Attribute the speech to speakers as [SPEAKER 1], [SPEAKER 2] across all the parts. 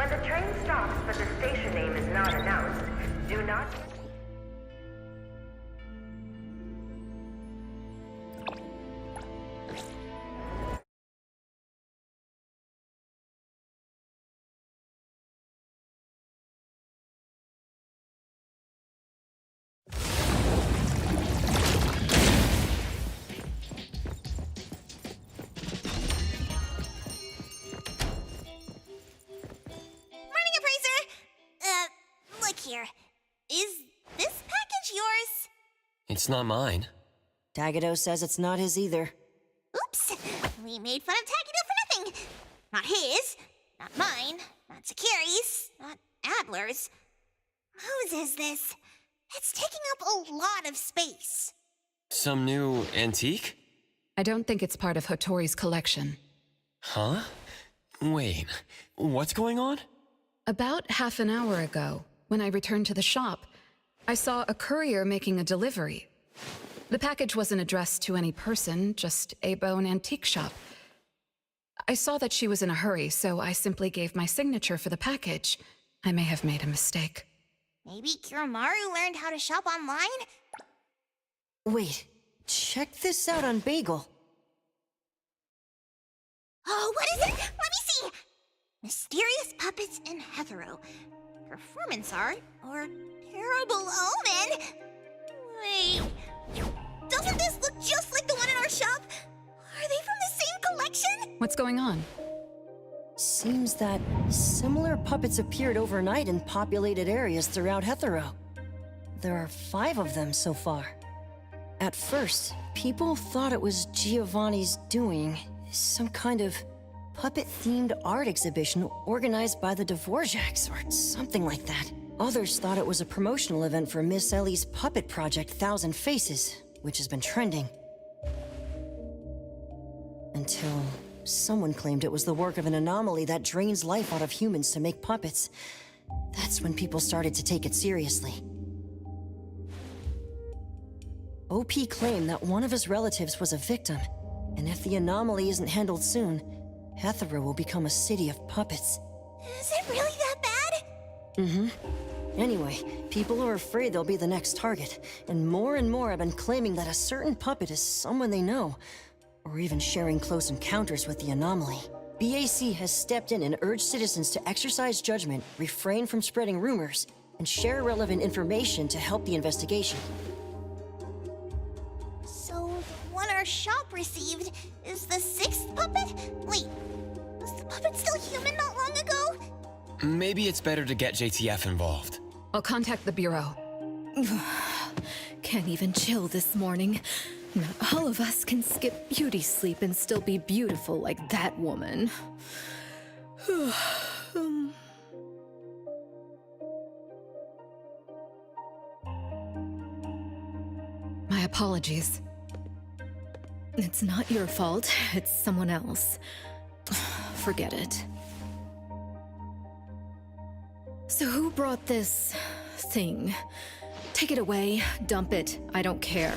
[SPEAKER 1] When the train stops but the station name is not announced, do not...
[SPEAKER 2] Here. Is this package yours?
[SPEAKER 3] It's not mine.
[SPEAKER 4] Tagado says it's not his either.
[SPEAKER 2] Oops! We made fun of Tagado for nothing! Not his, not mine, not Sakiri's, not Adler's. Whose is this? It's taking up a lot of space.
[SPEAKER 3] Some new antique?
[SPEAKER 5] I don't think it's part of Hotori's collection.
[SPEAKER 3] Huh? Wait, what's going on?
[SPEAKER 5] About half an hour ago, when I returned to the shop, I saw a courier making a delivery. The package wasn't addressed to any person, just a bone antique shop. I saw that she was in a hurry, so I simply gave my signature for the package. I may have made a mistake.
[SPEAKER 2] Maybe Kiromaru learned how to shop online?
[SPEAKER 4] Wait, check this out on Bagel.
[SPEAKER 2] Oh, what is it? Let me see! Mysterious puppets and hetero. Performance art or terrible omen? Wait, doesn't this look just like the one in our shop? Are they from the same collection?
[SPEAKER 5] What's going on?
[SPEAKER 4] Seems that similar puppets appeared overnight in populated areas throughout Hetero. There are 5 of them so far. At first, people thought it was Giovanni's doing, some kind of puppet-themed art exhibition organized by the Dvorak's or something like that. Others thought it was a promotional event for Miss Ellie's puppet project 1,000 Faces, which has been trending. Until someone claimed it was the work of an anomaly that drains life out of humans to make puppets. That's when people started to take it seriously. OP claimed that one of his relatives was a victim, and if the anomaly isn't handled soon, Hetero will become a city of puppets.
[SPEAKER 2] Is it really that bad?
[SPEAKER 4] Mm-hmm. Anyway, people are afraid they'll be the next target, and more have been claiming that a certain puppet is someone they know, or even sharing close encounters with the anomaly. BAC has stepped in and urged citizens to exercise judgment, refrain from spreading rumors, and share relevant information to help the investigation.
[SPEAKER 2] So, the one our shop received is the 6th puppet? Wait, was the puppet still human not long ago?
[SPEAKER 3] Maybe it's better to get JTF involved.
[SPEAKER 5] I'll contact the Bureau.
[SPEAKER 6] Can't even chill this morning. Not all of us can skip beauty sleep and still be beautiful like that woman.
[SPEAKER 5] My apologies.
[SPEAKER 6] It's not your fault, it's someone else. Forget it. So who brought this thing? Take it away, dump it, I don't care.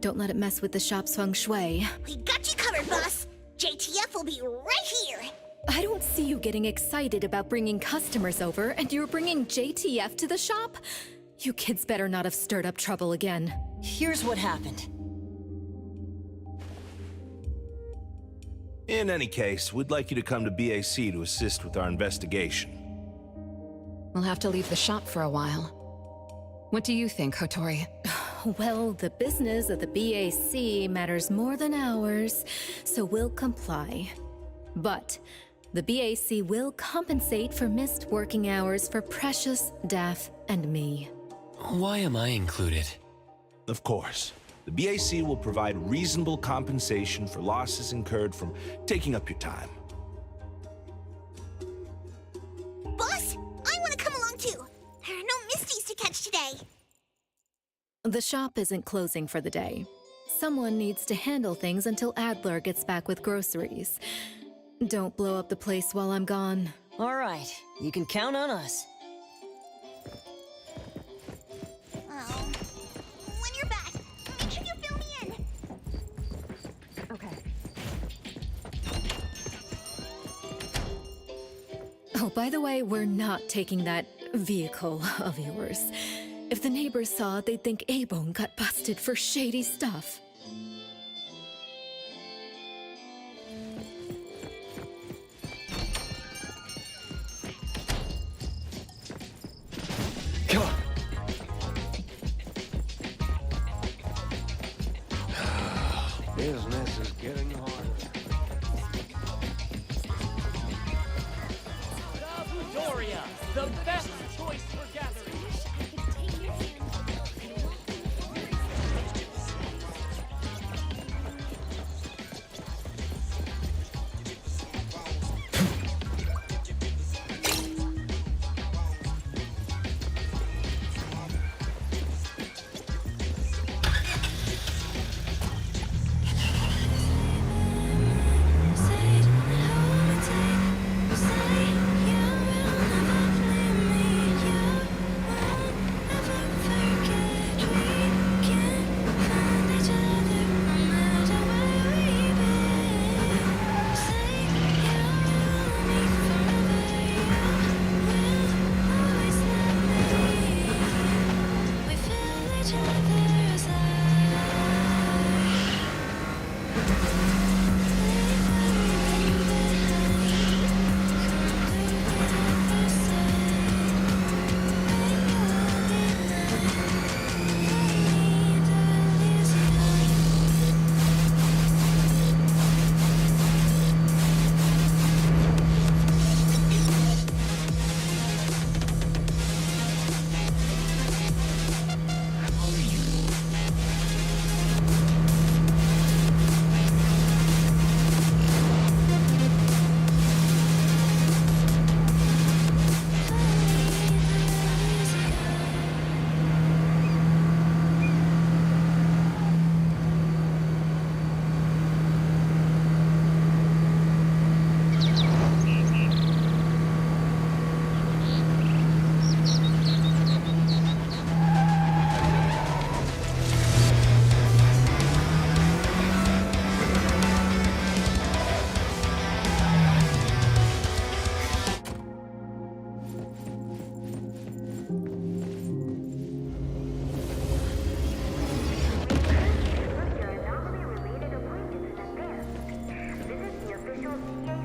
[SPEAKER 6] Don't let it mess with the shop's feng shui.
[SPEAKER 2] We got you covered, boss! JTF will be right here!
[SPEAKER 6] I don't see you getting excited about bringing customers over, and you're bringing JTF to the shop? You kids better not have stirred up trouble again.
[SPEAKER 4] Here's what happened.
[SPEAKER 7] In any case, we'd like you to come to BAC to assist with our investigation.
[SPEAKER 5] We'll have to leave the shop for a while. What do you think, Hotori?
[SPEAKER 6] Well, the business of the BAC matters more than ours, so we'll comply. But the BAC will compensate for missed working hours for Precious, Daff, and me.
[SPEAKER 3] Why am I included?
[SPEAKER 7] Of course. The BAC will provide reasonable compensation for losses incurred from taking up your time.
[SPEAKER 2] Boss, I want to come along too! There are no Misties to catch today!
[SPEAKER 6] The shop isn't closing for the day. Someone needs to handle things until Adler gets back with groceries. Don't blow up the place while I'm gone.
[SPEAKER 4] All right, you can count on us.
[SPEAKER 2] Oh. When you're back, make sure you fill me in!
[SPEAKER 5] Okay.
[SPEAKER 6] Oh, by the way, we're not taking that vehicle of yours. If the neighbors saw it, they'd think A-Bone got busted for shady stuff.
[SPEAKER 3] Come on.
[SPEAKER 8] Business is getting harder.
[SPEAKER 9] Doria, the best choice for gathering.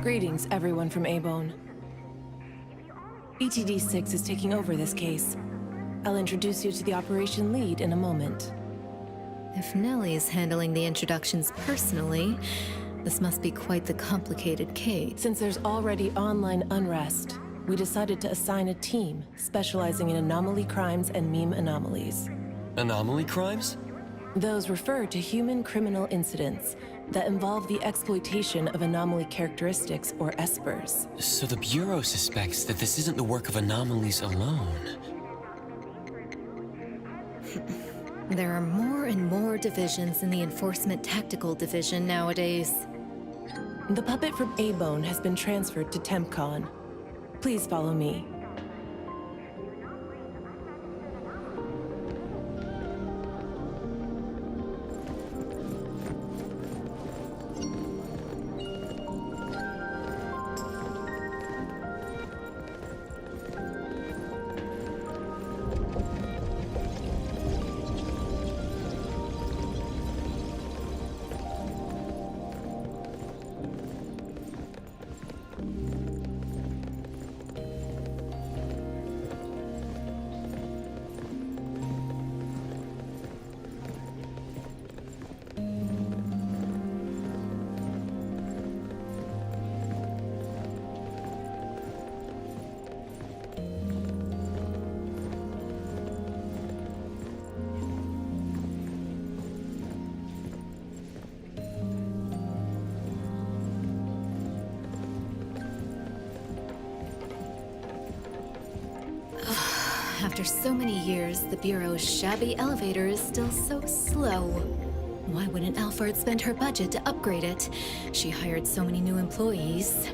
[SPEAKER 10] Greetings, everyone from A-Bone. ETD-6 is taking over this case. I'll introduce you to the operation lead in a moment.
[SPEAKER 6] If Nellie's handling the introductions personally, this must be quite the complicated case.
[SPEAKER 10] Since there's already online unrest, we decided to assign a team specializing in anomaly crimes and meme anomalies.
[SPEAKER 3] Anomaly crimes?
[SPEAKER 10] Those refer to human criminal incidents that involve the exploitation of anomaly characteristics, or espers.
[SPEAKER 3] So the Bureau suspects that this isn't the work of anomalies alone.
[SPEAKER 6] There are more and more divisions in the Enforcement Tactical Division nowadays.
[SPEAKER 10] The puppet from A-Bone has been transferred to TempCon. Please follow me.
[SPEAKER 6] After so many years, the Bureau's shabby elevator is still so slow. Why wouldn't Alfred spend her budget to upgrade it? She hired so many new employees.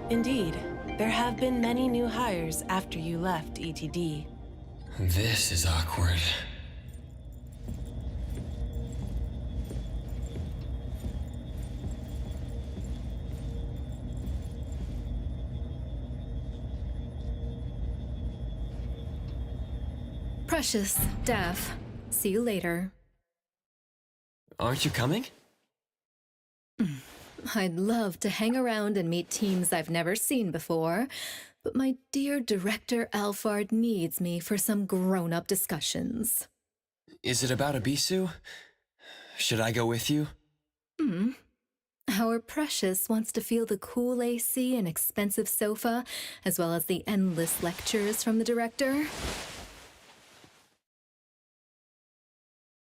[SPEAKER 10] Indeed, there have been many new hires after you left ETD.
[SPEAKER 3] This is awkward.
[SPEAKER 6] Precious, Daff. See you later.
[SPEAKER 3] Aren't you coming?
[SPEAKER 6] I'd love to hang around and meet teams I've never seen before, but my dear Director Alphard needs me for some grown-up discussions.
[SPEAKER 3] Is it about Abisu? Should I go with you?
[SPEAKER 6] Our Precious wants to feel the cool AC and expensive sofa, as well as the endless lectures from the director.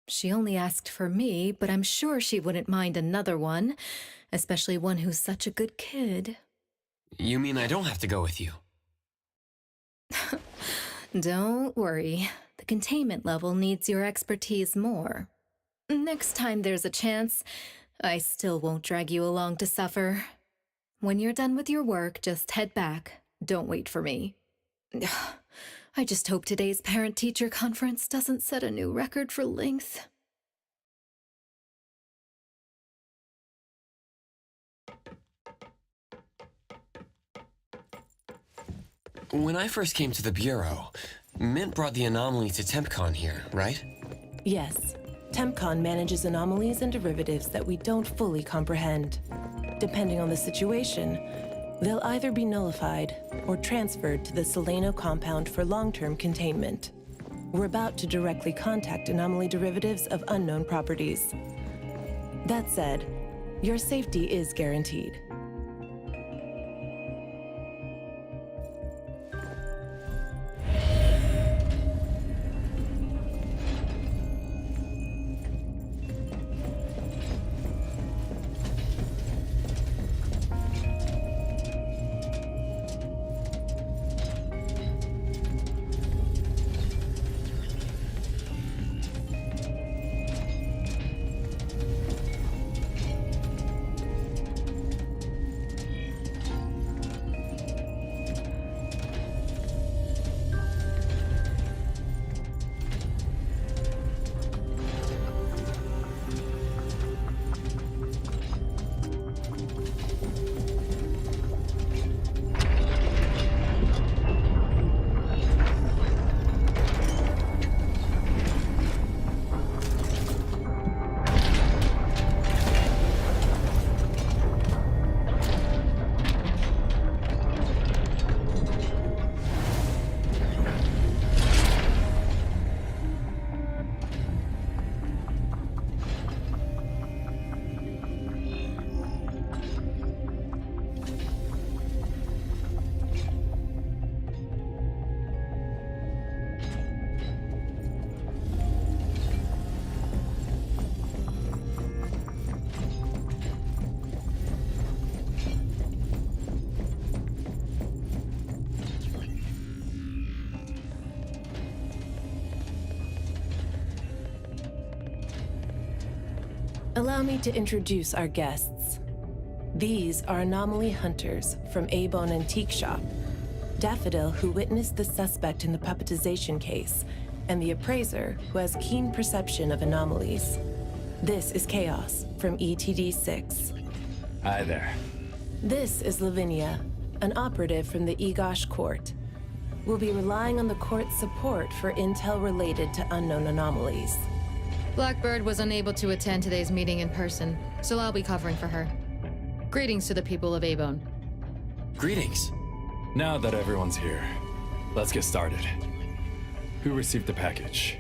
[SPEAKER 6] She only asked for me, but I'm sure she wouldn't mind another one, especially one who's such a good kid.
[SPEAKER 3] You mean I don't have to go with you?
[SPEAKER 6] Don't worry. The containment level needs your expertise more. Next time there's a chance, I still won't drag you along to suffer. When you're done with your work, just head back. Don't wait for me. I just hope today's parent-teacher conference doesn't set a new record for length.
[SPEAKER 3] When I first came to the Bureau, Mint brought the anomaly to TempCon here, right?
[SPEAKER 10] Yes. TempCon manages anomalies and derivatives that we don't fully comprehend. Depending on the situation, they'll either be nullified or transferred to the Seleno compound for long-term containment. We're about to directly contact anomaly derivatives of unknown properties. That said, your safety is guaranteed. Allow me to introduce our guests. These are anomaly hunters from A-Bone Antique Shop, Daffodil, who witnessed the suspect in the puppetization case, and the appraiser, who has keen perception of anomalies. This is Chaos from ETD-6.
[SPEAKER 8] Hi there.
[SPEAKER 10] This is Lavinia, an operative from the Egosh Court. We'll be relying on the court's support for intel related to unknown anomalies.
[SPEAKER 11] Blackbird was unable to attend today's meeting in person, so I'll be covering for her. Greetings to the people of A-Bone.
[SPEAKER 3] Greetings.
[SPEAKER 8] Now that everyone's here, let's get started. Who received the package?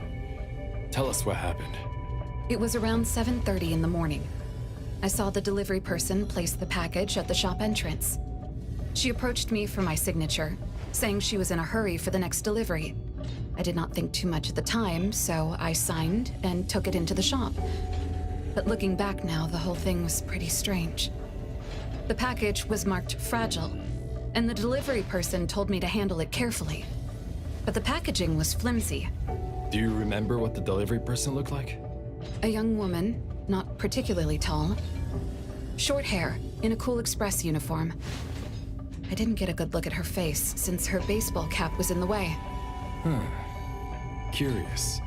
[SPEAKER 8] Tell us what happened.
[SPEAKER 5] It was around 7:30 in the morning. I saw the delivery person place the package at the shop entrance. She approached me for my signature, saying she was in a hurry for the next delivery. I did not think too much at the time, so I signed and took it into the shop. But looking back now, the whole thing was pretty strange. The package was marked fragile, and the delivery person told me to handle it carefully. But the packaging was flimsy.
[SPEAKER 8] Do you remember what the delivery person looked like?
[SPEAKER 5] A young woman, not particularly tall. Short hair, in a Cool Express uniform. I didn't get a good look at her face, since her baseball cap was in the way.
[SPEAKER 8] Curious.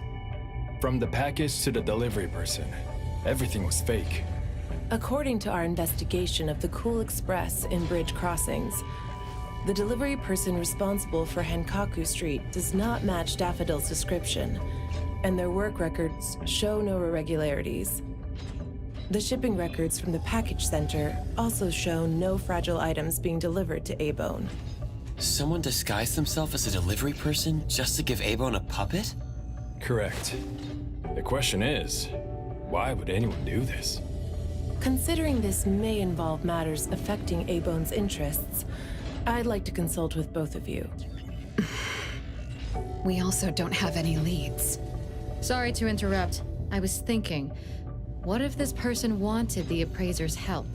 [SPEAKER 8] From the package to the delivery person, everything was fake.
[SPEAKER 10] According to our investigation of the Cool Express in Bridge Crossings, The delivery person responsible for Henkaku Street does not match Daffodil's description, and their work records show no irregularities. The shipping records from the package center also show no fragile items being delivered to A-Bone.
[SPEAKER 3] Someone disguised themselves as a delivery person just to give A-Bone a puppet?
[SPEAKER 8] Correct. The question is, why would anyone do this?
[SPEAKER 10] Considering this may involve matters affecting A-Bone's interests, I'd like to consult with both of you.
[SPEAKER 5] We also don't have any leads.
[SPEAKER 11] Sorry to interrupt. I was thinking, what if this person wanted the appraiser's help?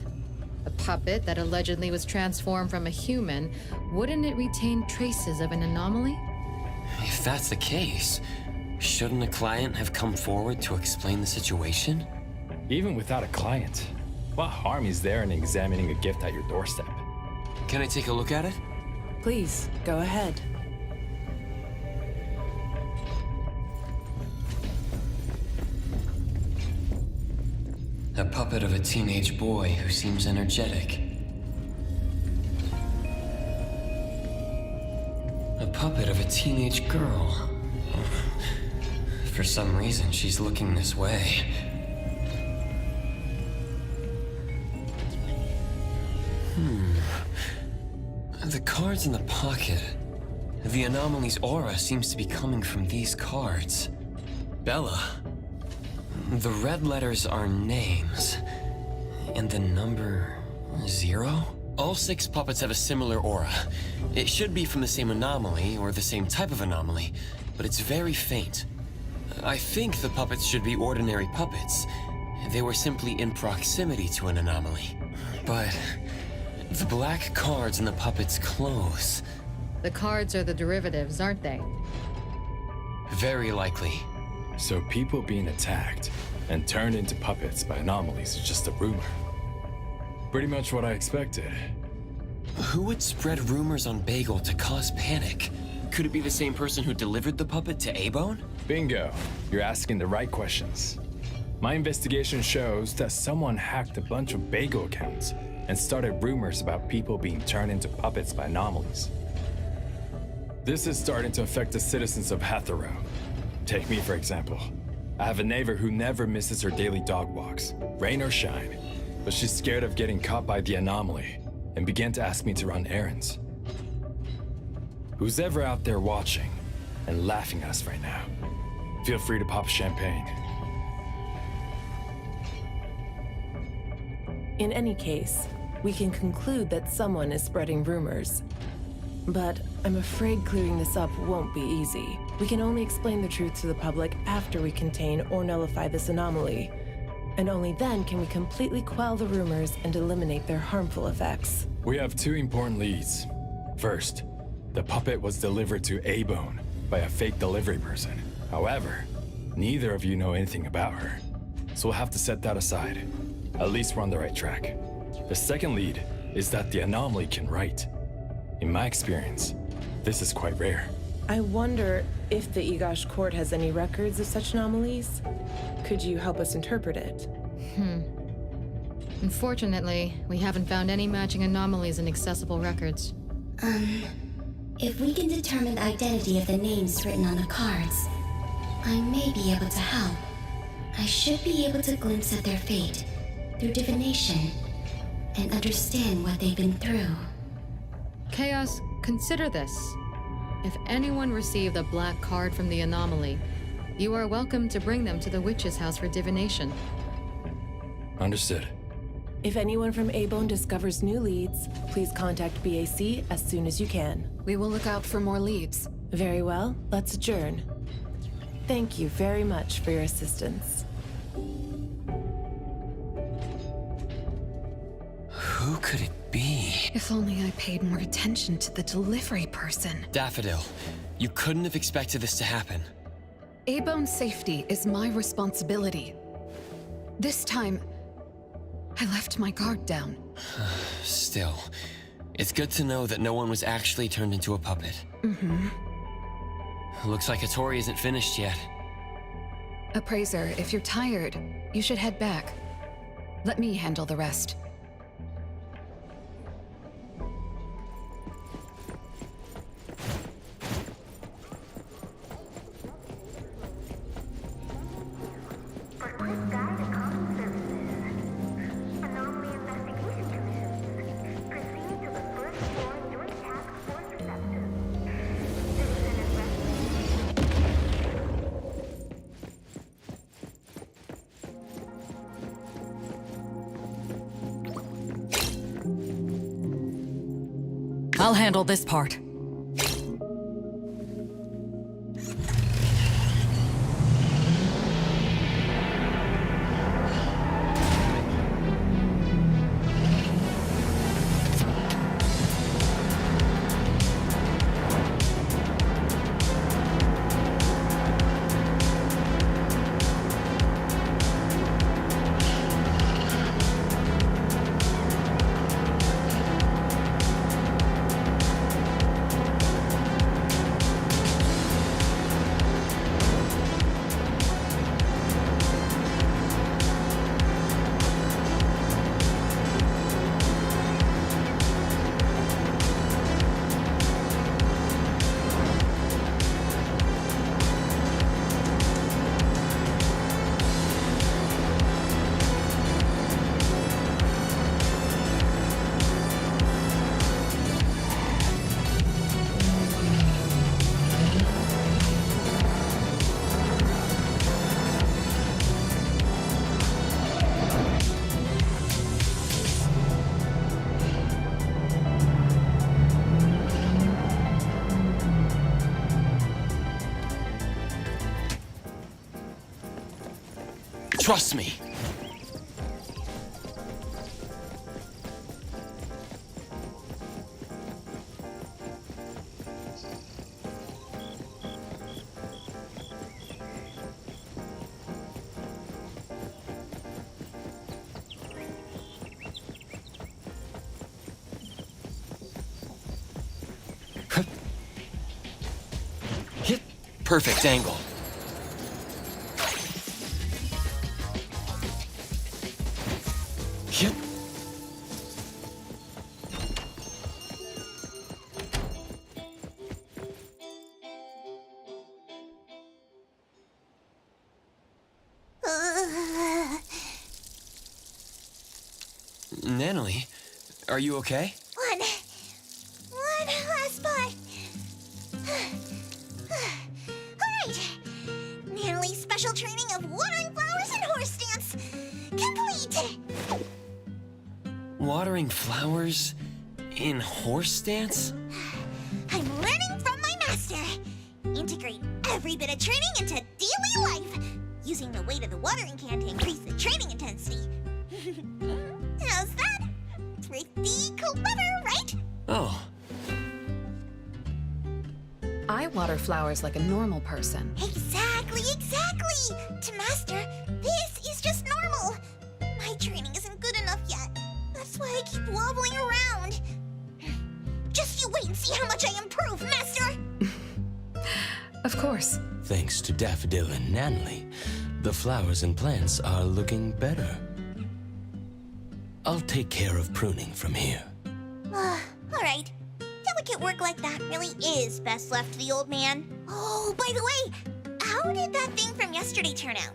[SPEAKER 11] A puppet that allegedly was transformed from a human, wouldn't it retain traces of an anomaly?
[SPEAKER 3] If that's the case, shouldn't a client have come forward to explain the situation?
[SPEAKER 8] Even without a client, what harm is there in examining a gift at your doorstep?
[SPEAKER 3] Can I take a look at it?
[SPEAKER 10] Please, go ahead.
[SPEAKER 3] A puppet of a teenage boy who seems energetic. A puppet of a teenage girl. For some reason, she's looking this way. The cards in the pocket. The anomaly's aura seems to be coming from these cards. Bella. The red letters are names. And the number 0? All 6 puppets have a similar aura. It should be from the same anomaly, or the same type of anomaly, but it's very faint. I think the puppets should be ordinary puppets. They were simply in proximity to an anomaly. But the black cards in the puppets' clothes.
[SPEAKER 11] The cards are the derivatives, aren't they?
[SPEAKER 3] Very likely.
[SPEAKER 8] So people being attacked and turned into puppets by anomalies is just a rumor. Pretty much what I expected.
[SPEAKER 3] Who would spread rumors on Bagel to cause panic? Could it be the same person who delivered the puppet to A-Bone?
[SPEAKER 8] Bingo. You're asking the right questions. My investigation shows that someone hacked a bunch of Bagel accounts and started rumors about people being turned into puppets by anomalies. This is starting to affect the citizens of Hatharo. Take me, for example. I have a neighbor who never misses her daily dog walks, rain or shine, but she's scared of getting caught by the anomaly and began to ask me to run errands. Who's ever out there watching and laughing at us right now, feel free to pop champagne.
[SPEAKER 10] In any case, we can conclude that someone is spreading rumors. But I'm afraid clearing this up won't be easy. We can only explain the truth to the public after we contain or nullify this anomaly. And only then can we completely quell the rumors and eliminate their harmful effects.
[SPEAKER 8] We have 2 important leads. First, the puppet was delivered to A-Bone by a fake delivery person. However, neither of you know anything about her, so we'll have to set that aside. At least we're on the right track. The second lead is that the anomaly can write. In my experience, this is quite rare.
[SPEAKER 10] I wonder if the Igash court has any records of such anomalies? Could you help us interpret it?
[SPEAKER 11] Unfortunately, we haven't found any matching anomalies in accessible records.
[SPEAKER 2] If we can determine the identity of the names written on the cards, I may be able to help. I should be able to glimpse at their fate through divination and understand what they've been through.
[SPEAKER 11] Chaos, consider this. If anyone received a black card from the anomaly, you are welcome to bring them to the witch's house for divination.
[SPEAKER 8] Understood.
[SPEAKER 10] If anyone from A-Bone discovers new leads, please contact BAC as soon as you can.
[SPEAKER 5] We will look out for more leads.
[SPEAKER 10] Very well, let's adjourn. Thank you very much for your assistance.
[SPEAKER 3] Who could it be?
[SPEAKER 5] If only I paid more attention to the delivery person.
[SPEAKER 3] Daffodil, you couldn't have expected this to happen.
[SPEAKER 5] A-Bone's safety is my responsibility. This time, I left my guard down.
[SPEAKER 3] Still, it's good to know that no one was actually turned into a puppet. Looks like Hattori isn't finished yet.
[SPEAKER 5] Appraiser, if you're tired, you should head back. Let me handle the rest.
[SPEAKER 12] I'll handle this part.
[SPEAKER 3] Trust me. Hit. Perfect angle. Yep. Natalie, are you okay?
[SPEAKER 2] One last spot. Alright. Natalie's special training of watering flowers and horse dance complete.
[SPEAKER 3] Watering flowers in horse dance?
[SPEAKER 2] I'm learning from my master. Integrate every bit of training into daily life, using the weight of the watering can to increase the training intensity. How's that? Pretty clever, right?
[SPEAKER 3] Oh.
[SPEAKER 5] I water flowers like a normal person.
[SPEAKER 2] Exactly. To master, this is just normal. My training isn't good enough yet. That's why I keep wobbling around. Just you wait and see how much I improve, master!
[SPEAKER 5] Of course.
[SPEAKER 13] Thanks to Daffodil and Nanley, the flowers and plants are looking better. I'll take care of pruning from here.
[SPEAKER 2] Alright. Delicate work like that really is best left to the old man. Oh, by the way, how did that thing from yesterday turn out?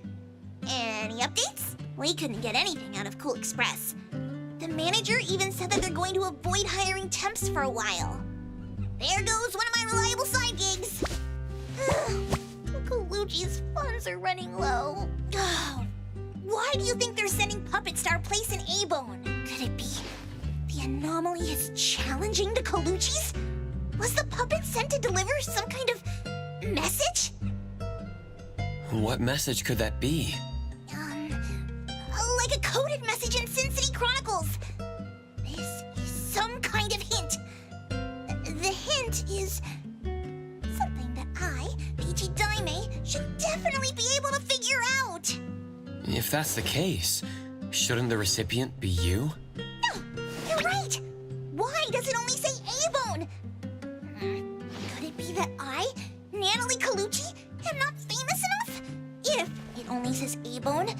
[SPEAKER 2] Any updates? We couldn't get anything out of Cool Express. The manager even said that they're going to avoid hiring temps for a while. There goes one of my reliable side gigs. Colucci's funds are running low. Why do you think they're sending puppets to our place in A-Bone? Could it be the anomaly is challenging the Colucci's? Was the puppet sent to deliver some kind of message?
[SPEAKER 3] What message could that be?
[SPEAKER 2] Like a coded message in Sin City Chronicles. This is some kind of hint. The hint is something that I, Peachy Daime, should definitely be able to figure out.
[SPEAKER 3] If that's the case, shouldn't the recipient be you?
[SPEAKER 2] No, you're right. Why does it only say A-Bone? Could it be that I, Natalie Colucci, am not famous enough? If it only says A-Bone,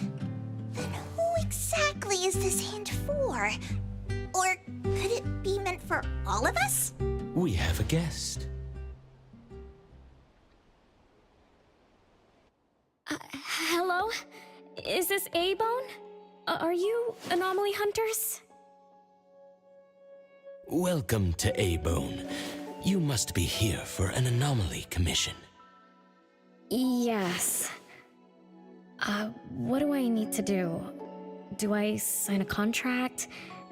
[SPEAKER 2] then who exactly is this hint for? Or could it be meant for all of us?
[SPEAKER 13] We have a guest.
[SPEAKER 14] Hello? Is this A-Bone? Are you anomaly hunters?
[SPEAKER 13] Welcome to A-Bone. You must be here for an anomaly commission.
[SPEAKER 14] Yes. What do I need to do? Do I sign a contract?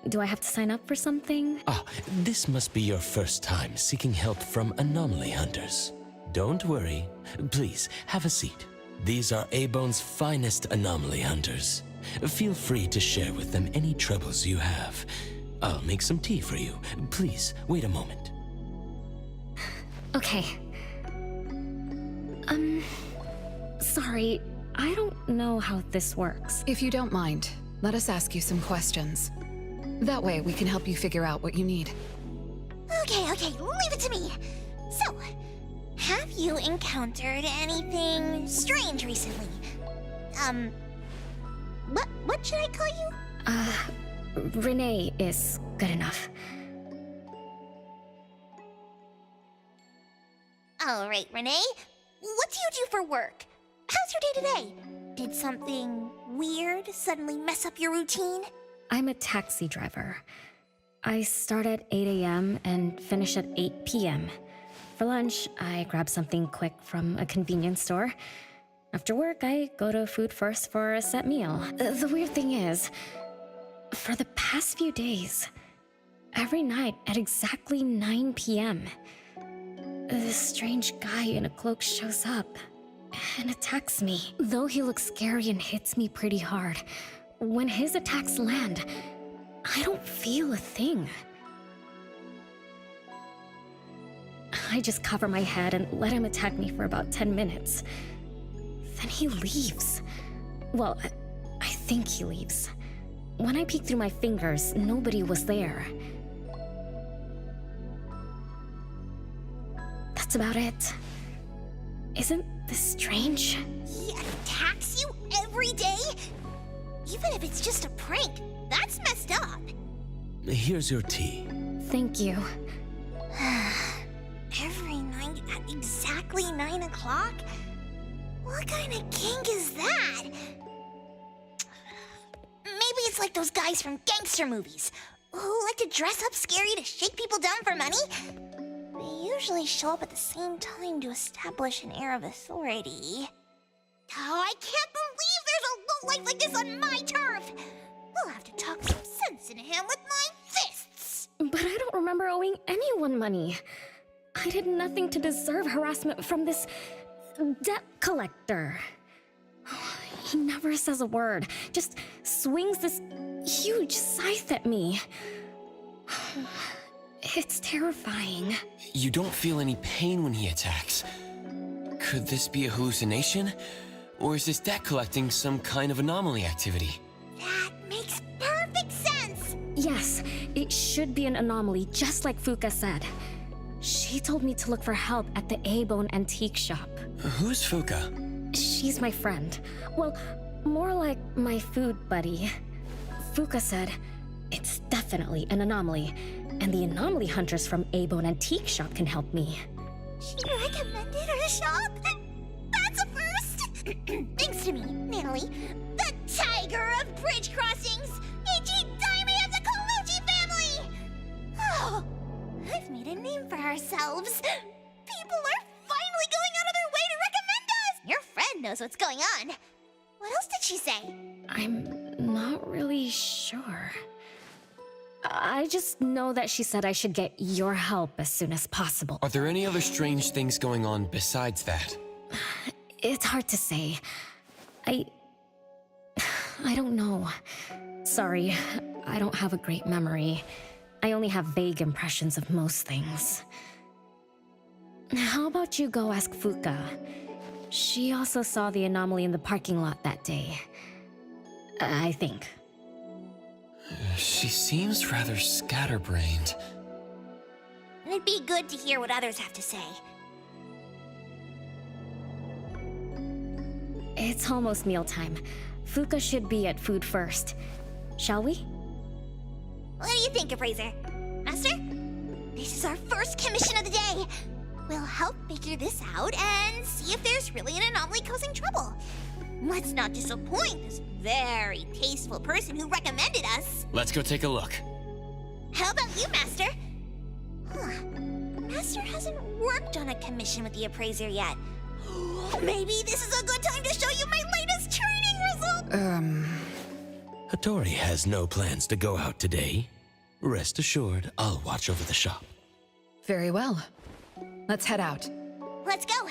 [SPEAKER 14] Do I have to sign up for something?
[SPEAKER 13] Ah, this must be your first time seeking help from anomaly hunters. Don't worry. Please, have a seat. These are A-Bone's finest anomaly hunters. Feel free to share with them any troubles you have. I'll make some tea for you. Please, wait a moment.
[SPEAKER 14] Okay. Sorry, I don't know how this works.
[SPEAKER 5] If you don't mind, let us ask you some questions. That way, we can help you figure out what you need.
[SPEAKER 2] Okay, leave it to me. So, have you encountered anything strange recently? What should I call you?
[SPEAKER 14] Renee is good enough.
[SPEAKER 2] All right, Renee. What do you do for work? How's your day-to-day? Did something weird suddenly mess up your routine?
[SPEAKER 14] I'm a taxi driver. I start at 8 a.m. and finish at 8 p.m. For lunch, I grab something quick from a convenience store. After work, I go to Food First for a set meal. The weird thing is, for the past few days, every night at exactly 9 p.m., this strange guy in a cloak shows up and attacks me. Though he looks scary and hits me pretty hard, when his attacks land, I don't feel a thing. I just cover my head and let him attack me for about 10 minutes. Then he leaves. Well, I think he leaves. When I peek through my fingers, nobody was there. That's about it. Isn't this strange?
[SPEAKER 2] He attacks you every day? Even if it's just a prank, that's messed up.
[SPEAKER 13] Here's your tea.
[SPEAKER 14] Thank you.
[SPEAKER 2] Every night at exactly 9 o'clock? What kind of kink is that? Maybe it's like those guys from gangster movies who like to dress up scary to shake people down for money. They usually show up at the same time to establish an air of authority. Oh, I can't believe there's a lowlife like this on my turf! We'll have to talk some sense into him with my fists!
[SPEAKER 14] But I don't remember owing anyone money. I did nothing to deserve harassment from this debt collector. He never says a word, just swings this huge scythe at me. It's terrifying.
[SPEAKER 3] You don't feel any pain when he attacks. Could this be a hallucination? Or is this debt collecting some kind of anomaly activity?
[SPEAKER 2] That makes perfect sense!
[SPEAKER 14] Yes, it should be an anomaly, just like Fuka said. She told me to look for help at the A-Bone antique shop.
[SPEAKER 3] Who's Fuka?
[SPEAKER 14] She's my friend. Well, more like my food buddy. Fuka said it's definitely an anomaly, and the anomaly hunters from A-Bone antique shop can help me.
[SPEAKER 2] She recommended her shop? That's a first! Thanks to me, Natalie, the tiger of bridge crossings, Ichi Daime of the Colucci family! Oh, I've made a name for ourselves. People are finally going out of their way to recommend us! Your friend knows what's going on. What else did she say?
[SPEAKER 14] I'm not really sure. I just know that she said I should get your help as soon as possible.
[SPEAKER 3] Are there any other strange things going on besides that?
[SPEAKER 14] It's hard to say. I don't know. Sorry, I don't have a great memory. I only have vague impressions of most things. How about you go ask Fuka? She also saw the anomaly in the parking lot that day. I think.
[SPEAKER 3] She seems rather scatterbrained.
[SPEAKER 2] It'd be good to hear what others have to say.
[SPEAKER 14] It's almost mealtime. Fuka should be at Food First. Shall we?
[SPEAKER 2] What do you think, Appraiser? Master? This is our first commission of the day. We'll help figure this out and see if there's really an anomaly causing trouble. Let's not disappoint this very tasteful person who recommended us.
[SPEAKER 3] Let's go take a look.
[SPEAKER 2] How about you, Master? Master hasn't worked on a commission with the Appraiser yet. Maybe this is a good time to show you my latest training result.
[SPEAKER 13] Hattori has no plans to go out today. Rest assured, I'll watch over the shop.
[SPEAKER 5] Very well. Let's head out.
[SPEAKER 2] Let's go.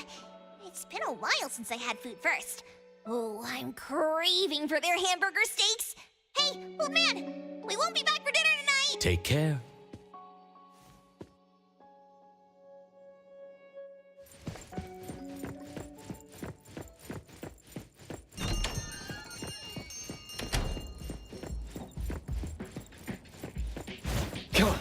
[SPEAKER 2] It's been a while since I had food first. Oh, I'm craving for their hamburger steaks. Hey, old man, we won't be back for dinner tonight.
[SPEAKER 13] Take care.
[SPEAKER 3] Come on.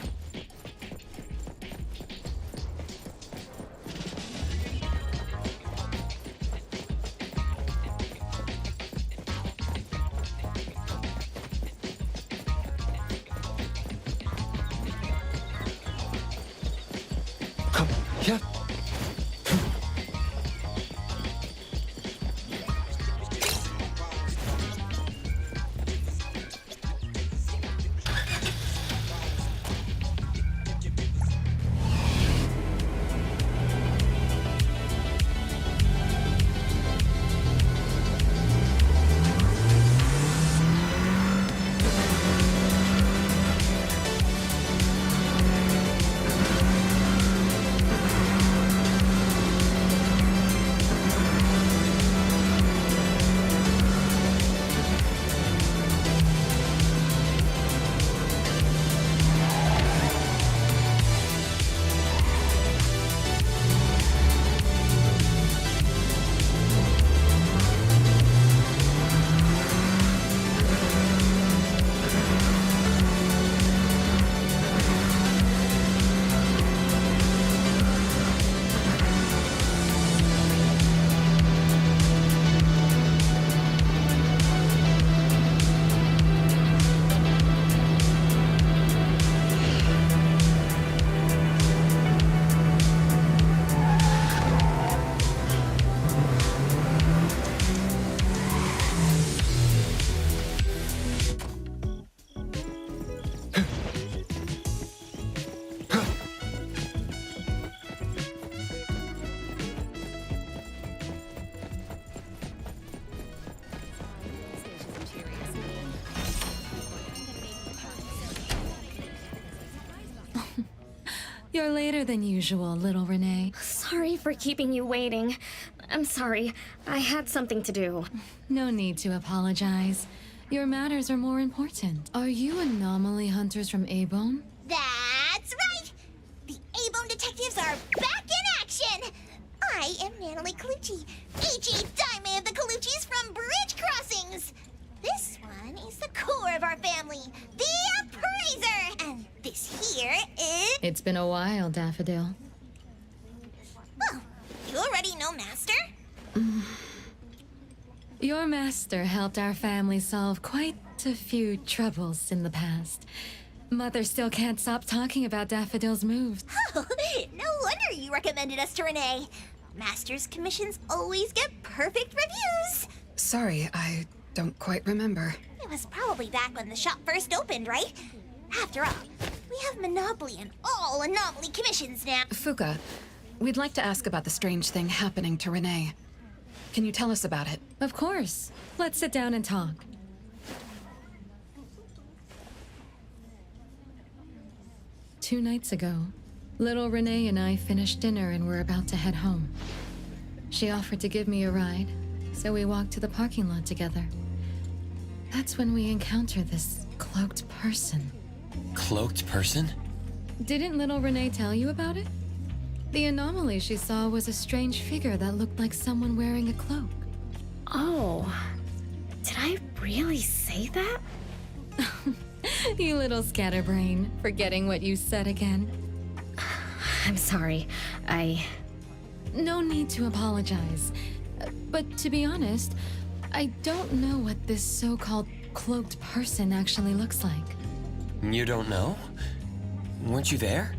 [SPEAKER 3] Come, yeah.
[SPEAKER 6] You're later than usual, little Renee.
[SPEAKER 14] Sorry for keeping you waiting. I'm sorry. I had something to do.
[SPEAKER 6] No need to apologize. Your matters are more important. Are you anomaly hunters from A-Bone?
[SPEAKER 2] That's right! The A-Bone detectives are back in action! I am Natalie Colucci, H.E. Daime of the Coluccis from Bridge Crossings! This one is the core of our family, the Appraiser! And this here is...
[SPEAKER 6] It's been a while, Daffodil.
[SPEAKER 2] Oh, you already know Master?
[SPEAKER 6] Your master helped our family solve quite a few troubles in the past. Mother still can't stop talking about Daffodil's moves.
[SPEAKER 2] Oh, no wonder you recommended us to Renee. Master's commissions always get perfect reviews.
[SPEAKER 5] Sorry, I don't quite remember.
[SPEAKER 2] It was probably back when the shop first opened, right? After all, we have monopoly on all anomaly commissions now.
[SPEAKER 5] Fuka, we'd like to ask about the strange thing happening to Renee. Can you tell us about it?
[SPEAKER 6] Of course. Let's sit down and talk. Two nights ago, little Renee and I finished dinner and were about to head home. She offered to give me a ride, so we walked to the parking lot together. That's when we encountered this cloaked person.
[SPEAKER 3] Cloaked person?
[SPEAKER 6] Didn't little Renee tell you about it? The anomaly she saw was a strange figure that looked like someone wearing a cloak.
[SPEAKER 14] Oh, did I really say that?
[SPEAKER 6] You little scatterbrain, forgetting what you said again.
[SPEAKER 14] I'm sorry.
[SPEAKER 6] No need to apologize. But to be honest, I don't know what this so-called cloaked person actually looks like.
[SPEAKER 3] You don't know? Weren't you there?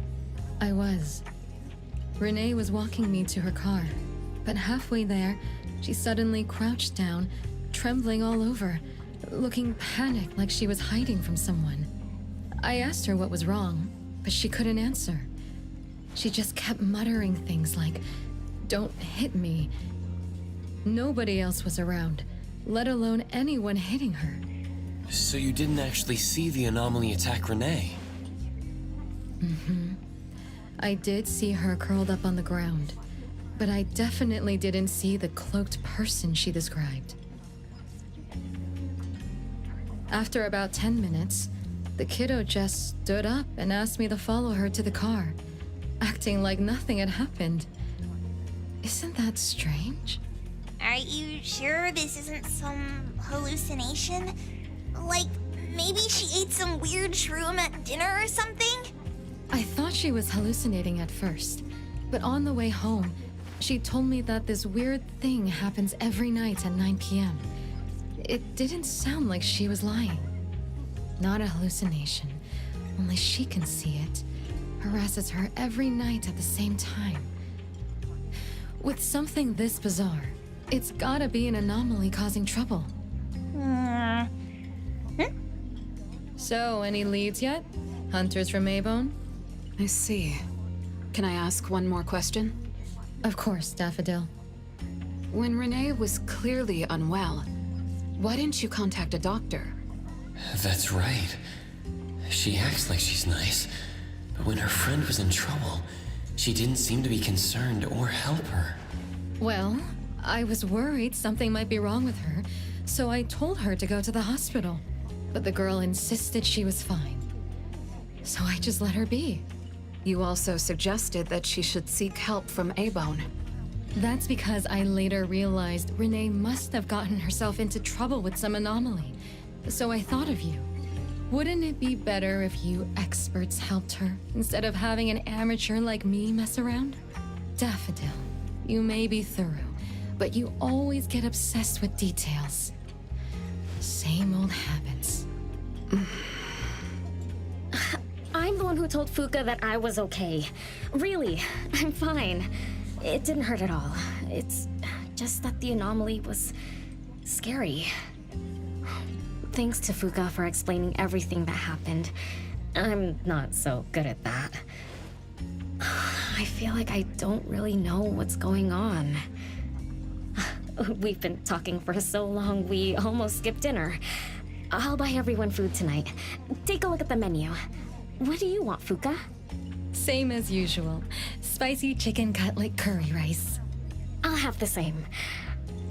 [SPEAKER 6] I was. Renee was walking me to her car, but halfway there, she suddenly crouched down, trembling all over, looking panicked like she was hiding from someone. I asked her what was wrong, but she couldn't answer. She just kept muttering things like, "Don't hit me." Nobody else was around, let alone anyone hitting her.
[SPEAKER 3] So you didn't actually see the anomaly attack Renee?
[SPEAKER 11] I did see her curled up on the ground, but I definitely didn't see the cloaked person she described. After about 10 minutes, the kiddo just stood up and asked me to follow her to the car, acting like nothing had happened. Isn't that strange?
[SPEAKER 2] Are you sure this isn't some hallucination? Like, maybe she ate some weird shroom at dinner or something?
[SPEAKER 11] I thought she was hallucinating at first, but on the way home, she told me that this weird thing happens every night at 9 p.m. It didn't sound like she was lying. Not a hallucination, only she can see it. Harasses her every night at the same time. With something this bizarre, it's gotta be an anomaly causing trouble. So, any leads yet? Hunters from Maybone?
[SPEAKER 5] I see. Can I ask one more question?
[SPEAKER 11] Of course, Daffodil.
[SPEAKER 5] When Renee was clearly unwell, why didn't you contact a doctor?
[SPEAKER 3] That's right. She acts like she's nice, but when her friend was in trouble, she didn't seem to be concerned or help her.
[SPEAKER 11] Well, I was worried something might be wrong with her, so I told her to go to the hospital. But the girl insisted she was fine. So I just let her be.
[SPEAKER 5] You also suggested that she should seek help from A-Bone.
[SPEAKER 11] That's because I later realized Renee must have gotten herself into trouble with some anomaly. So I thought of you. Wouldn't it be better if you experts helped her, instead of having an amateur like me mess around? Daffodil, you may be thorough, but you always get obsessed with details. Same old habits.
[SPEAKER 14] I'm the one who told Fuka that I was okay. Really, I'm fine. It didn't hurt at all. It's just that the anomaly was scary. Thanks to Fuka for explaining everything that happened. I'm not so good at that. I feel like I don't really know what's going on. We've been talking for so long, we almost skipped dinner. I'll buy everyone food tonight. Take a look at the menu. What do you want, Fuka?
[SPEAKER 11] Same as usual. Spicy chicken cutlet curry rice.
[SPEAKER 14] I'll have the same.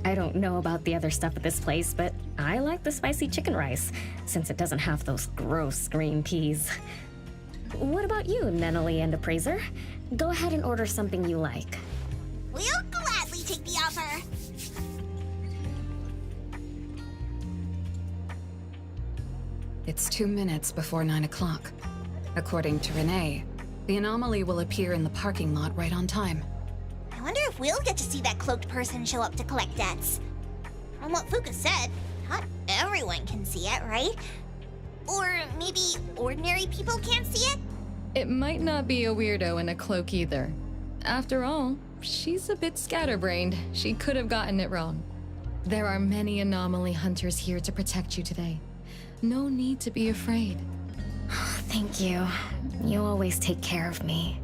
[SPEAKER 14] I don't know about the other stuff at this place, but I like the spicy chicken rice, since it doesn't have those gross green peas. What about you, Nenali and Appraiser? Go ahead and order something you like.
[SPEAKER 2] We'll gladly take the offer.
[SPEAKER 5] It's 2 minutes before 9 o'clock. According to Renee, the anomaly will appear in the parking lot right on time.
[SPEAKER 2] I wonder if we'll get to see that cloaked person show up to collect debts. From what Fuka said, not everyone can see it, right? Or maybe ordinary people can't see it?
[SPEAKER 11] It might not be a weirdo in a cloak either. After all, she's a bit scatterbrained. She could have gotten it wrong. There are many anomaly hunters here to protect you today. No need to be afraid.
[SPEAKER 14] Thank you. You always take care of me.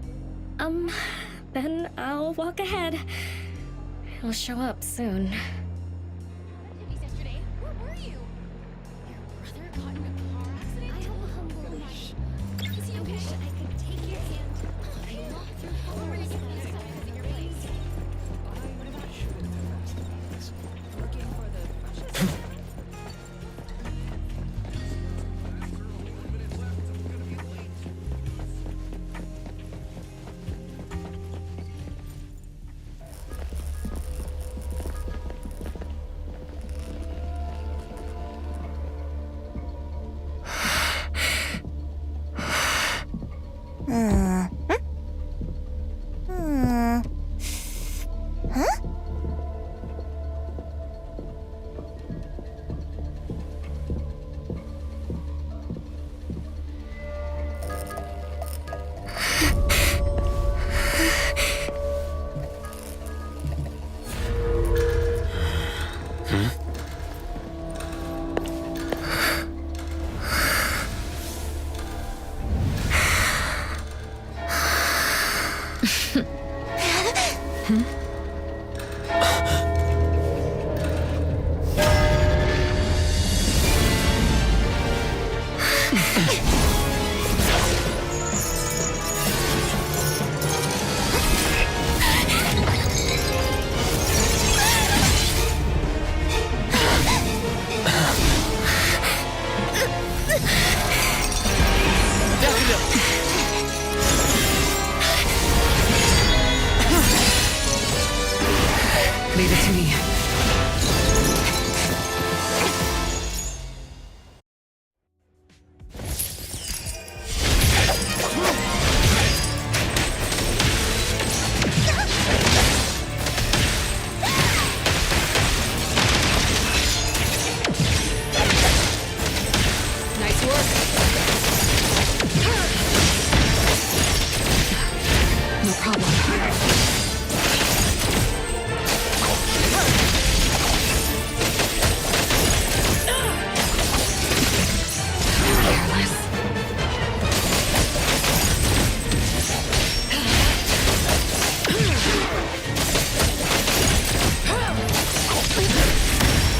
[SPEAKER 14] Then I'll walk ahead. He'll show up soon.
[SPEAKER 12] Yesterday, where were you? Your brother got in a car accident? I have a humble wish. Is he okay? I could take your hand. I walked through all the reasons in your place. Looking for the
[SPEAKER 5] Leave it to me. Nice work. No problem.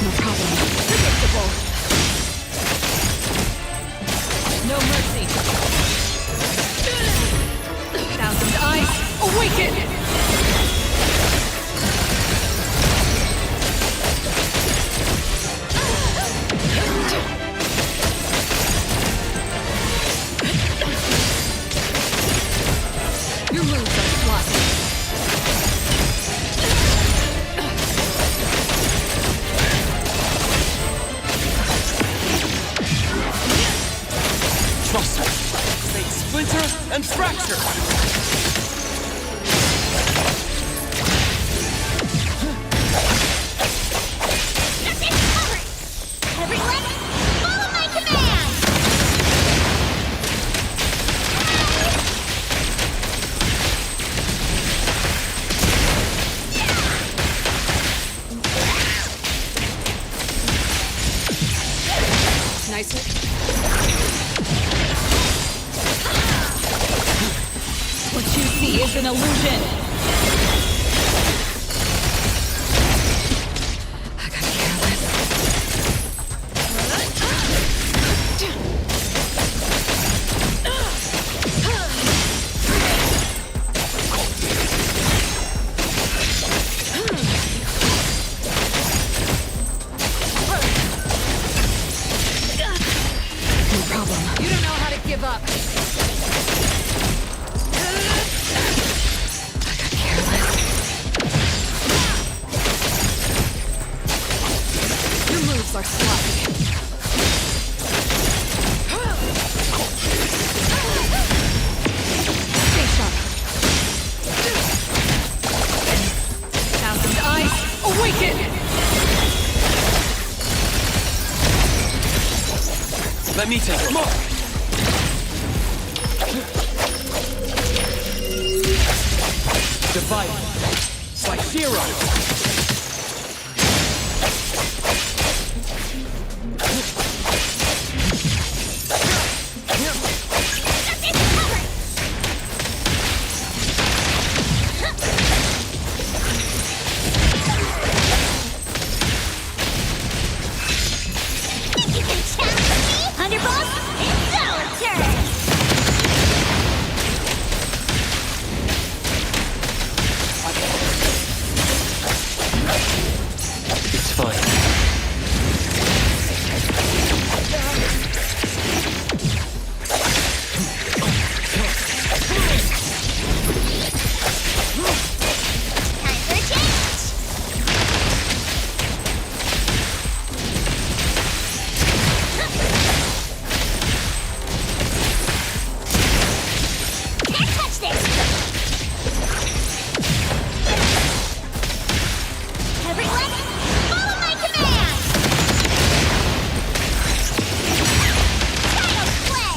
[SPEAKER 5] No problem. Predictable. No mercy. Thousand eyes, awaken! Your moves are sloppy.
[SPEAKER 3] Trust me. They splinter and fracture.
[SPEAKER 2] Everyone, follow my command!
[SPEAKER 5] Nice work. What you see is an illusion. I got careless. No problem. You don't know how to give up. Your moves are sloppy. Stay sharp. Thousand eyes, awaken!
[SPEAKER 3] Let me take it. Mark!
[SPEAKER 9] Divide. It's like zero.
[SPEAKER 2] You can challenge me, Underboss? It's our turn!
[SPEAKER 3] It's fine.
[SPEAKER 2] Time for a change! Can't touch this! Everyone, follow my command! Child's play!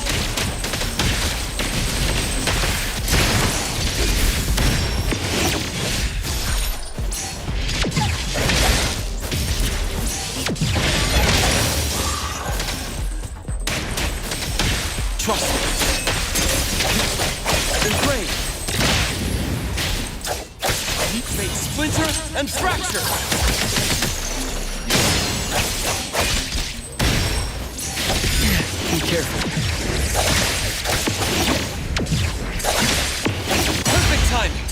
[SPEAKER 3] Trust me. Engrave. They splinter and fracture. Be careful. Perfect timing.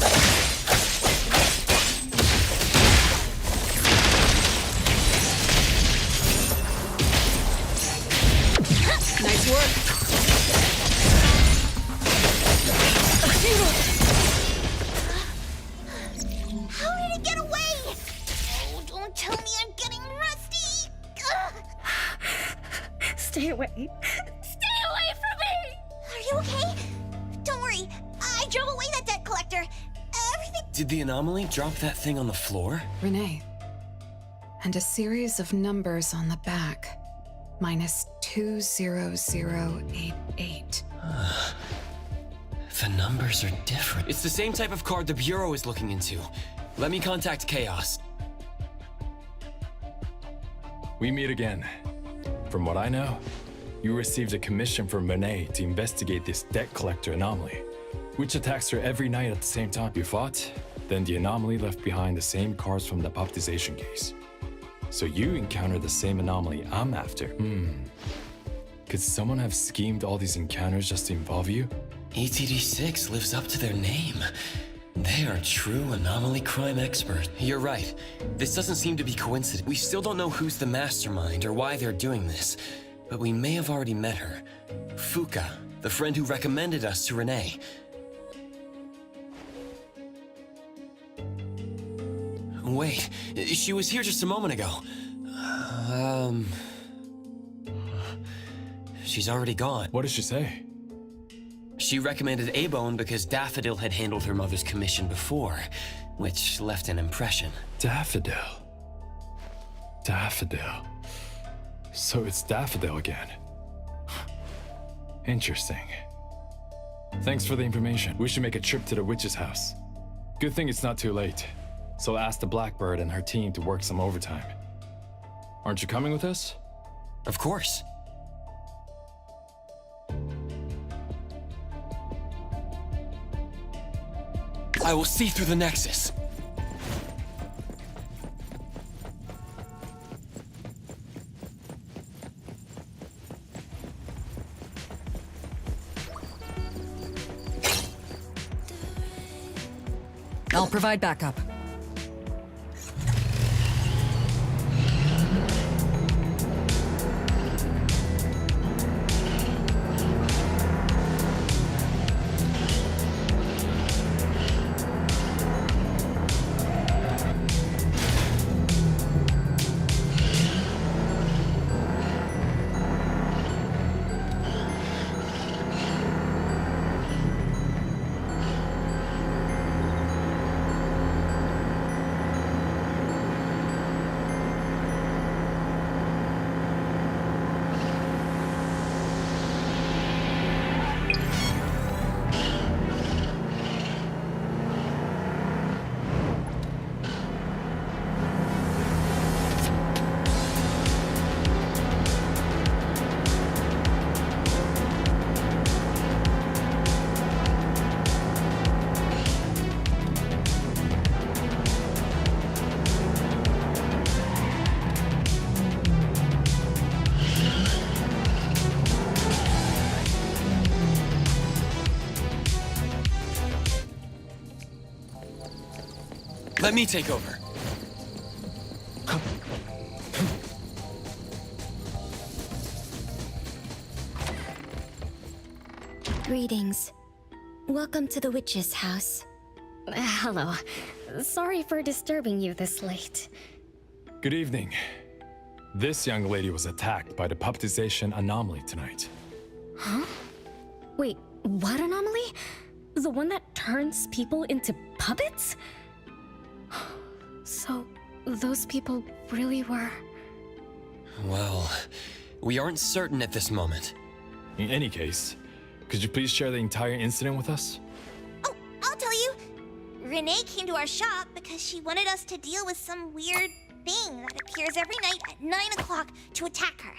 [SPEAKER 5] Nice work.
[SPEAKER 2] How did it get away?
[SPEAKER 14] away. Stay away from me!
[SPEAKER 2] Are you okay? Don't worry, I drove away that debt collector. Everything.
[SPEAKER 3] Did the anomaly drop that thing on the floor?
[SPEAKER 5] Renee. And a series of numbers on the back. Minus 20088.
[SPEAKER 3] The numbers are different. It's the same type of card the Bureau is looking into. Let me contact Chaos.
[SPEAKER 8] We meet again. From what I know, you received a commission from Renee to investigate this debt collector anomaly, which attacks her every night at the same time. You fought, then the anomaly left behind the same cards from the puppetization case. So you encountered the same anomaly I'm after. Could someone have schemed all these encounters just to involve you?
[SPEAKER 3] ETD6 lives up to their name. They are true anomaly crime experts. You're right. This doesn't seem to be coincidence. We still don't know who's the mastermind or why they're doing this, but we may have already met her. Fuka, the friend who recommended us to Renee. Wait, she was here just a moment ago. She's already gone.
[SPEAKER 8] What did she say?
[SPEAKER 3] She recommended A-Bone because Daffodil had handled her mother's commission before, which left an impression.
[SPEAKER 8] Daffodil. Daffodil. So it's Daffodil again. Interesting. Thanks for the information. We should make a trip to the witch's house. Good thing it's not too late. So I'll ask the Blackbird and her team to work some overtime. Aren't you coming with us?
[SPEAKER 3] Of course. I will see through the Nexus.
[SPEAKER 4] I'll provide backup.
[SPEAKER 3] Let me take over.
[SPEAKER 14] Greetings. Welcome to the witch's house. Hello. Sorry for disturbing you this late.
[SPEAKER 8] Good evening. This young lady was attacked by the puppetization anomaly tonight.
[SPEAKER 14] Huh? Wait, what anomaly? The one that turns people into puppets? So, those people really were...
[SPEAKER 3] Well, we aren't certain at this moment.
[SPEAKER 8] In any case, could you please share the entire incident with us?
[SPEAKER 2] Oh, I'll tell you. Renee came to our shop because she wanted us to deal with some weird thing that appears every night at 9 o'clock to attack her.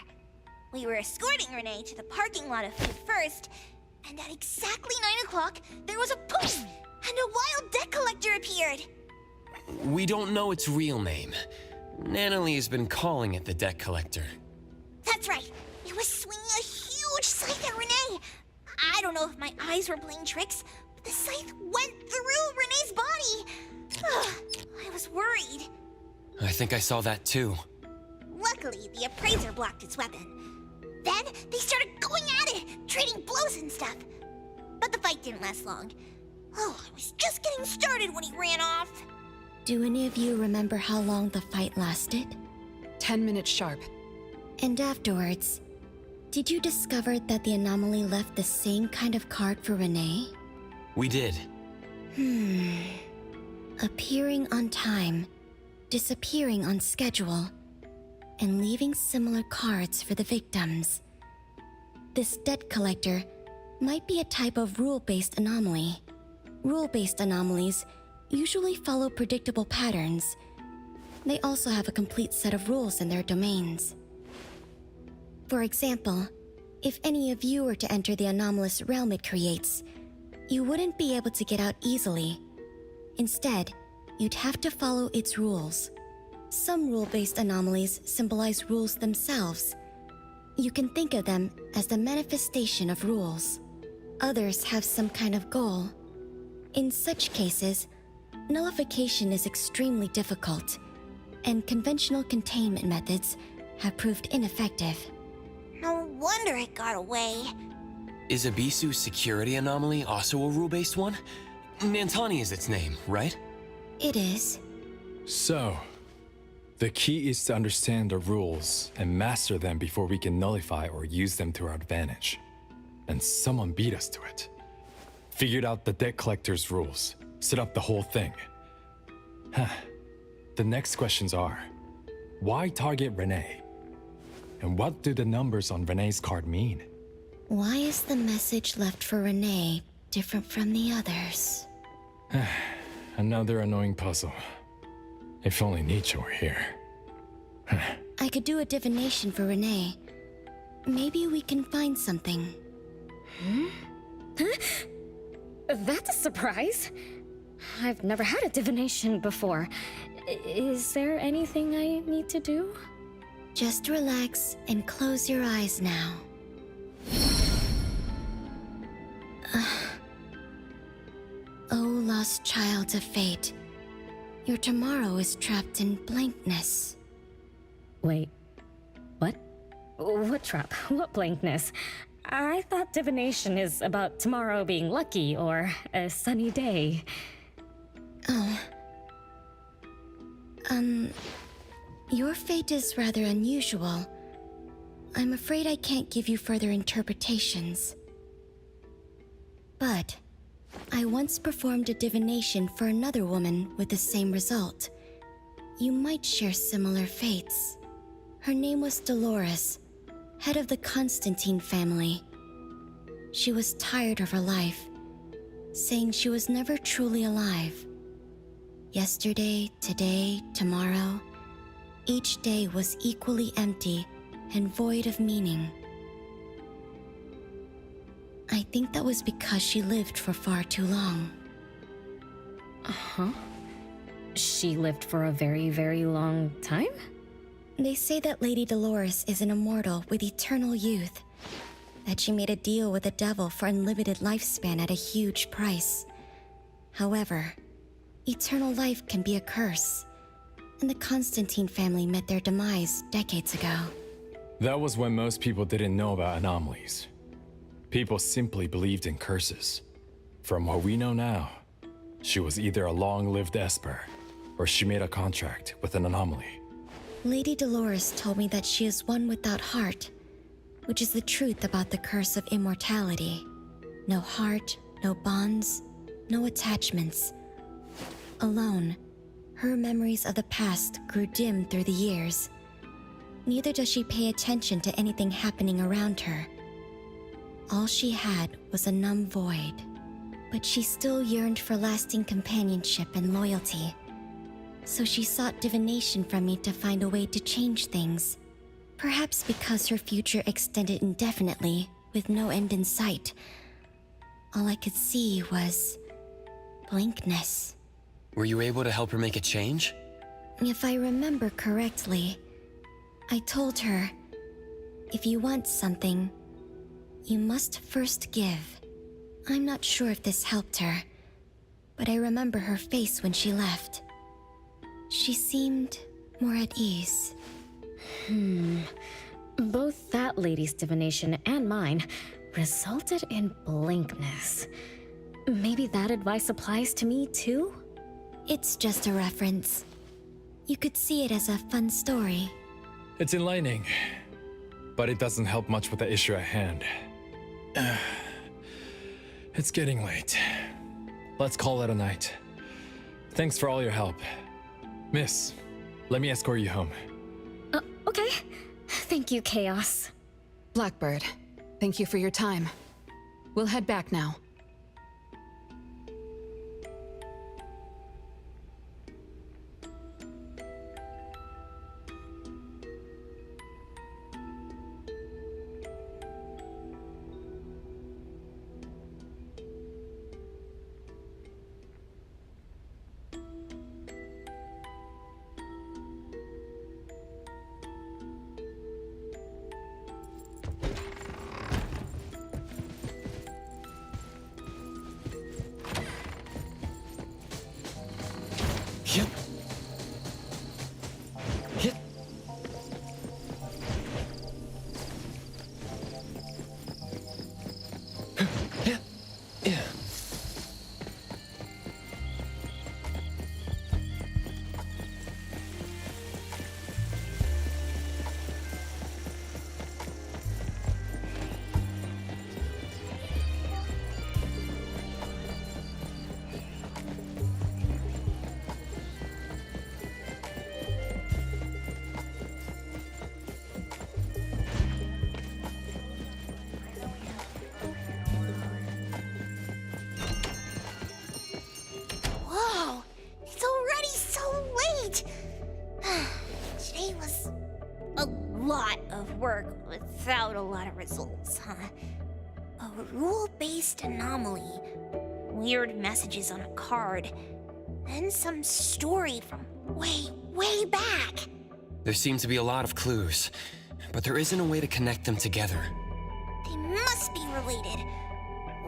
[SPEAKER 2] We were escorting Renee to the parking lot of Fifth First, and at exactly 9 o'clock, there was a poof, and a wild debt collector appeared.
[SPEAKER 3] We don't know its real name. Nanalie has been calling it the debt collector.
[SPEAKER 2] That's right. It was swinging a huge scythe at Renee. I don't know if my eyes were playing tricks, but the scythe went through Renee's body. I was worried.
[SPEAKER 3] I think I saw that too.
[SPEAKER 2] Luckily, the appraiser blocked its weapon. Then they started going at it, trading blows and stuff. But the fight didn't last long. Oh, I was just getting started when he ran off.
[SPEAKER 14] Do any of you remember how long the fight lasted?
[SPEAKER 5] 10 minutes sharp.
[SPEAKER 14] And afterwards, Did you discover that the anomaly left the same kind of card for Renee?
[SPEAKER 3] We did.
[SPEAKER 14] Appearing on time, disappearing on schedule, and leaving similar cards for the victims. This debt collector might be a type of rule-based anomaly. Rule-based anomalies usually follow predictable patterns. They also have a complete set of rules in their domains. For example, if any of you were to enter the anomalous realm it creates, you wouldn't be able to get out easily. Instead, you'd have to follow its rules. Some rule-based anomalies symbolize rules themselves. You can think of them as the manifestation of rules. Others have some kind of goal. In such cases, nullification is extremely difficult, and conventional containment methods have proved ineffective.
[SPEAKER 2] No wonder it got away.
[SPEAKER 3] Is Abisu's security anomaly also a rule-based one? Nantani is its name, right?
[SPEAKER 14] It is.
[SPEAKER 8] So, the key is to understand the rules and master them before we can nullify or use them to our advantage. And someone beat us to it. Figured out the debt collector's rules, set up the whole thing. The next questions are, why target Renee? And what do the numbers on Renee's card mean?
[SPEAKER 14] Why is the message left for Renee different from the others?
[SPEAKER 8] Another annoying puzzle. If only Nietzsche were here.
[SPEAKER 14] I could do a divination for Renee. Maybe we can find something. That's a surprise. I've never had a divination before. Is there anything I need to do? Just relax and close your eyes now. Oh, lost child of fate. Your tomorrow is trapped in blankness.
[SPEAKER 15] Wait, what? What trap? What blankness? I thought divination is about tomorrow being lucky or a sunny day.
[SPEAKER 14] Oh. Your fate is rather unusual. I'm afraid I can't give you further interpretations. But I once performed a divination for another woman with the same result. You might share similar fates. Her name was Dolores, head of the Constantine family. She was tired of her life, saying she was never truly alive. Yesterday, today, tomorrow, each day was equally empty and void of meaning. I think that was because she lived for far too long.
[SPEAKER 15] Huh? She lived for a very, very long time?
[SPEAKER 14] They say that Lady Dolores is an immortal with eternal youth. That she made a deal with the devil for unlimited lifespan at a huge price. However, eternal life can be a curse, and the Constantine family met their demise decades ago.
[SPEAKER 8] That was when most people didn't know about anomalies. People simply believed in curses. From what we know now, she was either a long-lived Esper, or she made a contract with an anomaly.
[SPEAKER 14] Lady Dolores told me that she is one without heart, which is the truth about the curse of immortality. No heart, no bonds, no attachments. Alone, her memories of the past grew dim through the years. Neither does she pay attention to anything happening around her. All she had was a numb void, but she still yearned for lasting companionship and loyalty. So she sought divination from me to find a way to change things. Perhaps because her future extended indefinitely, with no end in sight. All I could see was blankness.
[SPEAKER 3] Were you able to help her make a change?
[SPEAKER 14] If I remember correctly, I told her, if you want something, you must first give. I'm not sure if this helped her, but I remember her face when she left. She seemed more at ease.
[SPEAKER 15] Both that lady's divination and mine resulted in blankness. Maybe that advice applies to me too?
[SPEAKER 14] It's just a reference. You could see it as a fun story.
[SPEAKER 8] It's enlightening. but it doesn't help much with the issue at hand. It's getting late. Let's call it a night. Thanks for all your help. Miss, let me escort you home.
[SPEAKER 15] Okay. Thank you, Chaos.
[SPEAKER 5] Blackbird, thank you for your time. We'll head back now.
[SPEAKER 3] Yep. Hit. Yeah.
[SPEAKER 2] Whoa! It's already so late! Today was a lot of work without a lot of results, huh? A rule-based anomaly, weird messages on a card, and some story from way back.
[SPEAKER 3] There seem to be a lot of clues, but there isn't a way to connect them together.
[SPEAKER 2] They must be related.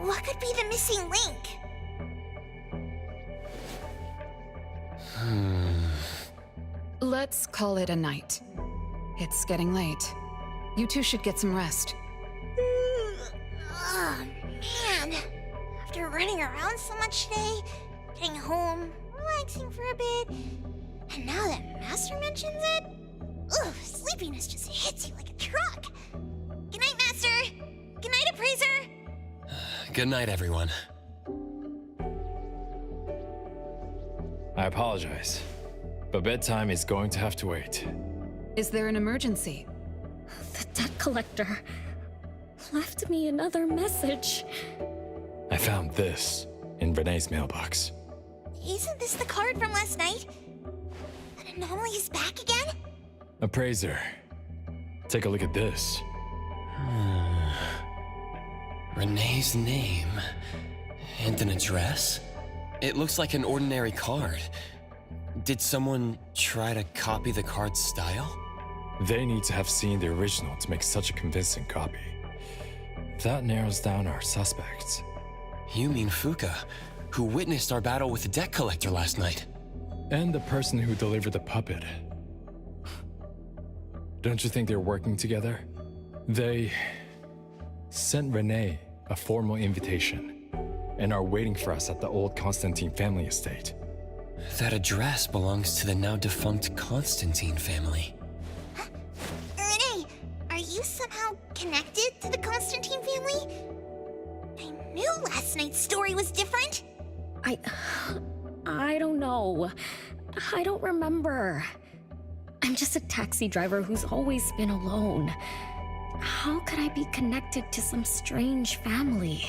[SPEAKER 2] What could be the missing link?
[SPEAKER 5] Let's call it a night. It's getting late. You two should get some rest.
[SPEAKER 2] Oh, man. After running around so much today, getting home, relaxing for a bit, and now that Master mentions it, ugh, sleepiness just hits you like a truck. Good night, Master. Good night, Appraiser.
[SPEAKER 3] Good night, everyone.
[SPEAKER 8] I apologize, but bedtime is going to have to wait.
[SPEAKER 5] Is there an emergency?
[SPEAKER 15] The debt collector left me another message.
[SPEAKER 8] I found this in Renee's mailbox.
[SPEAKER 2] Isn't this the card from last night? An anomaly is back again?
[SPEAKER 8] Appraiser, take a look at this.
[SPEAKER 3] Renee's name and an address? It looks like an ordinary card. Did someone try to copy the card's style?
[SPEAKER 8] They need to have seen the original to make such a convincing copy. That narrows down our suspects.
[SPEAKER 3] You mean Fuka, who witnessed our battle with the debt collector last night?
[SPEAKER 8] And the person who delivered the puppet. Don't you think they're working together? They sent Renee a formal invitation and are waiting for us at the old Constantine family estate.
[SPEAKER 3] That address belongs to the now defunct Constantine family.
[SPEAKER 2] Renee, are you somehow connected to the Constantine family? I knew last night's story was different.
[SPEAKER 15] I don't know. I don't remember. I'm just a taxi driver who's always been alone. How could I be connected to some strange family?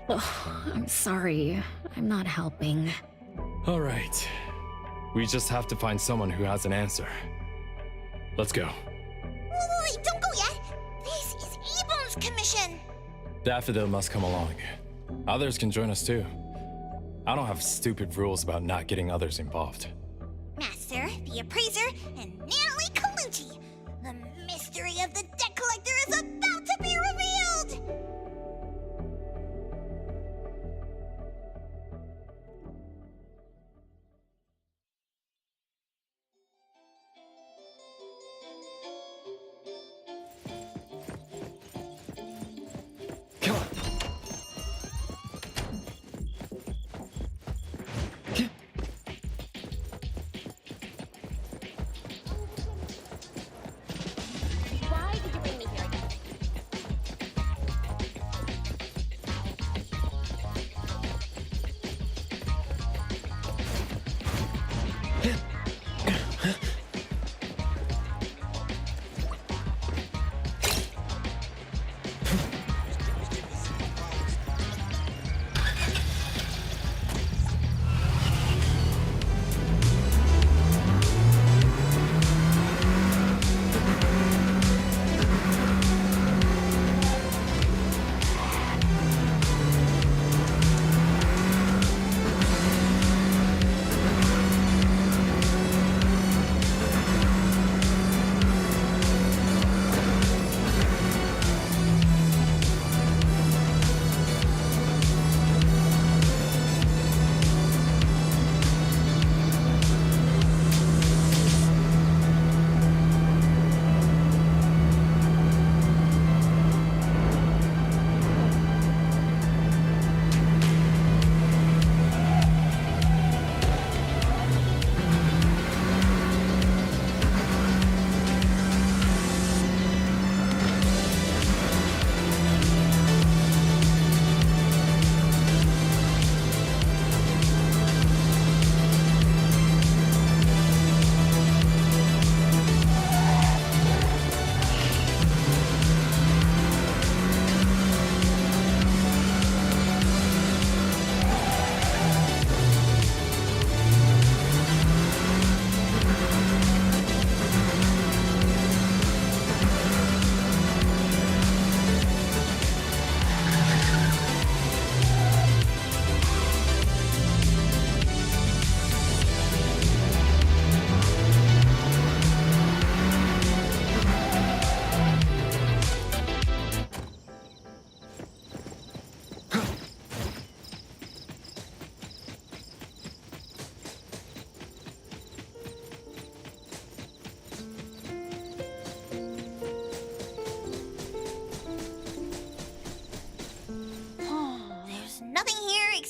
[SPEAKER 15] Oh, I'm sorry. I'm not helping.
[SPEAKER 8] All right. We just have to find someone who has an answer. Let's go.
[SPEAKER 2] Wait, don't go yet. This is Ebone's commission.
[SPEAKER 8] Daffodil must come along. Others can join us too. I don't have stupid rules about not getting others involved.
[SPEAKER 2] Master, the Appraiser, and Natalie Calucci. The mystery of the debt collector is about to be revealed!
[SPEAKER 3] Come on.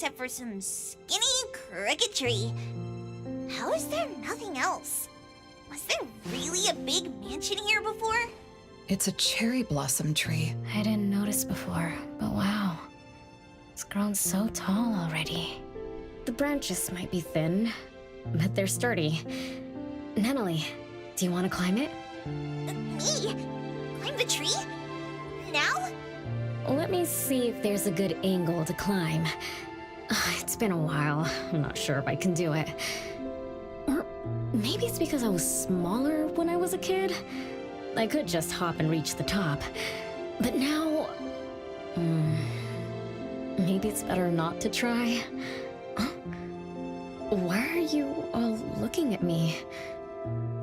[SPEAKER 2] except for some skinny, crooked tree. How is there nothing else? Was there really a big mansion here before?
[SPEAKER 5] It's a cherry blossom tree.
[SPEAKER 15] I didn't notice before, but wow. It's grown so tall already. The branches might be thin, but they're sturdy. Natalie, do you want to climb it?
[SPEAKER 2] Me? Climb the tree? Now?
[SPEAKER 15] Let me see if there's a good angle to climb. It's been a while. I'm not sure if I can do it. Or maybe it's because I was smaller when I was a kid. I could just hop and reach the top. But now... maybe it's better not to try. Huh? Why are you all looking at me?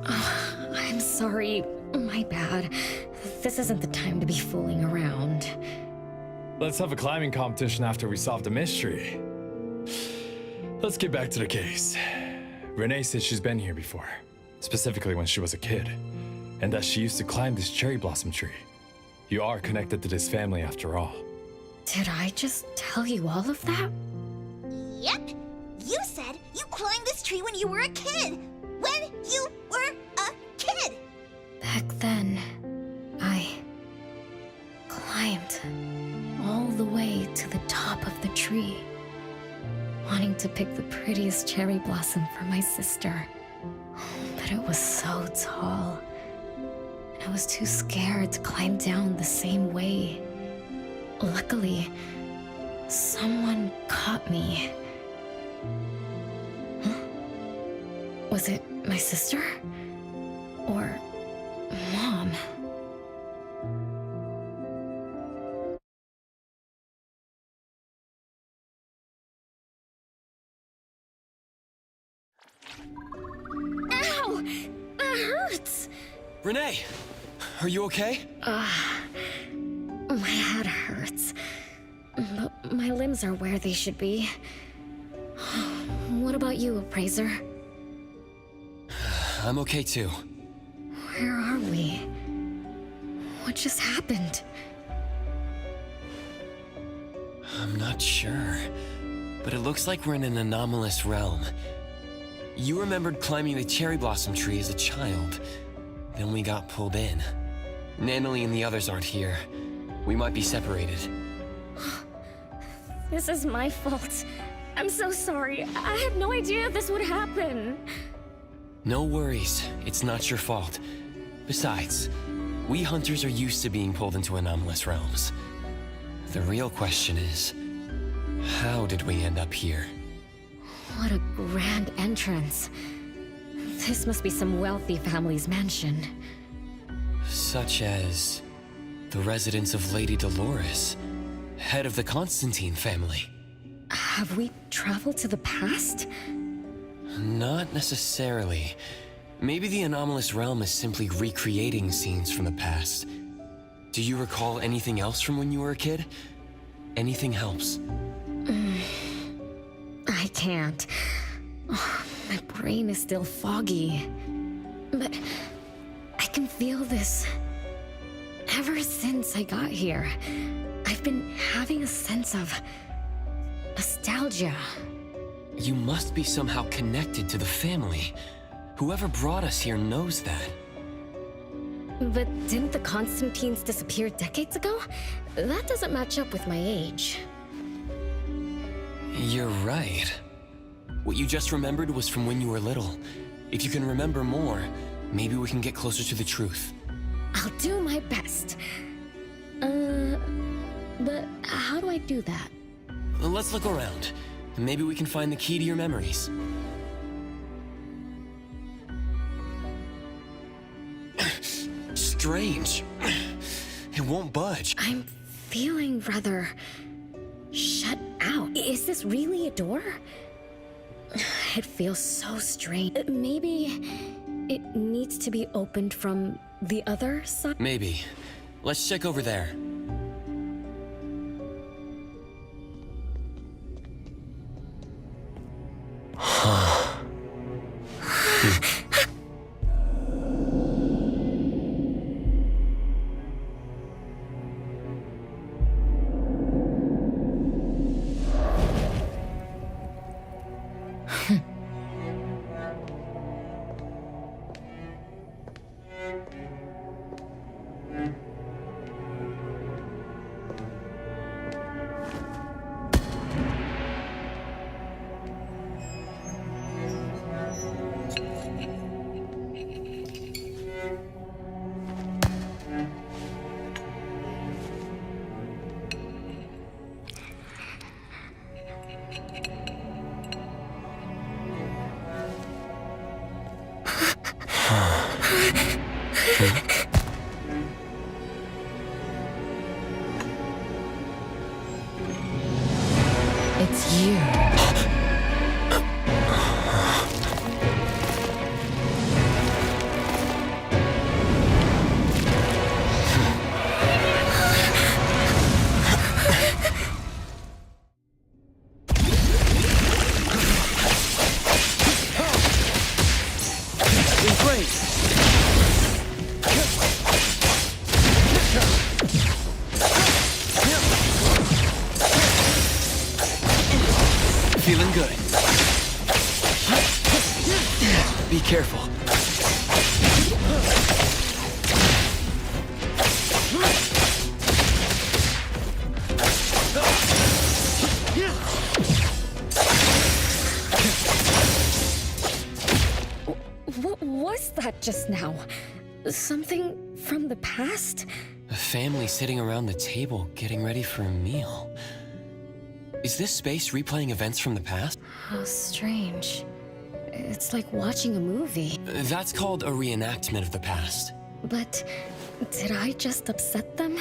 [SPEAKER 15] I'm sorry. My bad. This isn't the time to be fooling around.
[SPEAKER 8] Let's have a climbing competition after we solve the mystery. Let's get back to the case. Renee said she's been here before, specifically when she was a kid, and that she used to climb this cherry blossom tree. You are connected to this family after all.
[SPEAKER 15] Did I just tell you all of that?
[SPEAKER 2] Yep. You said you climbed this tree when you were a kid. When you were a kid.
[SPEAKER 15] Back then, I climbed all the way to the top of the tree, wanting to pick the prettiest cherry blossom for my sister. But it was so tall, and I was too scared to climb down the same way. Luckily, someone caught me. Huh? Was it my sister? Or Mom?
[SPEAKER 2] Ow! That hurts!
[SPEAKER 3] Renee, are you okay?
[SPEAKER 15] My head hurts, but my limbs are where they should be. What about you, Appraiser?
[SPEAKER 3] I'm okay too.
[SPEAKER 15] Where are we? What just happened?
[SPEAKER 3] I'm not sure, but it looks like we're in an anomalous realm. You remembered climbing the cherry blossom tree as a child. Then we got pulled in. Natalie and the others aren't here. We might be separated.
[SPEAKER 15] This is my fault. I'm so sorry. I had no idea this would happen.
[SPEAKER 3] No worries. It's not your fault. Besides, we hunters are used to being pulled into anomalous realms. The real question is, how did we end up here?
[SPEAKER 15] What a grand entrance. This must be some wealthy family's mansion.
[SPEAKER 3] Such as the residence of Lady Dolores, head of the Constantine family.
[SPEAKER 15] Have we traveled to the past?
[SPEAKER 3] Not necessarily. Maybe the anomalous realm is simply recreating scenes from the past. Do you recall anything else from when you were a kid? Anything helps.
[SPEAKER 15] I can't. Oh, my brain is still foggy. But I can feel this. Ever since I got here, I've been having a sense of nostalgia.
[SPEAKER 3] You must be somehow connected to the family. Whoever brought us here knows that.
[SPEAKER 15] But didn't the Constantines disappear decades ago? That doesn't match up with my age.
[SPEAKER 3] You're right. What you just remembered was from when you were little. If you can remember more, maybe we can get closer to the truth.
[SPEAKER 15] I'll do my best. But how do I do that?
[SPEAKER 3] Let's look around. Maybe we can find the key to your memories. Strange. It won't budge.
[SPEAKER 15] I'm feeling rather shut out. Is this really a door? It feels so strange. Maybe it needs to be opened from the other side?
[SPEAKER 3] Maybe. Let's check over there.
[SPEAKER 5] It's you.
[SPEAKER 3] Feeling good. Be careful.
[SPEAKER 14] What was that just now? Something from the past?
[SPEAKER 3] A family sitting around the table getting ready for a meal. Is this space replaying events from the past?
[SPEAKER 14] How strange. It's like watching a movie.
[SPEAKER 3] That's called a reenactment of the past.
[SPEAKER 14] But did I just upset them?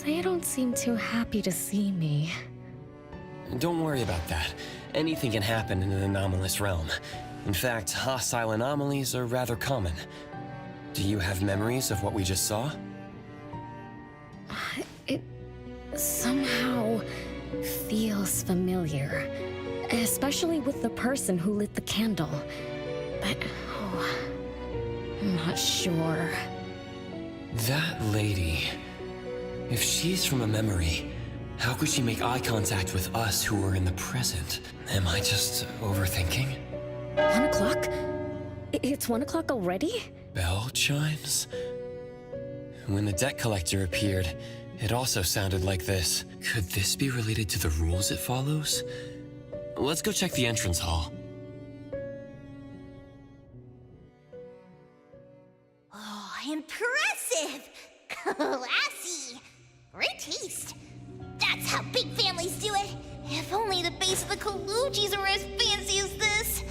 [SPEAKER 14] They don't seem too happy to see me.
[SPEAKER 3] Don't worry about that. Anything can happen in an anomalous realm. In fact, hostile anomalies are rather common. Do you have memories of what we just saw?
[SPEAKER 14] It somehow feels familiar. Especially with the person who lit the candle. But, I'm not sure.
[SPEAKER 3] That lady... If she's from a memory, how could she make eye contact with us who are in the present? Am I just overthinking?
[SPEAKER 14] 1 o'clock? It's 1 o'clock already?
[SPEAKER 3] Bell chimes? When the debt collector appeared, it also sounded like this. Could this be related to the rules it follows? Let's go check the entrance hall.
[SPEAKER 2] Oh, impressive! Classy! Great taste. That's how big families do it. If only the base of the Kalujis were as fancy as this.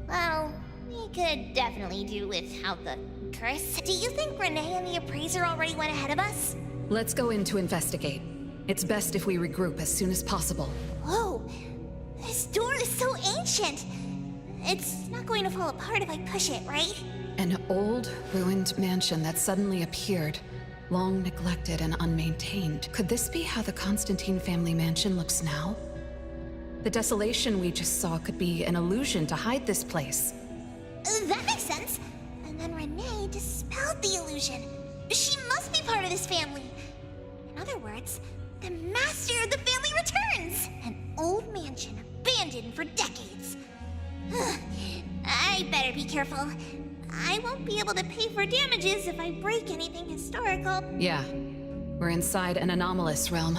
[SPEAKER 2] Well, we could definitely do without the curse. Do you think Renee and the appraiser already went ahead of us?
[SPEAKER 5] Let's go in to investigate. It's best if we regroup as soon as possible.
[SPEAKER 2] Whoa! This door is so ancient! It's not going to fall apart if I push it, right?
[SPEAKER 5] An old, ruined mansion that suddenly appeared, long neglected and unmaintained. Could this be how the Constantine family mansion looks now? The desolation we just saw could be an illusion to hide this place.
[SPEAKER 2] That makes sense. And then Renee dispelled the illusion. She must be part of this family. In other words, the master of the family returns! An old mansion abandoned for decades. I better be careful. I won't be able to pay for damages if I break anything historical.
[SPEAKER 5] Yeah, we're inside an anomalous realm.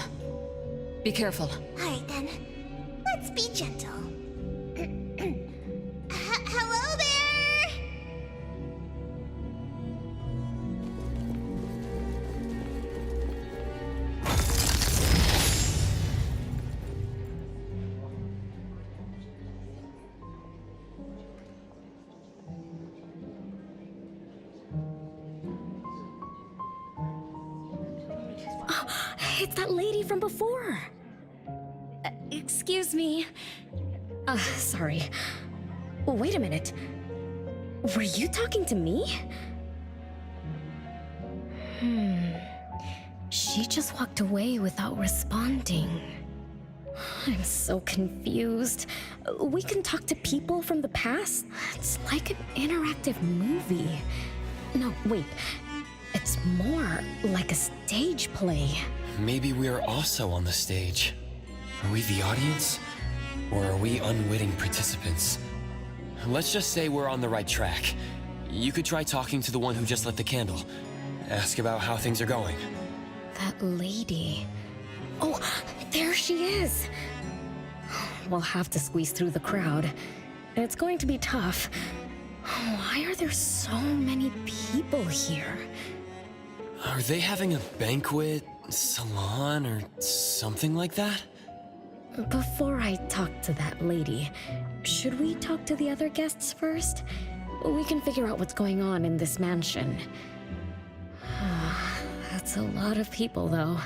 [SPEAKER 5] Be careful.
[SPEAKER 2] Alright then, let's be gentle. Hello there!
[SPEAKER 14] It's that lady from before. Excuse me. Sorry. Wait a minute. Were you talking to me? She just walked away without responding. I'm so confused. We can talk to people from the past? It's like an interactive movie. No, wait. It's more like a stage play.
[SPEAKER 3] Maybe we're also on the stage. Are we the audience? Or are we unwitting participants? Let's just say we're on the right track. You could try talking to the one who just lit the candle. Ask about how things are going.
[SPEAKER 14] That lady. Oh, there she is. We'll have to squeeze through the crowd. It's going to be tough. Why are there so many people here?
[SPEAKER 3] Are they having a banquet, salon, or something like that?
[SPEAKER 14] Before I talk to that lady, should we talk to the other guests first? We can figure out what's going on in this mansion. That's a lot of people, though.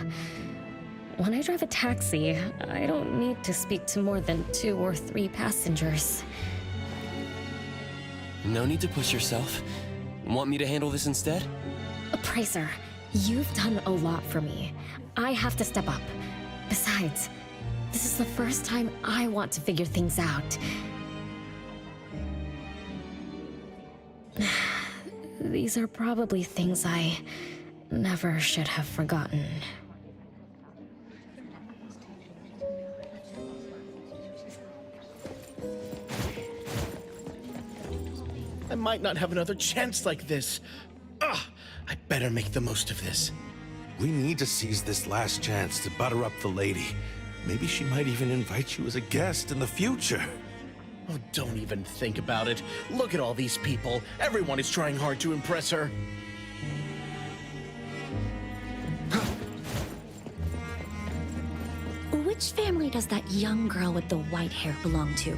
[SPEAKER 14] when I drive a taxi, I don't need to speak to more than 2 or 3 passengers.
[SPEAKER 3] No need to push yourself. Want me to handle this instead?
[SPEAKER 14] Appraiser, you've done a lot for me. I have to step up. Besides, this is the first time I want to figure things out. These are probably things I never should have forgotten.
[SPEAKER 9] I might not have another chance like this. I better make the most of this.
[SPEAKER 7] We need to seize this last chance to butter up the lady. Maybe she might even invite you as a guest in the future.
[SPEAKER 9] Oh, don't even think about it. Look at all these people. Everyone is trying hard to impress her.
[SPEAKER 16] Which family does that young girl with the white hair belong to?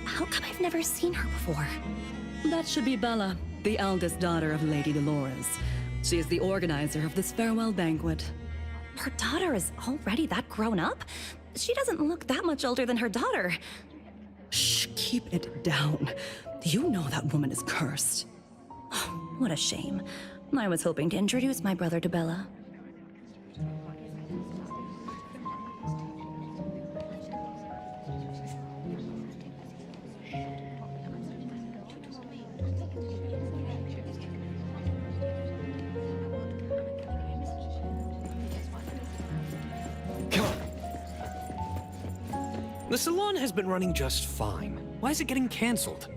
[SPEAKER 16] How come I've never seen her before?
[SPEAKER 17] That should be Bella, the eldest daughter of Lady Dolores. She is the organizer of this farewell banquet.
[SPEAKER 16] Her daughter is already that grown up? She doesn't look that much older than her daughter.
[SPEAKER 17] Shh, keep it down. You know that woman is cursed.
[SPEAKER 16] Oh, what a shame. I was hoping to introduce my brother to Bella.
[SPEAKER 18] The salon has been running just fine. Why is it getting cancelled?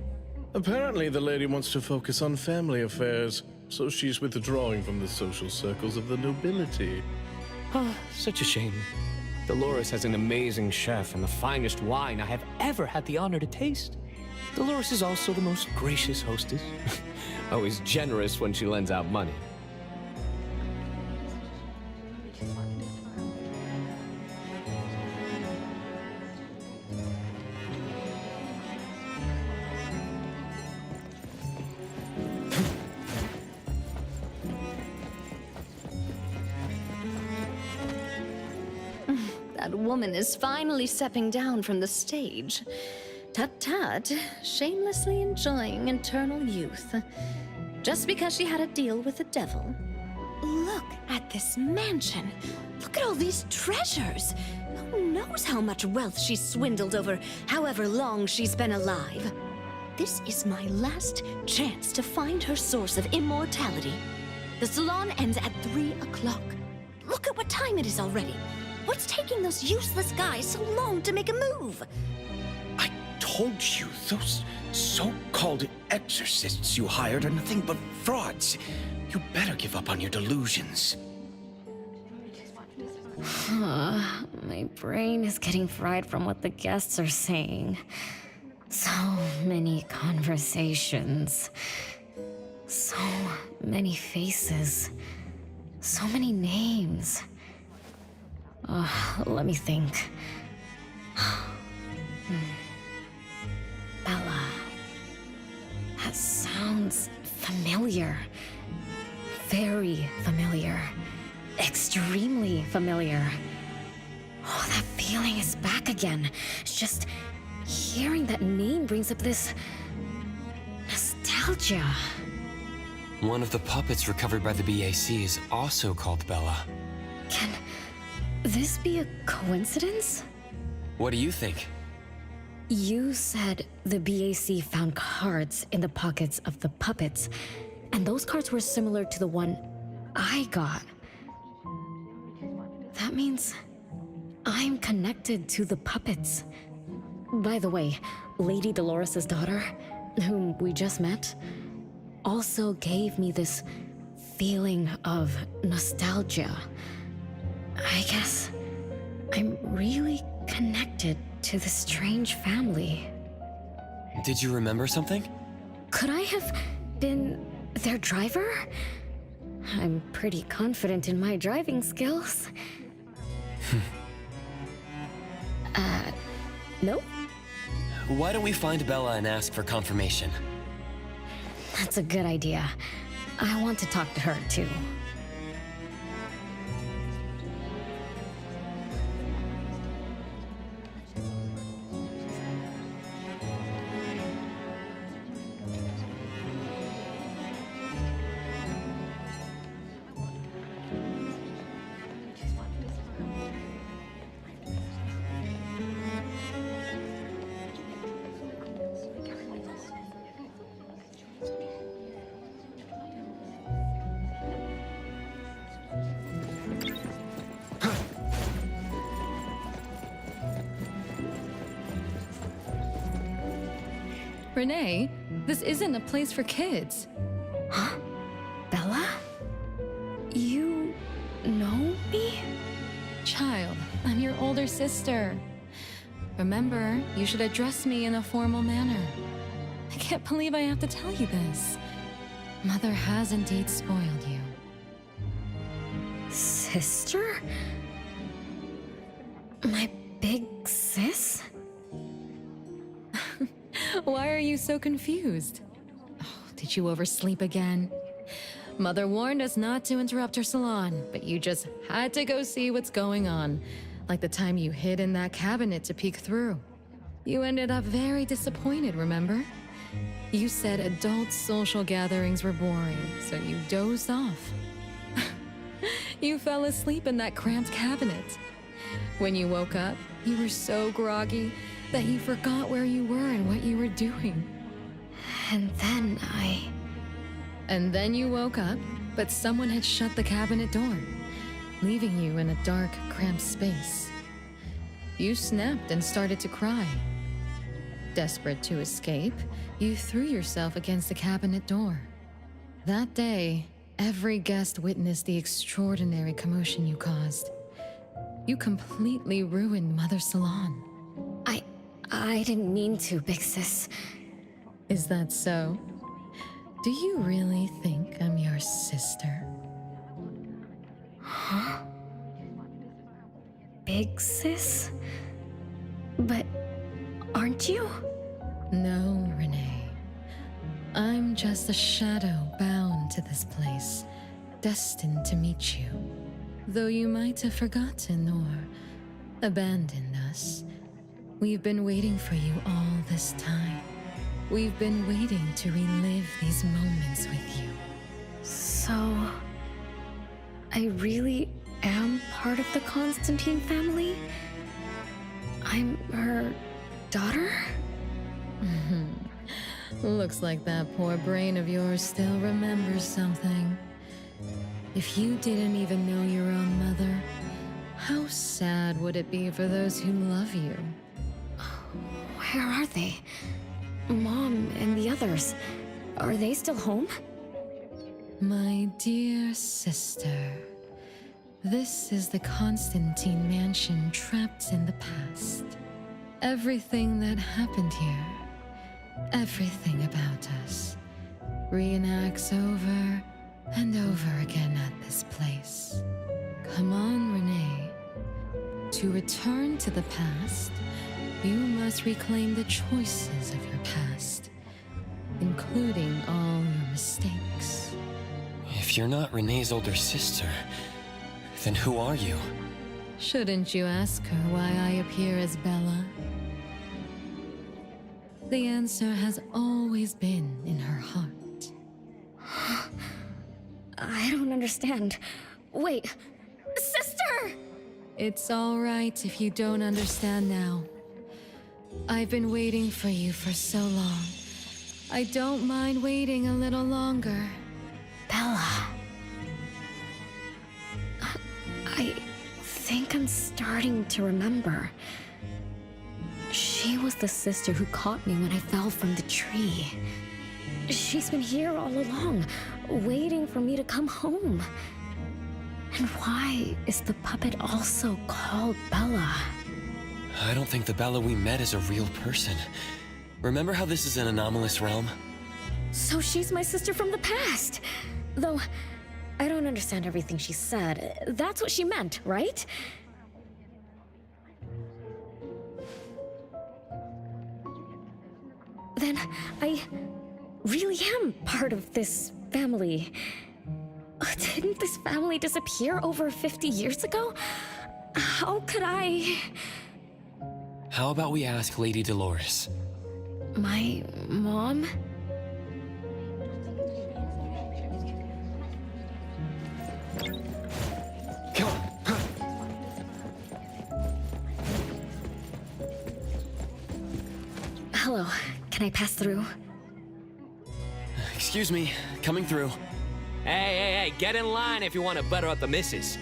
[SPEAKER 9] Apparently, the lady wants to focus on family affairs, so she's withdrawing from the social circles of the nobility.
[SPEAKER 18] Such a shame. Dolores has an amazing chef and the finest wine I have ever had the honor to taste. Dolores is also the most gracious hostess. Always generous when she lends out money.
[SPEAKER 19] That woman is finally stepping down from the stage. Tut-tut, shamelessly enjoying eternal youth. Just because she had a deal with the devil.
[SPEAKER 2] Look at this mansion. Look at all these treasures. Who knows how much wealth she's swindled over however long she's been alive. This is my last chance to find her source of immortality. The salon ends at 3 o'clock. Look at what time it is already. What's taking those useless guys so long to make a move?
[SPEAKER 9] I told you, those so-called exorcists you hired are nothing but frauds. You better give up on your delusions.
[SPEAKER 14] My brain is getting fried from what the guests are saying. So many conversations. So many faces. So many names. Let me think. Bella. That sounds familiar. Very familiar. Extremely familiar. Oh, that feeling is back again. It's just hearing that name brings up this nostalgia.
[SPEAKER 3] One of the puppets recovered by the BAC is also called Bella.
[SPEAKER 14] Can this be a coincidence?
[SPEAKER 3] What do you think?
[SPEAKER 14] You said the BAC found cards in the pockets of the puppets, and those cards were similar to the one I got. That means I'm connected to the puppets. By the way, Lady Dolores' daughter, whom we just met, also gave me this feeling of nostalgia. I guess I'm really connected to this strange family.
[SPEAKER 3] Did you remember something?
[SPEAKER 14] Could I have been their driver? I'm pretty confident in my driving skills. Nope.
[SPEAKER 3] Why don't we find Bella and ask for confirmation?
[SPEAKER 14] That's a good idea. I want to talk to her, too.
[SPEAKER 11] Renee, this isn't a place for kids.
[SPEAKER 15] Huh? Bella? You know me?
[SPEAKER 11] Child, I'm your older sister. Remember, you should address me in a formal manner. I can't believe I have to tell you this. Mother has indeed spoiled you.
[SPEAKER 15] Sister? My big sis?
[SPEAKER 11] Why are you so confused? Oh, did you oversleep again? Mother warned us not to interrupt her salon, but you just had to go see what's going on. Like the time you hid in that cabinet to peek through. You ended up very disappointed, remember? You said adult social gatherings were boring, so you dozed off. You fell asleep in that cramped cabinet. When you woke up, you were so groggy that you forgot where you were and what you were doing.
[SPEAKER 15] And then
[SPEAKER 11] And then you woke up, but someone had shut the cabinet door, leaving you in a dark, cramped space. You snapped and started to cry. Desperate to escape, you threw yourself against the cabinet door. That day, every guest witnessed the extraordinary commotion you caused. You completely ruined Mother's salon.
[SPEAKER 15] I didn't mean to, big sis.
[SPEAKER 11] Is that so? Do you really think I'm your sister?
[SPEAKER 15] Huh? Big sis? But aren't you?
[SPEAKER 11] No, Renee. I'm just a shadow bound to this place, destined to meet you. Though you might have forgotten or abandoned us, we've been waiting for you all this time. We've been waiting to relive these moments with you.
[SPEAKER 15] So, I really am part of the Constantine family? I'm her daughter?
[SPEAKER 11] Looks like that poor brain of yours still remembers something. If you didn't even know your own mother, how sad would it be for those who love you?
[SPEAKER 15] Where are they? Mom and the others. Are they still home?
[SPEAKER 11] My dear sister, this is the Constantine mansion trapped in the past. Everything that happened here, everything about us, reenacts over and over again at this place. Come on, Renee. To return to the past, you must reclaim the choices of your past, including all your mistakes.
[SPEAKER 3] If you're not Renee's older sister, then who are you?
[SPEAKER 11] Shouldn't you ask her why I appear as Bella? The answer has always been in her heart.
[SPEAKER 15] I don't understand. Wait, sister!
[SPEAKER 11] It's all right if you don't understand now. I've been waiting for you for so long. I don't mind waiting a little longer.
[SPEAKER 15] Bella. I think I'm starting to remember. She was the sister who caught me when I fell from the tree. She's been here all along, waiting for me to come home. And why is the puppet also called Bella?
[SPEAKER 3] I don't think the Bella we met is a real person. Remember how this is an anomalous realm?
[SPEAKER 15] So she's my sister from the past. Though, I don't understand everything she said. That's what she meant, right? Then I really am part of this family. Didn't this family disappear over 50 years ago? How could I...
[SPEAKER 3] How about we ask Lady Dolores?
[SPEAKER 15] My mom? Hello, can I pass through?
[SPEAKER 3] Excuse me, coming through.
[SPEAKER 18] Hey, get in line if you want to butter up the missus.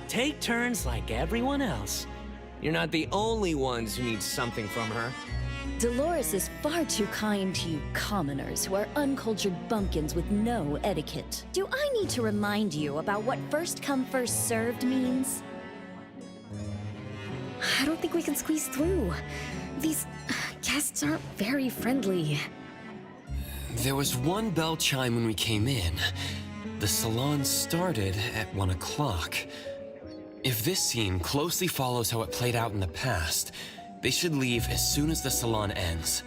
[SPEAKER 18] Take turns like everyone else. You're not the only ones who need something from her.
[SPEAKER 20] Dolores is far too kind to you commoners who are uncultured bumpkins with no etiquette. Do I need to remind you about what first come first served means?
[SPEAKER 14] I don't think we can squeeze through. These guests aren't very friendly.
[SPEAKER 3] There was one bell chime when we came in. The salon started at 1 o'clock. If this scene closely follows how it played out in the past, they should leave as soon as the salon ends.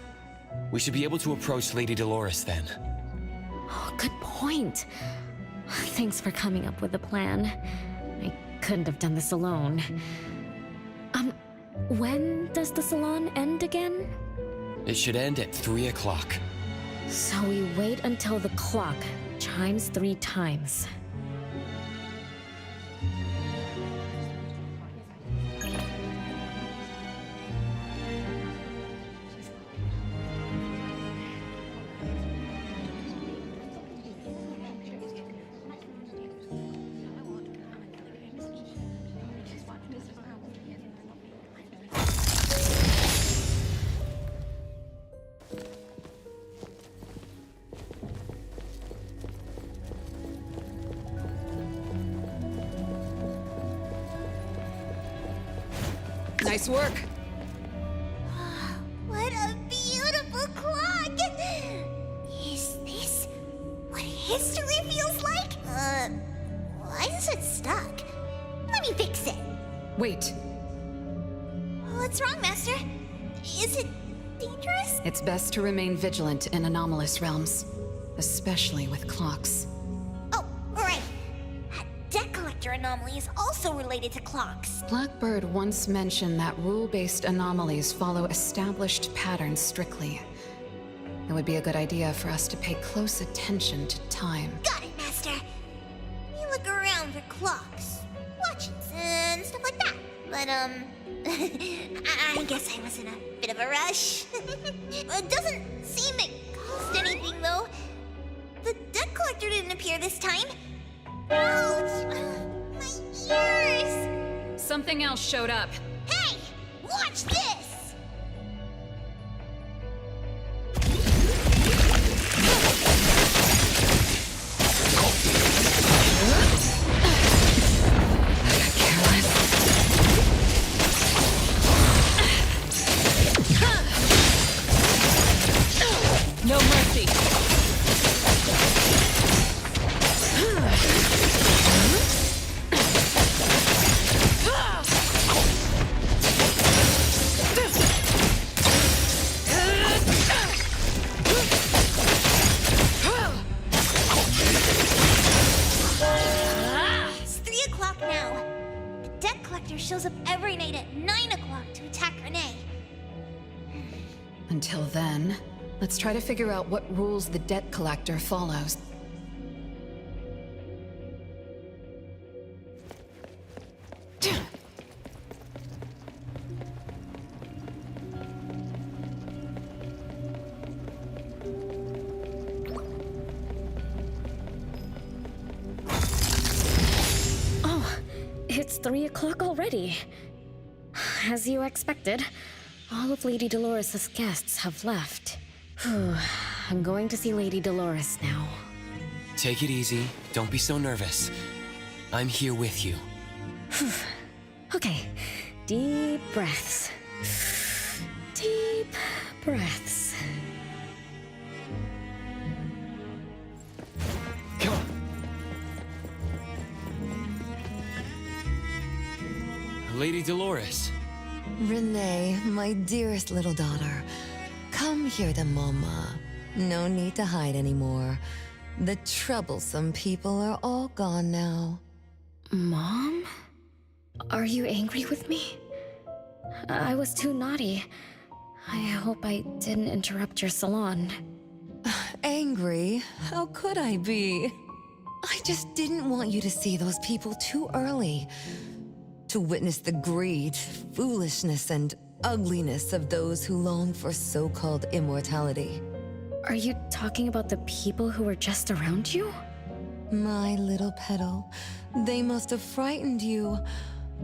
[SPEAKER 3] We should be able to approach Lady Dolores then.
[SPEAKER 14] Oh, good point. Thanks for coming up with a plan. I couldn't have done this alone. When does the salon end again?
[SPEAKER 3] It should end at 3 o'clock.
[SPEAKER 14] So we wait until the clock chimes 3 times.
[SPEAKER 5] Nice work.
[SPEAKER 2] What a beautiful clock! Is this what history feels like? Why is it stuck? Let me fix it.
[SPEAKER 5] Wait.
[SPEAKER 2] What's wrong, Master? Is it dangerous?
[SPEAKER 5] It's best to remain vigilant in anomalous realms, especially with clocks.
[SPEAKER 2] Oh, right. Debt collector anomaly is also related to clocks.
[SPEAKER 5] Blackbird once mentioned that rule-based anomalies follow established patterns strictly. It would be a good idea for us to pay close attention to time.
[SPEAKER 2] Got it, Master. We look around for clocks, watches, and stuff like that. But, I guess I was in a bit of a rush. It doesn't seem it cost anything, though. The debt collector didn't appear this time. Ouch! My ears!
[SPEAKER 5] Something else showed up.
[SPEAKER 2] Hey! Watch this!
[SPEAKER 10] No mercy.
[SPEAKER 2] It's 3 o'clock now. The debt collector shows up every night at 9 o'clock to attack Renee.
[SPEAKER 5] Until then, let's try to figure out what rules the debt collector follows.
[SPEAKER 14] Oh, it's 3 o'clock already. As you expected, all of Lady Dolores' guests have left. I'm going to see Lady Dolores now.
[SPEAKER 3] Take it easy. Don't be so nervous. I'm here with you.
[SPEAKER 14] Okay, deep breaths. Deep breaths.
[SPEAKER 3] Come on. Lady Dolores.
[SPEAKER 21] Renee, my dearest little daughter, come here to Mama. No need to hide anymore. The troublesome people are all gone now.
[SPEAKER 14] Mom? Are you angry with me? I was too naughty. I hope I didn't interrupt your salon.
[SPEAKER 21] Angry? How could I be? I just didn't want you to see those people too early. To witness the greed, foolishness, and ugliness of those who long for so-called immortality.
[SPEAKER 14] Are you talking about the people who were just around you?
[SPEAKER 21] My little petal, they must have frightened you.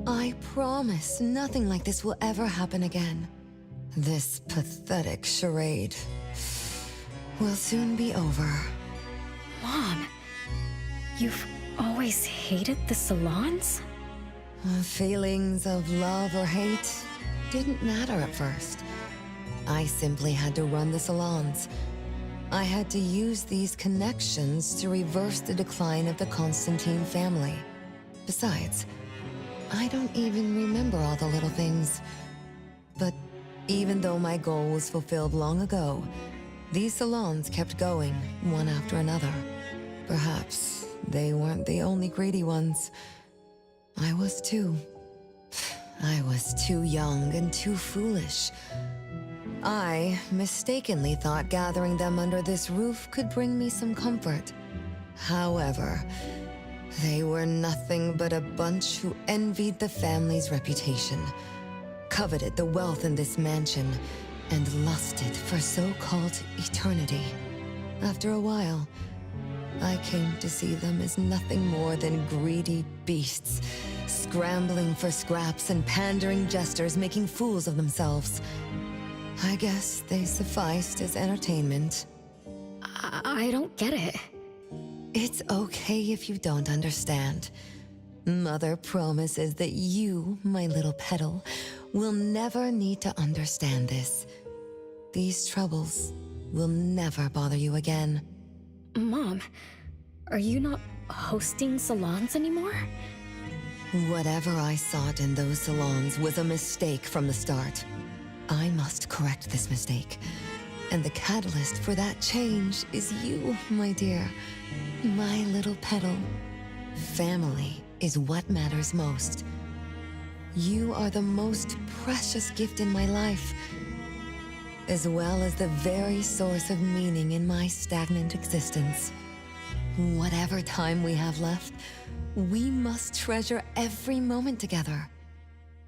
[SPEAKER 21] I promise nothing like this will ever happen again. This pathetic charade will soon be over.
[SPEAKER 14] Mom, you've always hated the salons?
[SPEAKER 21] Feelings of love or hate didn't matter at first. I simply had to run the salons. I had to use these connections to reverse the decline of the Constantine family. Besides, I don't even remember all the little things. But even though my goal was fulfilled long ago, these salons kept going, one after another. Perhaps they weren't the only greedy ones. I was too. I was too young and too foolish. I mistakenly thought gathering them under this roof could bring me some comfort. However, they were nothing but a bunch who envied the family's reputation, coveted the wealth in this mansion, and lusted for so-called eternity. After a while, I came to see them as nothing more than greedy beasts, scrambling for scraps and pandering jesters making fools of themselves. I guess they sufficed as entertainment.
[SPEAKER 14] I don't get it.
[SPEAKER 21] It's okay if you don't understand. Mother promises that you, my little petal, will never need to understand this. These troubles will never bother you again.
[SPEAKER 14] Mom, are you not hosting salons anymore?
[SPEAKER 21] Whatever I sought in those salons was a mistake from the start. I must correct this mistake. And the catalyst for that change is you, my dear. My little petal. Family is what matters most. You are the most precious gift in my life, as well as the very source of meaning in my stagnant existence. Whatever time we have left, we must treasure every moment together.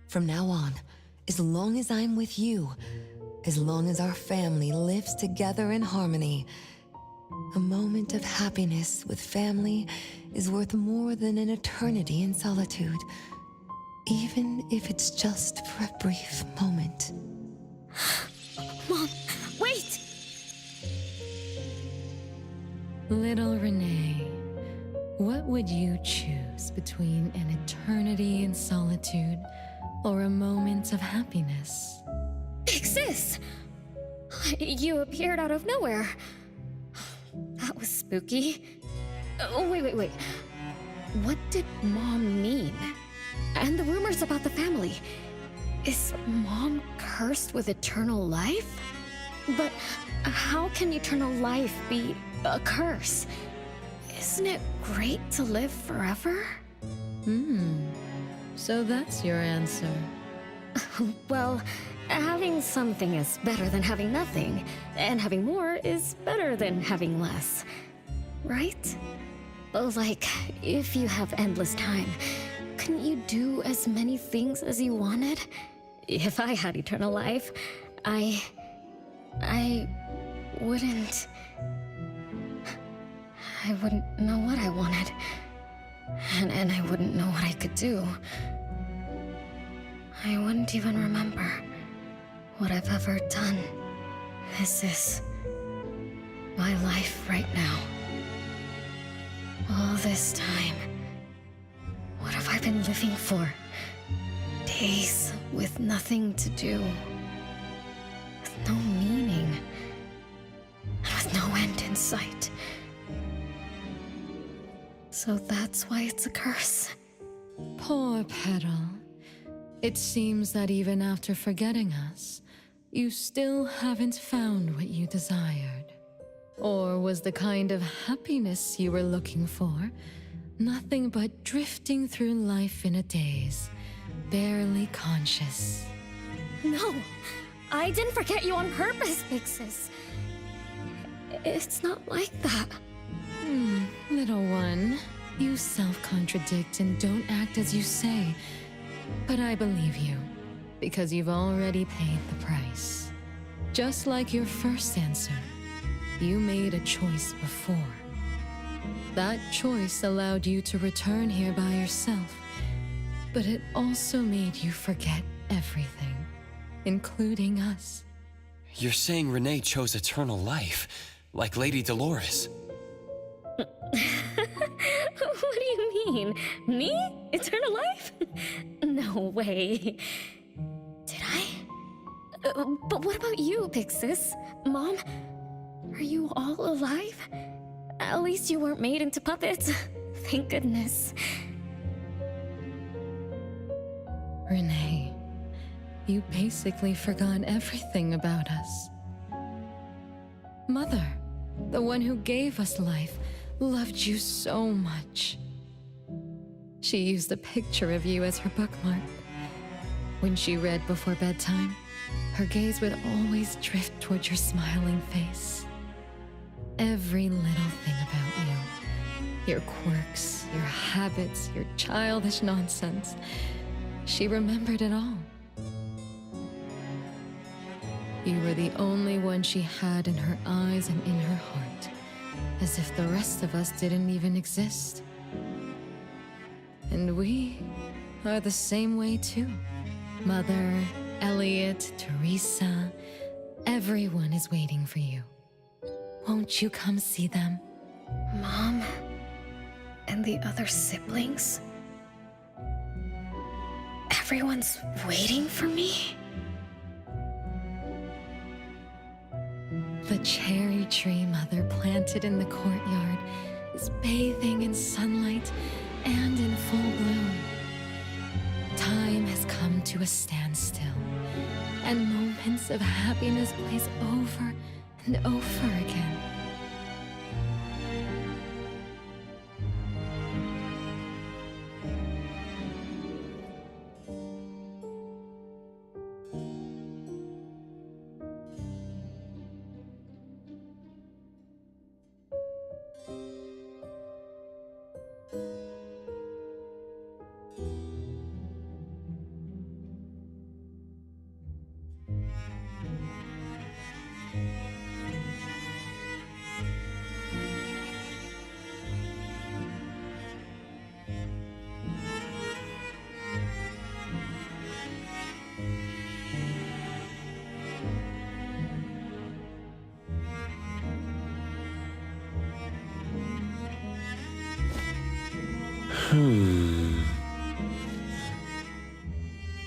[SPEAKER 21] From now on, as long as I'm with you, as long as our family lives together in harmony, a moment of happiness with family is worth more than an eternity in solitude, even if it's just for a brief moment.
[SPEAKER 14] Mom, wait!
[SPEAKER 11] Little Renee, what would you choose between an eternity in solitude or a moment of happiness?
[SPEAKER 14] Big Sis! You appeared out of nowhere. That was spooky. Oh, wait. What did Mom mean? And the rumors about the family. Is Mom cursed with eternal life? But how can eternal life be a curse? Isn't it great to live forever?
[SPEAKER 11] So that's your answer.
[SPEAKER 14] Well, having something is better than having nothing, and having more is better than having less. Right? Like, if you have endless time, couldn't you do as many things as you wanted? If I had eternal life, I wouldn't know what I wanted. And I wouldn't know what I could do. I wouldn't even remember what I've ever done. This is my life right now. All this time, what have I been living for? Days with nothing to do. With no meaning. And with no end in sight. So that's why it's a curse.
[SPEAKER 11] Poor Petal. It seems that even after forgetting us, you still haven't found what you desired. Or was the kind of happiness you were looking for nothing but drifting through life in a daze, barely conscious?
[SPEAKER 14] No, I didn't forget you on purpose, Big Sis. It's not like that.
[SPEAKER 11] Little one, you self-contradict and don't act as you say. But I believe you, because you've already paid the price. Just like your first answer, you made a choice before. That choice allowed you to return here by yourself, but it also made you forget everything.
[SPEAKER 5] including us.
[SPEAKER 3] You're saying Renee chose eternal life, like Lady Dolores?
[SPEAKER 14] What do you mean? Me? Eternal life? No way. Did I? But what about you, Pixis? Mom? Are you all alive? At least you weren't made into puppets. Thank goodness.
[SPEAKER 5] Renee, you basically forgot everything about us. Mother, the one who gave us life, loved you so much. She used a picture of you as her bookmark. When she read before bedtime, her gaze would always drift towards your smiling face. Every little thing about you, your quirks, your habits, your childish nonsense, she remembered it all. You were the only one she had in her eyes and in her heart, as if the rest of us didn't even exist. And we are the same way too. Mother, Elliot, Teresa, everyone is waiting for you. Won't you come see them?
[SPEAKER 14] Mom? And the other siblings? Everyone's waiting for me?
[SPEAKER 5] The cherry tree Mother planted in the courtyard is bathing in sunlight and in full bloom. Time has come to a standstill, and moments of happiness plays over and over again.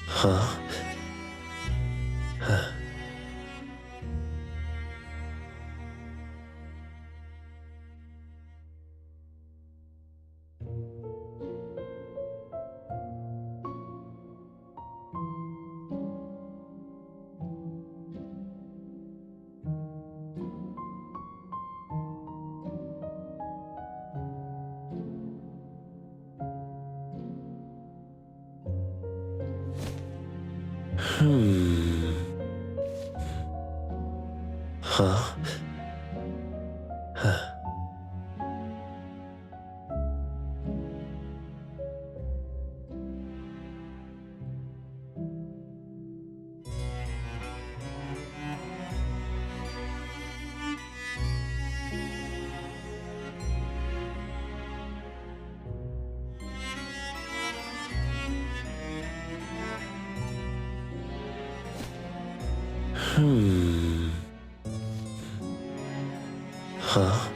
[SPEAKER 13] Huh? Huh. Huh? Huh. Huh? Huh.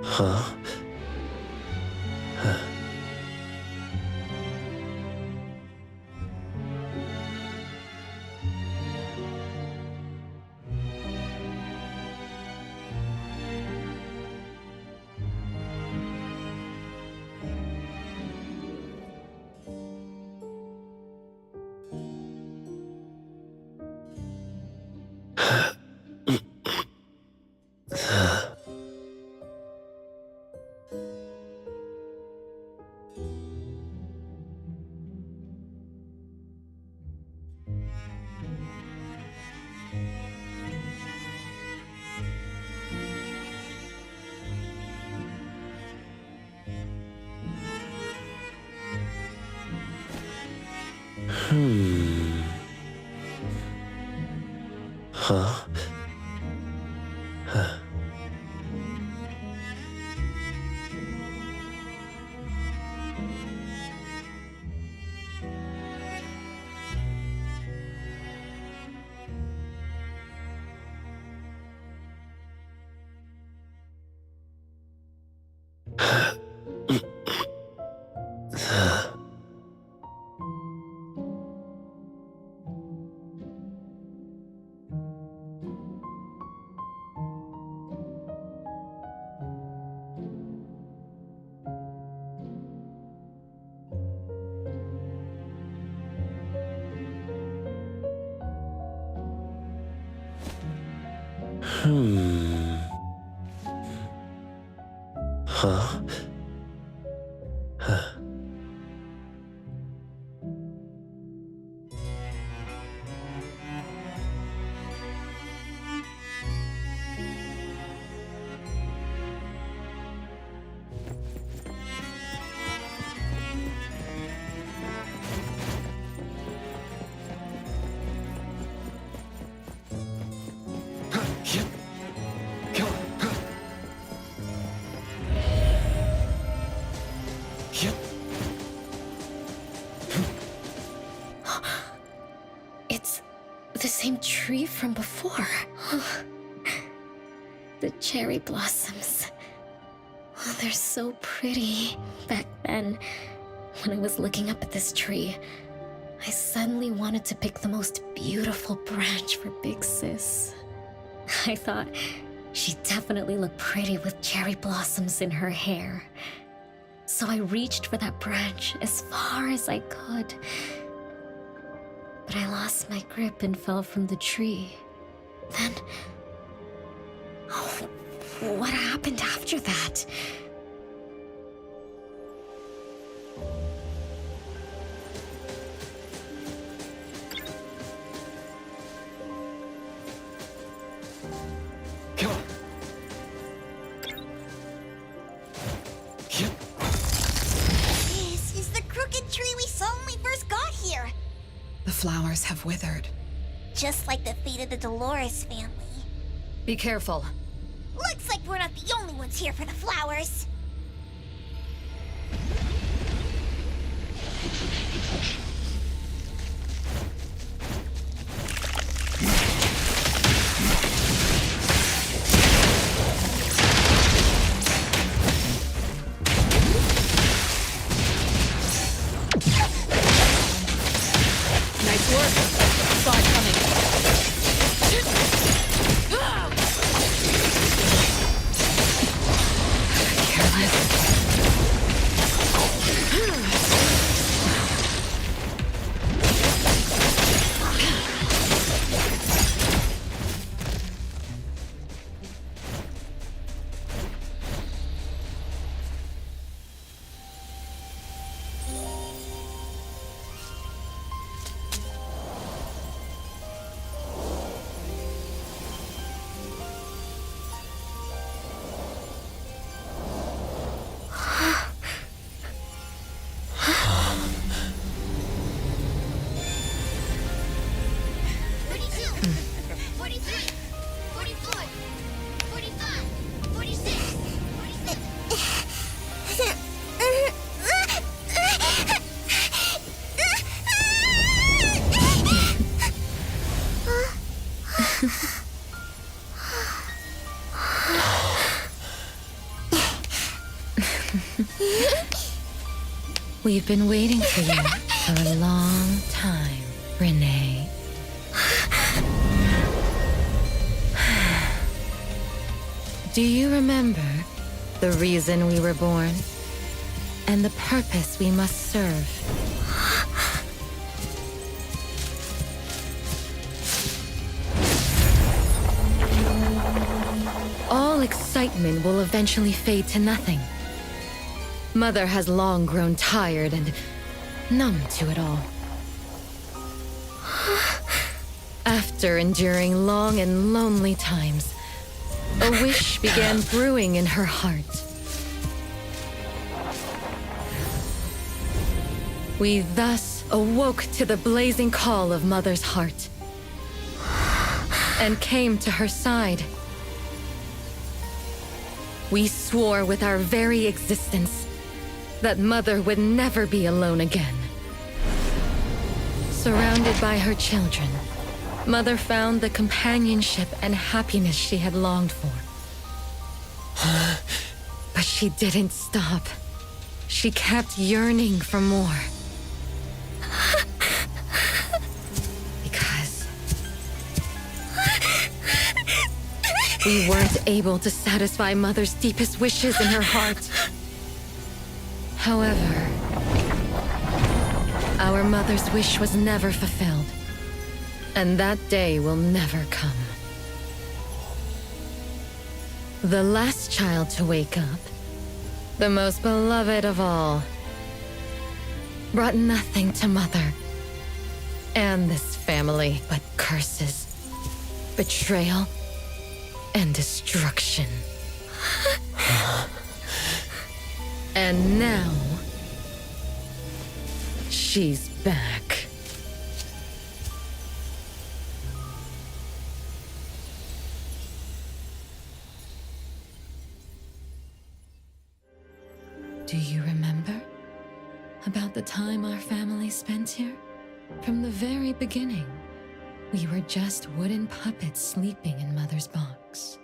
[SPEAKER 13] Huh? Huh. Huh? Huh. Huh? Huh.
[SPEAKER 15] It's the same tree from before. The cherry blossoms. Oh, they're so pretty. Back then, when I was looking up at this tree, I suddenly wanted to pick the most beautiful branch for Big Sis. I thought she'd definitely look pretty with cherry blossoms in her hair. So I reached for that branch as far as I could. But I lost my grip and fell from the tree. Then... oh, what happened after that?
[SPEAKER 2] This is the crooked tree we saw when we first got here.
[SPEAKER 5] The flowers have withered.
[SPEAKER 2] Just like the fate of the Dolores family.
[SPEAKER 5] Be careful.
[SPEAKER 2] Looks like we're not the only ones here for the flowers.
[SPEAKER 5] Nice work. Saw it coming.
[SPEAKER 6] We've been waiting for you for a long time, Renee. Do you remember the reason we were born? And the purpose we must serve? All excitement will eventually fade to nothing. Mother has long grown tired and numb to it all. After enduring long and lonely times, a wish began brewing in her heart. We thus awoke to the blazing call of Mother's heart and came to her side. We swore with our very existence that Mother would never be alone again. Surrounded by her children, Mother found the companionship and happiness she had longed for. But she didn't stop. She kept yearning for more. Because we weren't able to satisfy Mother's deepest wishes in her heart. However, our Mother's wish was never fulfilled, and that day will never come. The last child to wake up, the most beloved of all, brought nothing to Mother and this family but curses, betrayal, and destruction. And now, she's back. Do you remember about the time our family spent here? From the very beginning, we were just wooden puppets sleeping in Mother's box.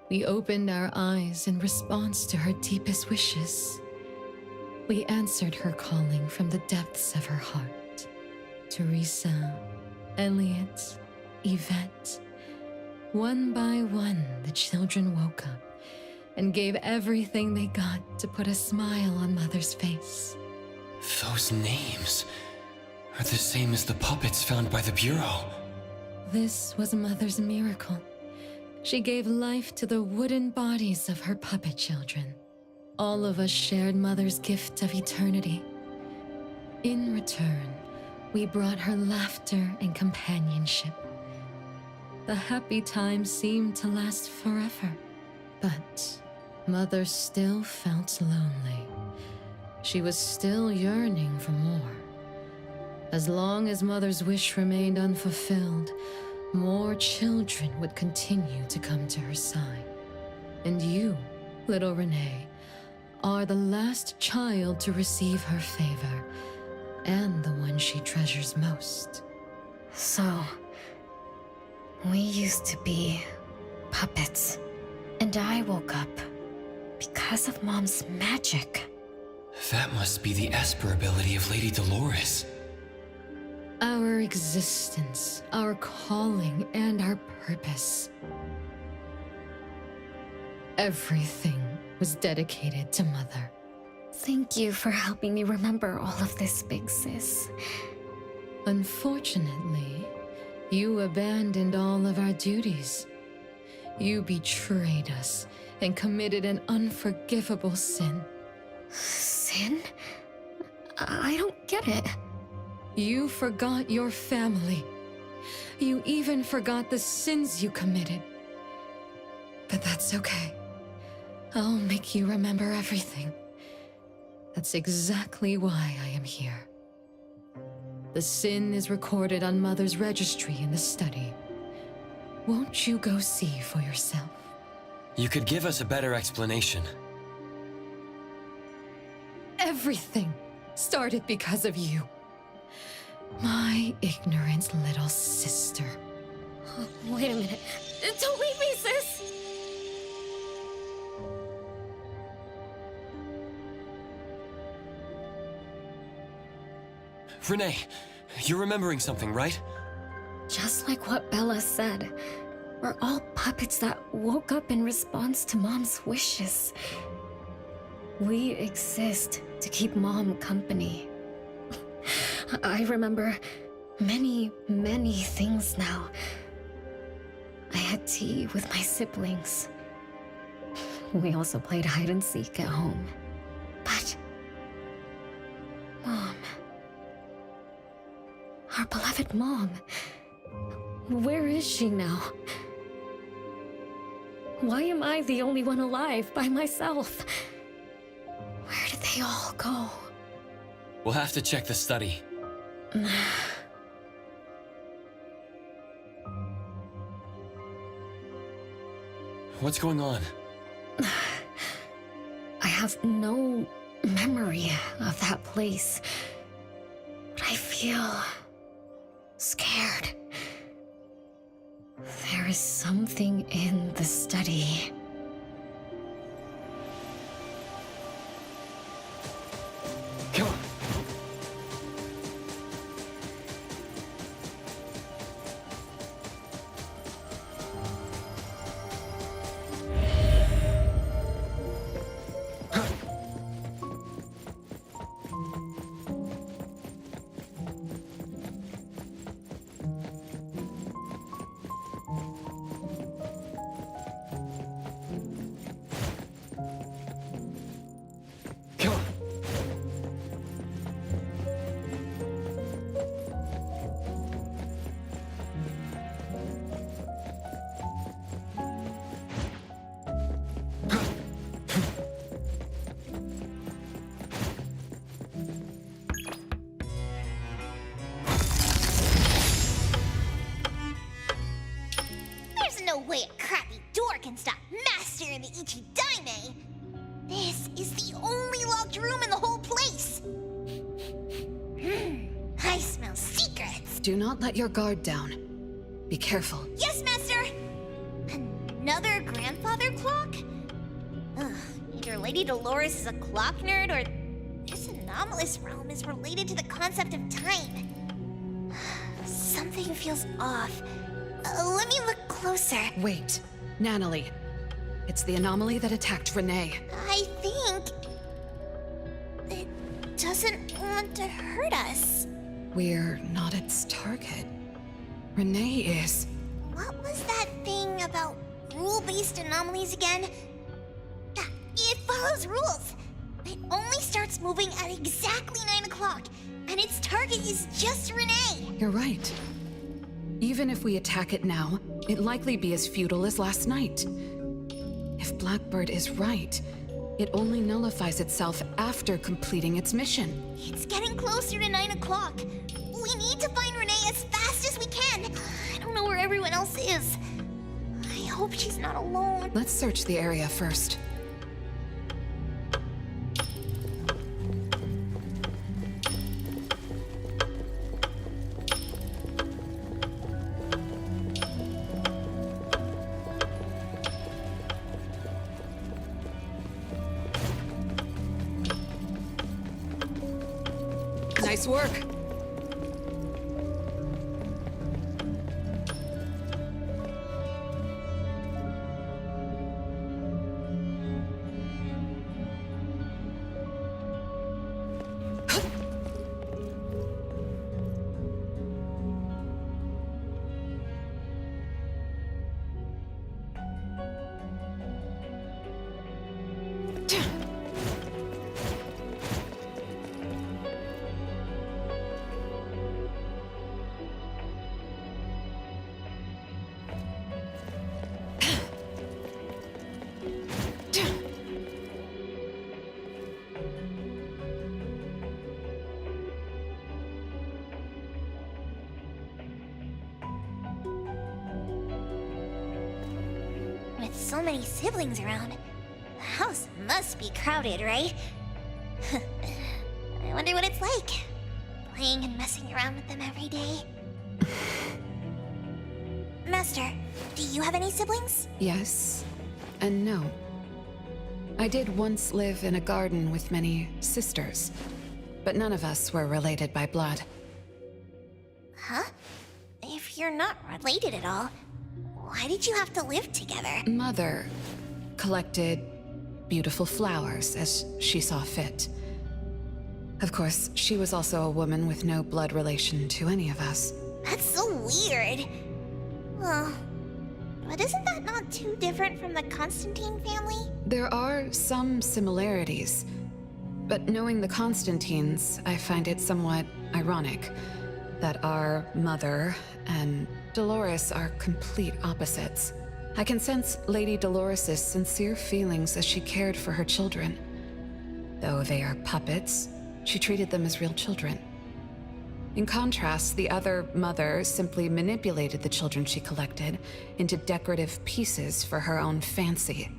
[SPEAKER 6] We opened our eyes in response to her deepest wishes. We answered her calling from the depths of her heart. Teresa, Elliot, Yvette. One by one, the children woke up and gave everything they got to put a smile on Mother's face.
[SPEAKER 3] Those names are the same as the puppets found by the Bureau.
[SPEAKER 6] This was Mother's miracle. She gave life to the wooden bodies of her puppet children. All of us shared Mother's gift of eternity. In return, we brought her laughter and companionship. The happy times seemed to last forever, but Mother still felt lonely. She was still yearning for more. As long as Mother's wish remained unfulfilled, more children would continue to come to her side. And you, little Renee, are the last child to receive her favor, and the one she treasures most.
[SPEAKER 14] So, we used to be puppets, and I woke up because of Mom's magic.
[SPEAKER 3] That must be the Esper ability of Lady Dolores.
[SPEAKER 6] Our existence, our calling, and our purpose. Everything was dedicated to Mother.
[SPEAKER 14] Thank you for helping me remember all of this, Big Sis.
[SPEAKER 6] Unfortunately, you abandoned all of our duties. You betrayed us and committed an unforgivable sin.
[SPEAKER 14] Sin? I don't get it.
[SPEAKER 6] You forgot your family. You even forgot the sins you committed. But that's okay. I'll make you remember everything. That's exactly why I am here. The sin is recorded on Mother's registry in the study. Won't you go see for yourself?
[SPEAKER 3] You could give us a better explanation.
[SPEAKER 6] Everything started because of you. My ignorant little sister.
[SPEAKER 14] Oh, wait a minute. Don't leave me, sis!
[SPEAKER 3] Renee, you're remembering something, right?
[SPEAKER 14] Just like what Bella said, we're all puppets that woke up in response to Mom's wishes. We exist to keep Mom company. I remember many, many things now. I had tea with my siblings. We also played hide and seek at home. But Mom, our beloved Mom, where is she now? Why am I the only one alive by myself? Where did they all go?
[SPEAKER 3] We'll have to check the study. What's going on?
[SPEAKER 14] I have no memory of that place, but I feel scared. There is something in the study.
[SPEAKER 3] Come on.
[SPEAKER 2] There's no way a crappy door can stop Master and the Ichidaime! This is the only locked room in the whole place! I smell secrets!
[SPEAKER 5] Do not let your guard down. Be careful.
[SPEAKER 2] Yes, Master! Another grandfather clock? Ugh, either Lady Dolores is a clock nerd or this anomalous realm is related to the concept of time. Something feels off. Let me look closer.
[SPEAKER 5] Wait, Natalie. It's the anomaly that attacked Renee.
[SPEAKER 2] I think it doesn't want to hurt us.
[SPEAKER 5] We're not its target. Renee is.
[SPEAKER 2] What was that thing about rule-based anomalies again? It follows rules. It only starts moving at exactly 9 o'clock, and its target is just Renee.
[SPEAKER 5] You're right. Even if we attack it now, it'd likely be as futile as last night. If Blackbird is right, it only nullifies itself after completing its mission.
[SPEAKER 2] It's getting closer to 9 o'clock. We need to find Renee as fast as we can. I don't know where everyone else is. I hope she's not alone.
[SPEAKER 5] Let's search the area first. Nice work.
[SPEAKER 2] With so many siblings around, the house must be crowded, right? I wonder what it's like, playing and messing around with them every day. Master, do you have any siblings?
[SPEAKER 5] Yes and no. I did once live in a garden with many sisters, but none of us were related by blood.
[SPEAKER 2] Huh? If you're not related at all, why did you have to live together?
[SPEAKER 5] Mother collected beautiful flowers as she saw fit. Of course, she was also a woman with no blood relation to any of us.
[SPEAKER 2] That's so weird. Well, but isn't that not too different from the Constantine family?
[SPEAKER 5] There are some similarities, but knowing the Constantines, I find it somewhat ironic that our mother and Dolores are complete opposites. I can sense Lady Dolores' sincere feelings as she cared for her children. Though they are puppets, she treated them as real children. In contrast, the other mother simply manipulated the children she collected into decorative pieces for her own fancy.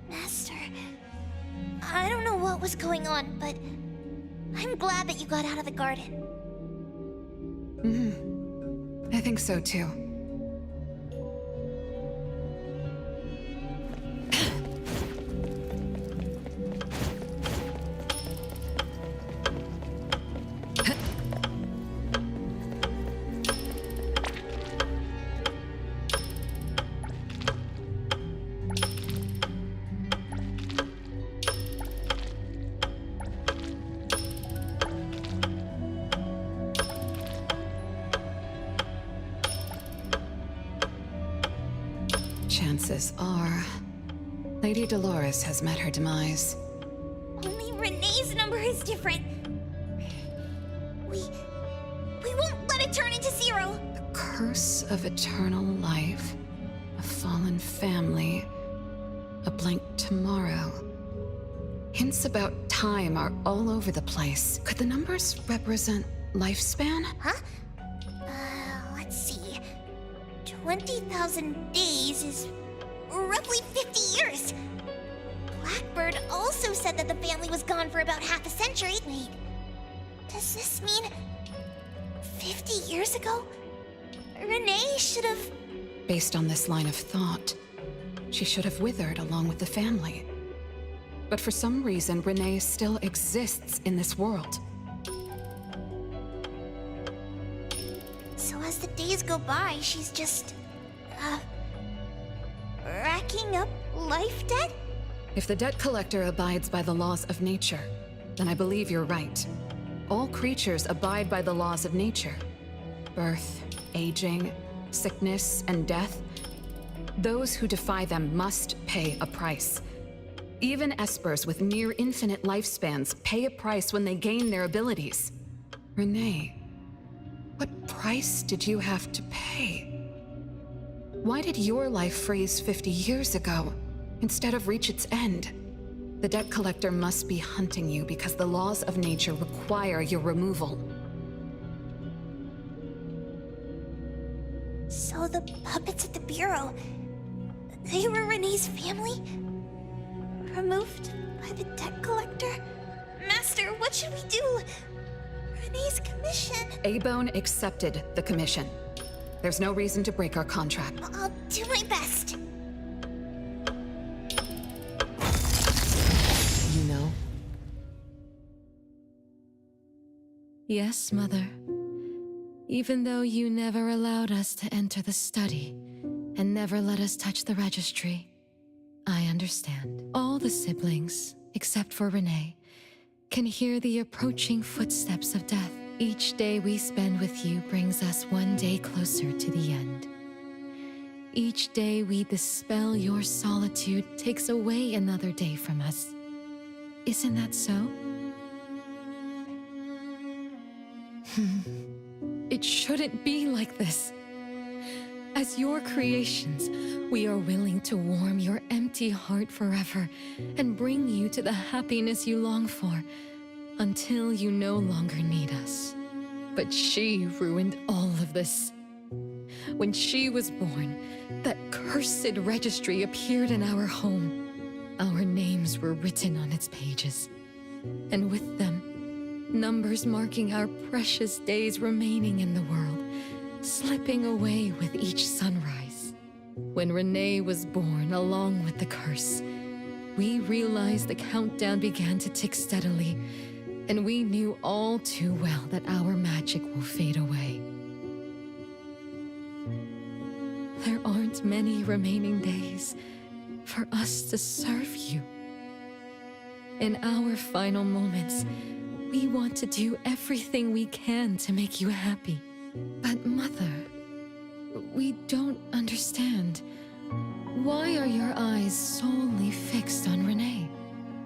[SPEAKER 2] Master, I don't know what was going on, but I'm glad that you got out of the garden.
[SPEAKER 5] I think so too. Chances are, Lady Dolores has met her demise.
[SPEAKER 2] Only Renee's number is different. We won't let it turn into 0.
[SPEAKER 5] Curse of eternal life, a fallen family, a blank tomorrow. Hints about time are all over the place. Could the numbers represent lifespan?
[SPEAKER 2] Huh? Let's see. 20,000 days is roughly 50 years. Blackbird also said that the family was gone for about half a century. Wait, does this mean 50 years ago? Renee should have...
[SPEAKER 5] Based on this line of thought, she should have withered along with the family. But for some reason, Renee still exists in this world.
[SPEAKER 2] So as the days go by, she's just... racking up life debt?
[SPEAKER 5] If the debt collector abides by the laws of nature, then I believe you're right. All creatures abide by the laws of nature. Birth, aging, sickness, and death. Those who defy them must pay a price. Even espers with near infinite lifespans pay a price when they gain their abilities. Renee, what price did you have to pay? Why did your life freeze 50 years ago, instead of reach its end? The debt collector must be hunting you because the laws of nature require your removal.
[SPEAKER 2] So the puppets at the Bureau, they were Renee's family? Removed by the debt collector? Master, what should we do? Renee's commission.
[SPEAKER 5] A-Bone accepted the commission. There's no reason to break our contract.
[SPEAKER 2] I'll do my best.
[SPEAKER 21] You know?
[SPEAKER 11] Yes, Mother. Even though you never allowed us to enter the study and never let us touch the registry, I understand. All the siblings, except for Renee, can hear the approaching footsteps of death. Each day we spend with you brings us one day closer to the end. Each day we dispel your solitude takes away another day from us. Isn't that so? It shouldn't be like this. As your creations, we are willing to warm your empty heart forever and bring you to the happiness you long for until you no longer need us. But she ruined all of this. When she was born, that cursed registry appeared in our home. Our names were written on its pages, and with them, numbers marking our precious days remaining in the world, slipping away with each sunrise. When Renee was born along with the curse, we realized the countdown began to tick steadily, and we knew all too well that our magic will fade away. There aren't many remaining days for us to serve you. In our final moments, we want to do everything we can to make you happy. But Mother, we don't understand. Why are your eyes solely fixed on Renee?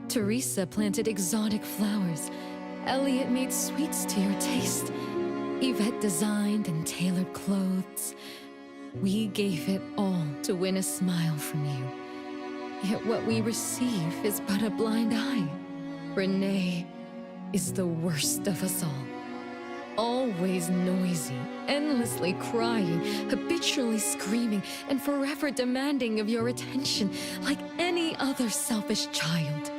[SPEAKER 11] Teresa planted exotic flowers. Elliot made sweets to your taste. Yvette designed and tailored clothes. We gave it all to win a smile from you. Yet what we receive is but a blind eye. Renee, is the worst of us all. Always noisy, endlessly crying, habitually screaming, and forever demanding of your attention like any other selfish child.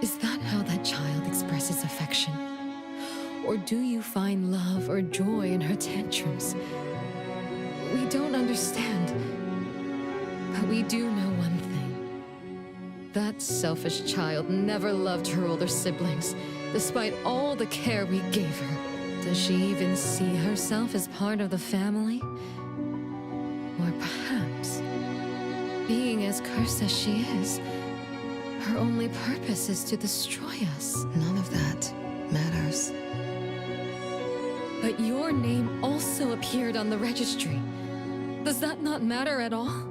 [SPEAKER 11] Is that how that child expresses affection? Or do you find love or joy in her tantrums? We don't understand, but we do know one thing. That selfish child never loved her older siblings, despite all the care we gave her. Does she even see herself as part of the family? Or perhaps, being as cursed as she is, her only purpose is to destroy us.
[SPEAKER 21] None of that matters.
[SPEAKER 11] But your name also appeared on the registry. Does that not matter at all?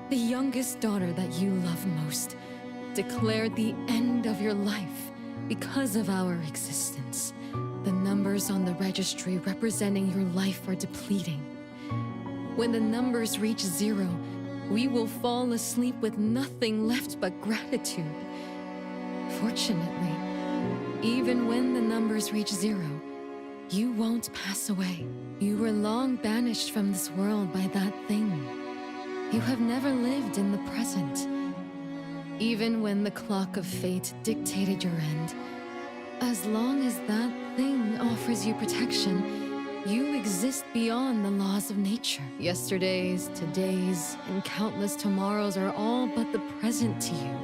[SPEAKER 11] The youngest daughter that you love most declared the end of your life because of our existence. The numbers on the registry representing your life are depleting. When the numbers reach 0, we will fall asleep with nothing left but gratitude. Fortunately, even when the numbers reach 0, you won't pass away. You were long banished from this world by that thing. You have never lived in the present. Even when the clock of fate dictated your end, as long as that thing offers you protection, you exist beyond the laws of nature. Yesterdays, todays, and countless tomorrows are all but the present to you,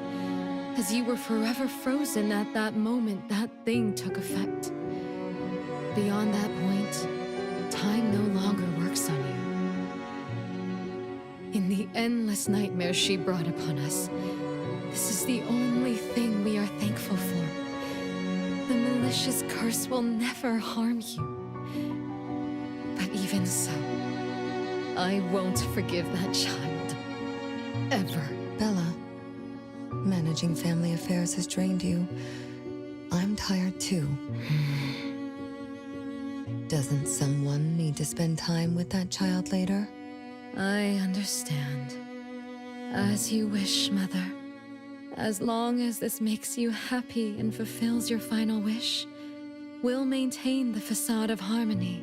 [SPEAKER 11] as you were forever frozen at that moment that thing took effect. Beyond that point, time no longer works on you. In the endless nightmares she brought upon us, this is the only thing we are thankful for. The malicious curse will never harm you. But even so, I won't forgive that child. Ever.
[SPEAKER 21] Bella, managing family affairs has drained you. I'm tired too. Doesn't someone need to spend time with that child later?
[SPEAKER 11] I understand. As you wish, Mother. As long as this makes you happy and fulfills your final wish, we'll maintain the facade of harmony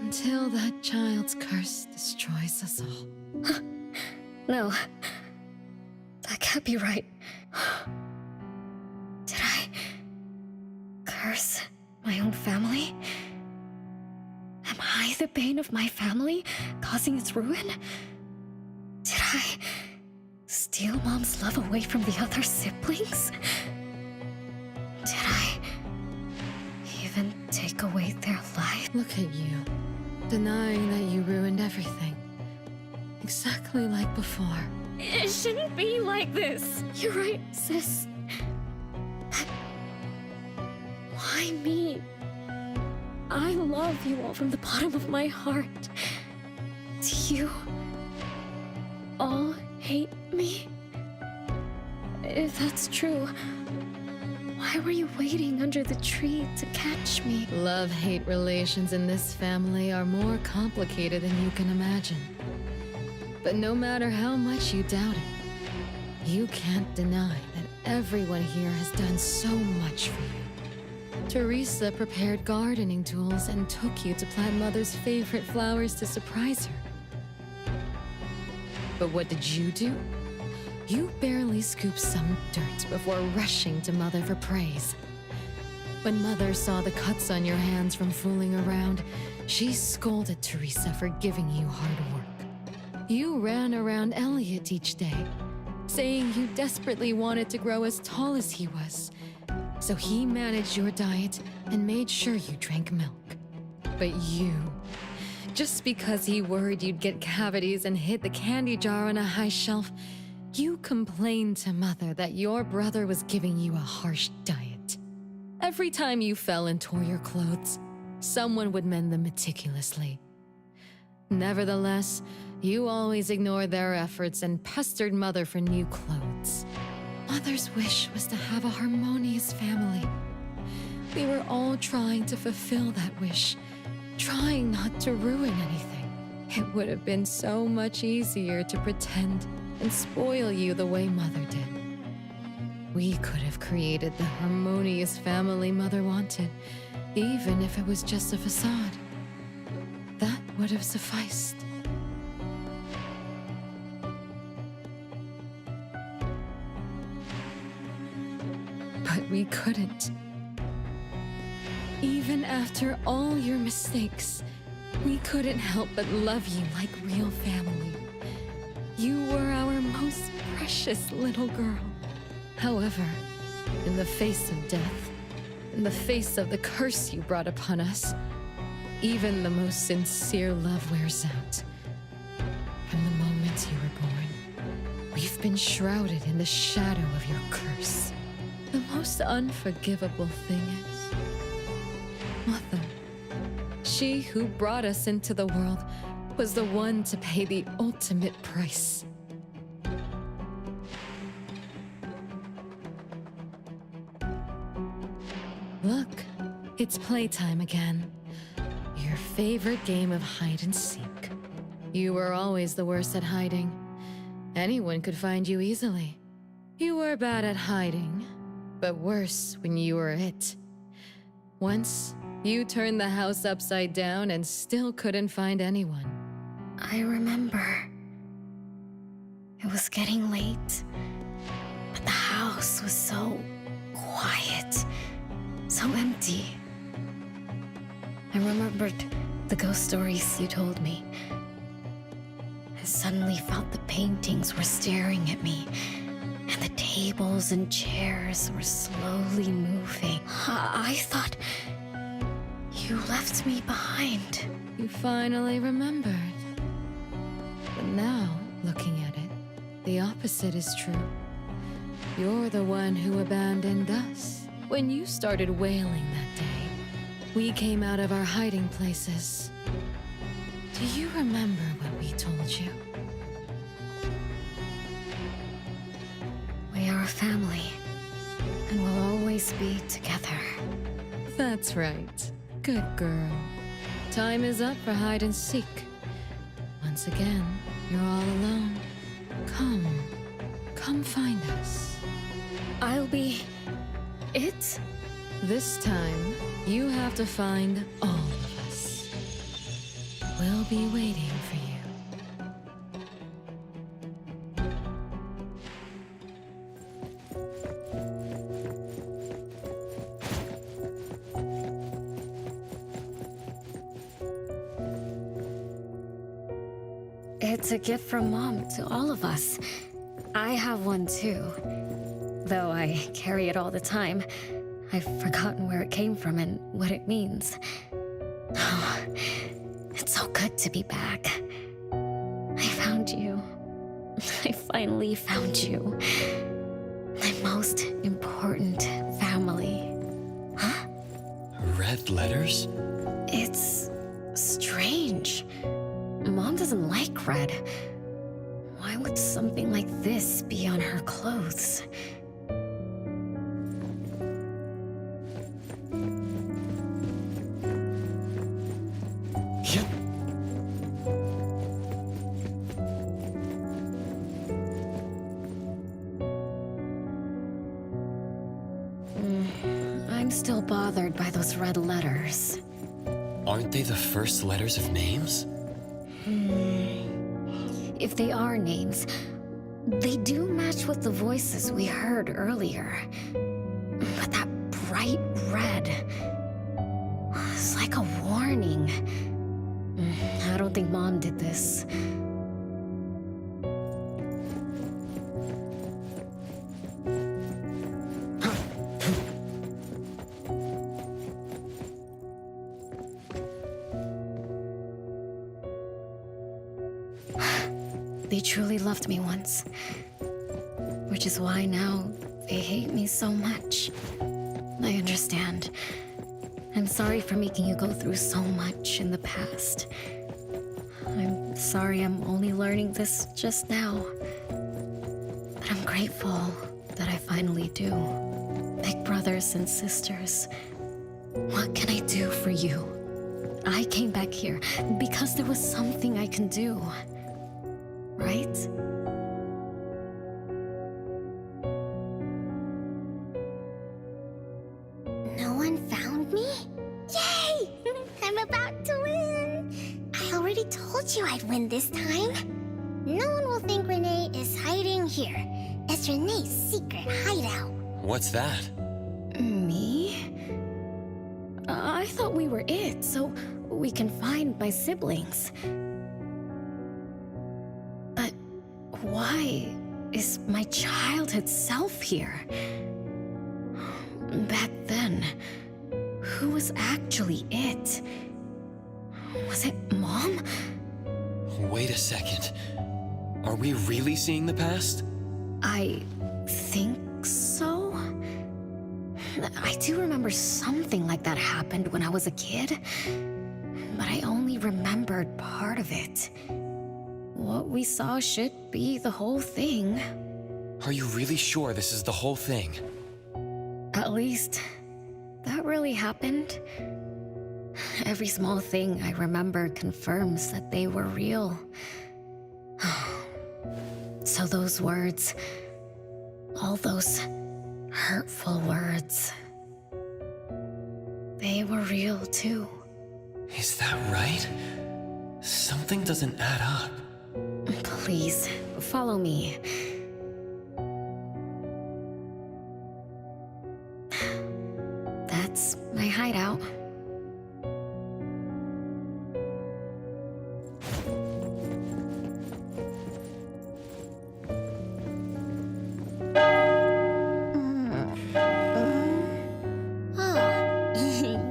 [SPEAKER 11] until that child's curse destroys us all.
[SPEAKER 14] No. That can't be right. Did I curse my own family? Am I the bane of my family, causing its ruin? Did I steal Mom's love away from the other siblings? Did I even take away their life?
[SPEAKER 11] Look at you, denying that you ruined everything. Exactly like before.
[SPEAKER 14] It shouldn't be like this. You're right, sis. But why me? I love you all from the bottom of my heart. Do you all hate me? If that's true, why were you waiting under the tree to catch me?
[SPEAKER 11] Love-hate relations in this family are more complicated than you can imagine. But no matter how much you doubt it, you can't deny that everyone here has done so much for you. Teresa prepared gardening tools and took you to plant Mother's favorite flowers to surprise her. But what did you do? You barely scooped some dirt before rushing to Mother for praise. When Mother saw the cuts on your hands from fooling around, she scolded Teresa for giving you hard work. You ran around Elliot each day, saying you desperately wanted to grow as tall as he was. So he managed your diet and made sure you drank milk. But you, just because he worried you'd get cavities and hid the candy jar on a high shelf, you complained to Mother that your brother was giving you a harsh diet. Every time you fell and tore your clothes, someone would mend them meticulously. Nevertheless, you always ignored their efforts and pestered Mother for new clothes. Mother's wish was to have a harmonious family. We were all trying to fulfill that wish, trying not to ruin anything. It would have been so much easier to pretend and spoil you the way Mother did. We could have created the harmonious family Mother wanted, even if it was just a facade. That would have sufficed. But we couldn't. Even after all your mistakes, we couldn't help but love you like real family. You were our most precious little girl. However, in the face of death, in the face of the curse you brought upon us, even the most sincere love wears out. From the moment you were born, we've been shrouded in the shadow of your curse. The most unforgivable thing is, Mother, she who brought us into the world was the one to pay the ultimate price. Look, it's playtime again. Your favorite game of hide and seek. You were always the worst at hiding. Anyone could find you easily. You were bad at hiding, but worse when you were it. Once, you turned the house upside down and still couldn't find anyone.
[SPEAKER 15] I remember. It was getting late, but the house was so quiet, so empty. I remembered the ghost stories you told me. I suddenly felt the paintings were staring at me, and the tables and chairs were slowly moving. I thought you left me behind.
[SPEAKER 11] You finally remembered. But now, looking at it, the opposite is true. You're the one who abandoned us. When you started wailing that day, we came out of our hiding places. Do you remember what we told you?
[SPEAKER 15] We are a family, and we'll always be together.
[SPEAKER 11] That's right. Good girl. Time is up for hide and seek. Once again, you're all alone. Come find us.
[SPEAKER 15] I'll be it?
[SPEAKER 11] This time, you have to find all of us. We'll be waiting for you.
[SPEAKER 15] It's a gift from Mom to all of us. I have one too. Though I carry it all the time, I've forgotten where it came from and what it means. Oh, it's so good to be back. I found you. I finally found you. My most important family. Huh?
[SPEAKER 3] Red letters?
[SPEAKER 15] It's strange. Mom doesn't like red. Why would something like this be on her clothes? I'm still bothered by those red letters.
[SPEAKER 3] Aren't they the first letters of names?
[SPEAKER 15] If they are names, they do match with the voices we heard earlier. But that bright red, it's like a warning. I don't think Mom did this. They truly loved me once, which is why now they hate me so much. I understand. I'm sorry for making you go through so much in the past. I'm sorry I'm only learning this just now. But I'm grateful that I finally do. Big brothers and sisters, what can I do for you? I came back here because there was something I can do. Right?
[SPEAKER 1] about to win. I already told you I'd win this time. No one will think Renee is hiding here. It's Renee's secret hideout.
[SPEAKER 3] What's that?
[SPEAKER 14] Me? I thought we were it, so we can find my siblings. But why is my childhood self here? Back then, who was actually it? Was it Mom?
[SPEAKER 3] Wait a second. Are we really seeing the past?
[SPEAKER 14] I think so. I do remember something like that happened when I was a kid, but I only remembered part of it. What we saw should be the whole thing.
[SPEAKER 3] Are you really sure this is the whole thing?
[SPEAKER 14] At least, that really happened. Every small thing I remember confirms that they were real. So those words, all those hurtful words, they were real too.
[SPEAKER 3] Is that right? Something doesn't add up.
[SPEAKER 14] Please, follow me. That's my hideout.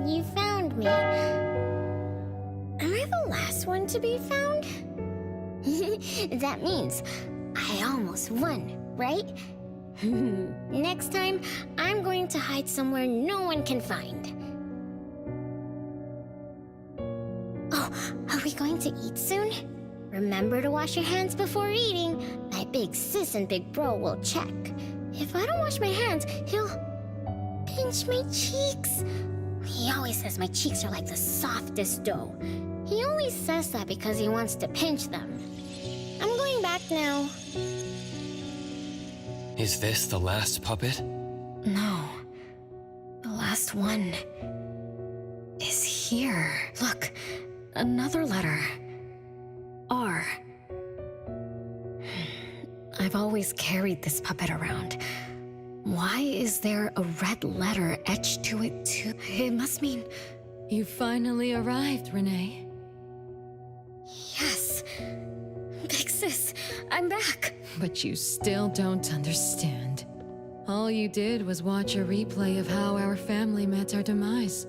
[SPEAKER 1] You found me. Am I the last one to be found? That means I almost won, right? Next time, I'm going to hide somewhere no one can find. Oh, are we going to eat soon? Remember to wash your hands before eating. My big sis and big bro will check. If I don't wash my hands, he'll pinch my cheeks. He always says my cheeks are like the softest dough. He only says that because he wants to pinch them. I'm going back now.
[SPEAKER 3] Is this the last puppet?
[SPEAKER 14] No. The last one is here. Look, another letter. R. I've always carried this puppet around. Why is there a red letter etched to it too? It must mean...
[SPEAKER 11] You finally arrived, Renee.
[SPEAKER 14] Yes. Big sis, I'm back.
[SPEAKER 11] But you still don't understand. All you did was watch a replay of how our family met our demise.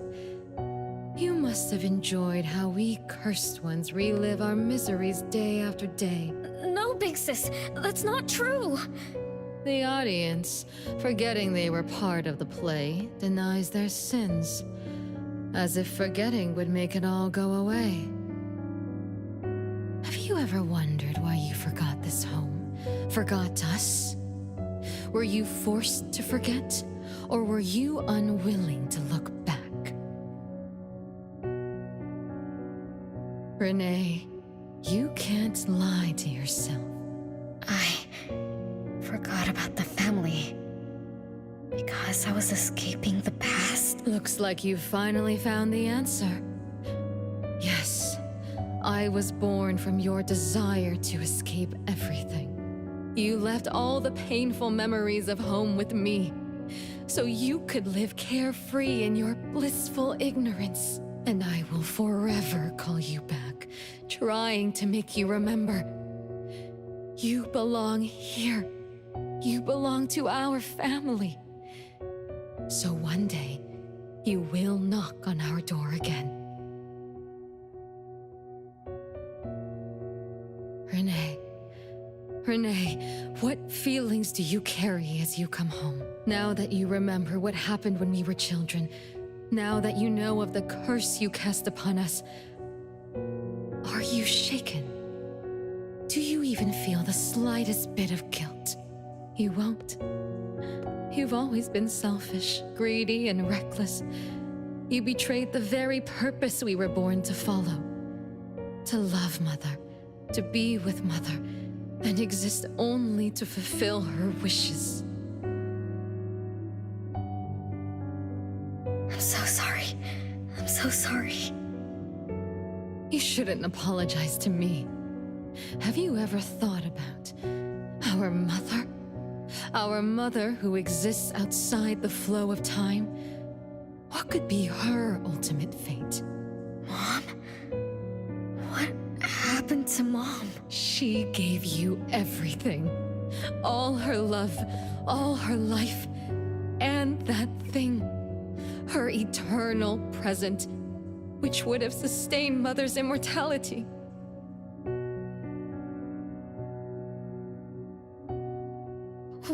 [SPEAKER 11] You must have enjoyed how we cursed ones relive our miseries day after day.
[SPEAKER 14] No, Big Sis, that's not true.
[SPEAKER 11] The audience, forgetting they were part of the play, denies their sins, as if forgetting would make it all go away. Have you ever wondered why you forgot this home? Forgot us? Were you forced to forget? Or were you unwilling to look back? Renee, you can't lie to yourself.
[SPEAKER 14] I forgot about the family because I was escaping the past.
[SPEAKER 11] Looks like you finally found the answer. Yes, I was born from your desire to escape everything. You left all the painful memories of home with me, so you could live carefree in your blissful ignorance. And I will forever call you back, trying to make you remember. You belong here. You belong to our family. So one day, you will knock on our door again. Renee, what feelings do you carry as you come home? Now that you remember what happened when we were children, now that you know of the curse you cast upon us, are you shaken? Do you even feel the slightest bit of guilt? You won't. You've always been selfish, greedy, and reckless. You betrayed the very purpose we were born to follow. To love Mother, to be with Mother, and exist only to fulfill her wishes.
[SPEAKER 14] I'm so sorry. I'm so sorry.
[SPEAKER 11] You shouldn't apologize to me. Have you ever thought about our mother? Our mother who exists outside the flow of time? What could be her ultimate fate?
[SPEAKER 15] Mom? What happened to Mom?
[SPEAKER 11] She gave you everything. All her love, all her life, and that thing. Her eternal present, which would have sustained Mother's immortality.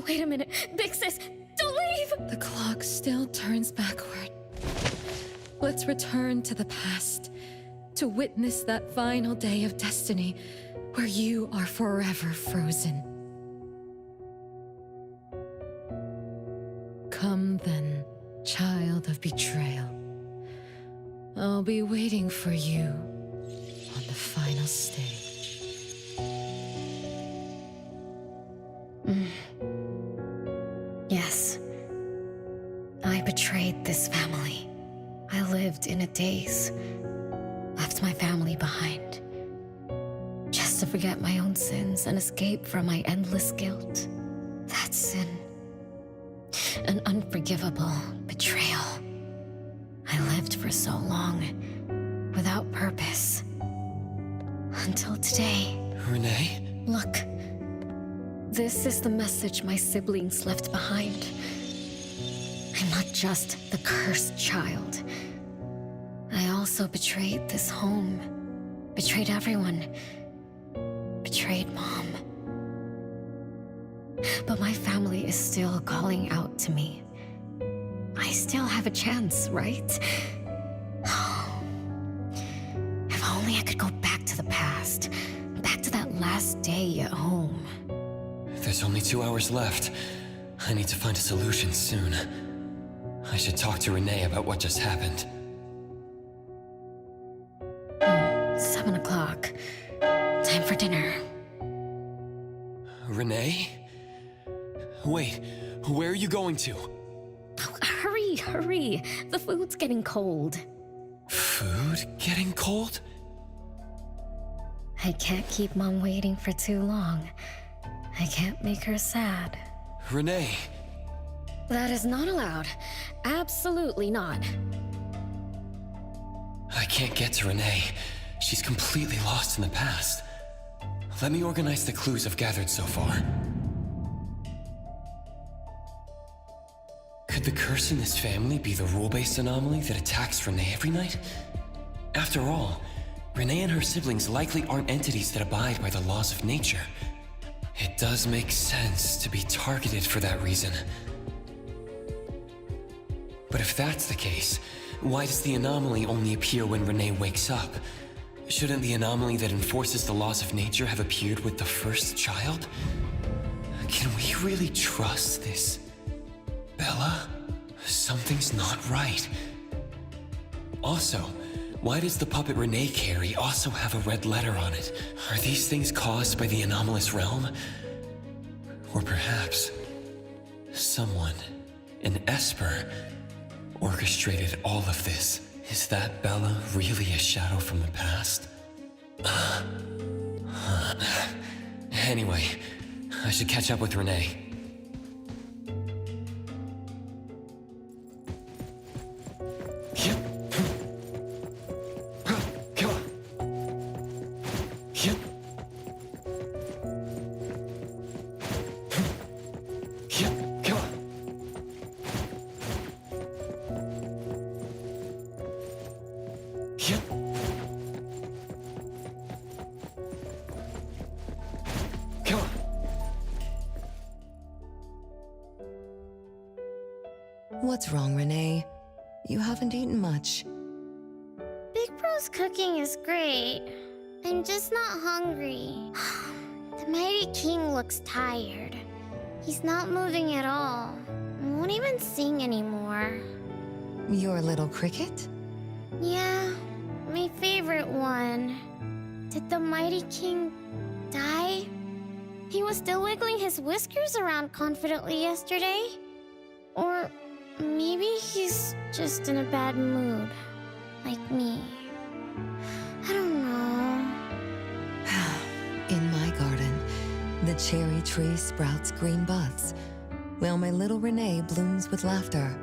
[SPEAKER 15] Wait a minute. Big Sis, don't leave!
[SPEAKER 11] The clock still turns backward. Let's return to the past to witness that final day of destiny where you are forever frozen. Come then, child of betrayal. I'll be waiting for you on the final stage.
[SPEAKER 15] Yes. I betrayed this family. I lived in a daze. Left my family behind. Just to forget my own sins and escape from my endless guilt. That sin. An unforgivable betrayal. I lived for so long, without purpose. Until today.
[SPEAKER 3] Renee?
[SPEAKER 15] Look. This is the message my siblings left behind. I'm not just the cursed child. I also betrayed this home. Betrayed everyone. Betrayed Mom. But my family is still calling out to me. I still have a chance, right? If only I could go back to the past. Back to that last day at home.
[SPEAKER 3] There's only 2 hours left. I need to find a solution soon. I should talk to Renee about what just happened.
[SPEAKER 15] 7 o'clock. Time for dinner.
[SPEAKER 3] Renee? Wait, where are you going to?
[SPEAKER 15] Oh, hurry, hurry. The food's getting cold.
[SPEAKER 3] Food getting cold?
[SPEAKER 15] I can't keep Mom waiting for too long. I can't make her sad.
[SPEAKER 3] Renee!
[SPEAKER 15] That is not allowed. Absolutely not.
[SPEAKER 3] I can't get to Renee. She's completely lost in the past. Let me organize the clues I've gathered so far. Could the curse in this family be the rule-based anomaly that attacks Renee every night? After all, Renee and her siblings likely aren't entities that abide by the laws of nature. It does make sense to be targeted for that reason. But if that's the case, why does the anomaly only appear when Renee wakes up? Shouldn't the anomaly that enforces the laws of nature have appeared with the first child? Can we really trust this? Bella? Something's not right. Also, why does the puppet Renee carry also have a red letter on it? Are these things caused by the anomalous realm? Or perhaps someone, an Esper, orchestrated all of this? Is that Bella really a shadow from the past? Anyway, I should catch up with Renee.
[SPEAKER 21] What's wrong, Renee? You haven't eaten much.
[SPEAKER 1] Big Bro's cooking is great. I'm just not hungry. The Mighty King looks tired. He's not moving at all. Won't even sing anymore.
[SPEAKER 21] Your little cricket?
[SPEAKER 1] Yeah, my favorite one. Did the Mighty King die? He was still wiggling his whiskers around confidently yesterday. Or maybe he's just in a bad mood, like me. I don't know.
[SPEAKER 21] The cherry tree sprouts green buds, while my little Renee blooms with laughter.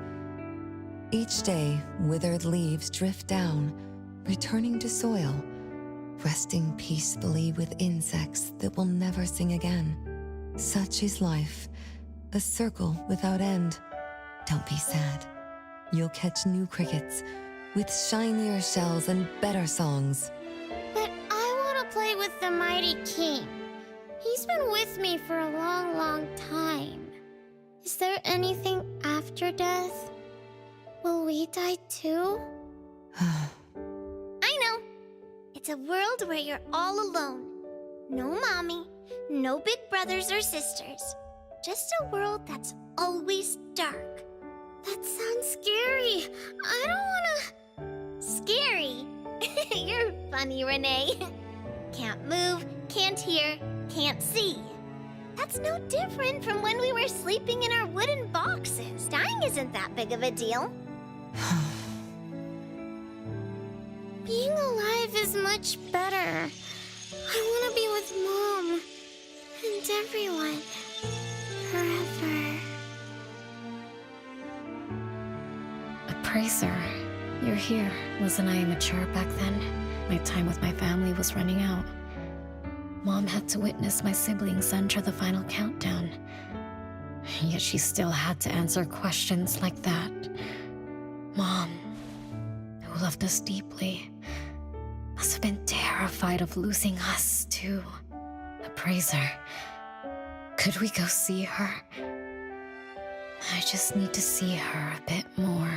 [SPEAKER 21] Each day, withered leaves drift down, returning to soil, resting peacefully with insects that will never sing again. Such is life, a circle without end. Don't be sad. You'll catch new crickets with shinier shells and better songs.
[SPEAKER 1] But I want to play with the mighty king. He's been with me for a long, long time. Is there anything after death? Will we die too?
[SPEAKER 2] I know. It's a world where you're all alone. No mommy, no big brothers or sisters. Just a world that's always dark.
[SPEAKER 1] That sounds scary. I don't wanna...
[SPEAKER 2] Scary? You're funny, Renee. Can't move, can't hear, can't see. That's no different from when we were sleeping in our wooden boxes. Dying isn't that big of a deal.
[SPEAKER 1] Being alive is much better. I want to be with Mom and everyone forever.
[SPEAKER 14] Appraiser, you're here. Wasn't I immature back then? My time with my family was running out. Mom had to witness my siblings enter the final countdown. Yet she still had to answer questions like that. Mom, who loved us deeply, must have been terrified of losing us, too. Appraiser, could we go see her? I just need to see her a bit more.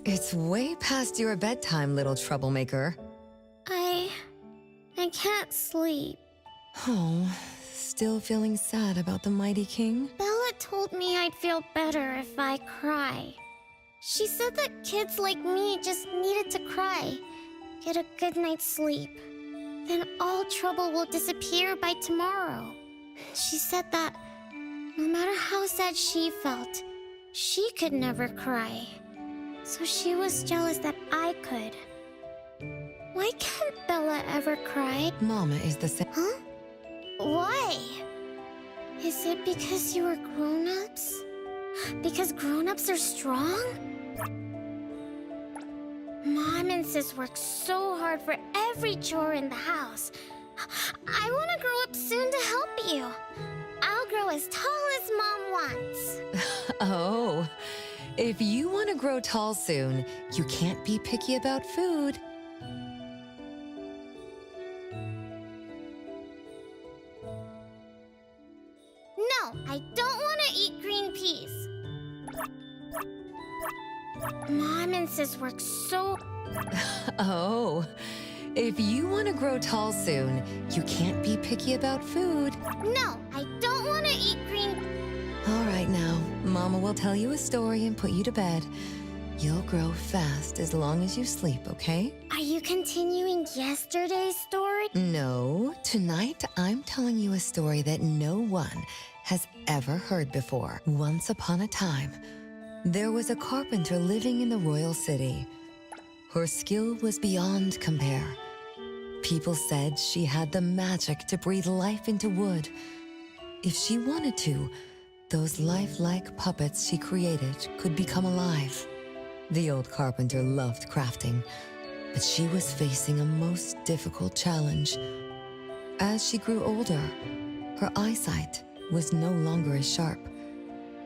[SPEAKER 21] It's way past your bedtime, little troublemaker.
[SPEAKER 1] I can't sleep.
[SPEAKER 21] Oh, still feeling sad about the mighty king?
[SPEAKER 1] Bella told me I'd feel better if I cry. She said that kids like me just needed to cry, get a good night's sleep. Then all trouble will disappear by tomorrow. She said that no matter how sad she felt, she could never cry. So she was jealous that I could. Why can't Bella ever cry?
[SPEAKER 21] Mama is the same.
[SPEAKER 1] Huh? Why? Is it because you were grown-ups? Because grown-ups are strong? Mom and Sis work so hard for every chore in the house. I want to grow up soon to help you. I'll grow as tall as Mom wants.
[SPEAKER 21] Oh, if you want to grow tall soon, you can't be picky about food.
[SPEAKER 1] No, I don't want to eat green peas. Mom and Sis work so...
[SPEAKER 21] Oh, if you want to grow tall soon, you can't be picky about food.
[SPEAKER 1] No, I don't want wanna eat green.
[SPEAKER 21] All right now, Mama will tell you a story and put you to bed. You'll grow fast as long as you sleep, okay?
[SPEAKER 1] Are you continuing yesterday's story?
[SPEAKER 21] No, tonight I'm telling you a story that no one has ever heard before. Once upon a time, there was a carpenter living in the royal city. Her skill was beyond compare. People said she had the magic to breathe life into wood. If she wanted to, those lifelike puppets she created could become alive. The old carpenter loved crafting, but she was facing a most difficult challenge. As she grew older, her eyesight was no longer as sharp,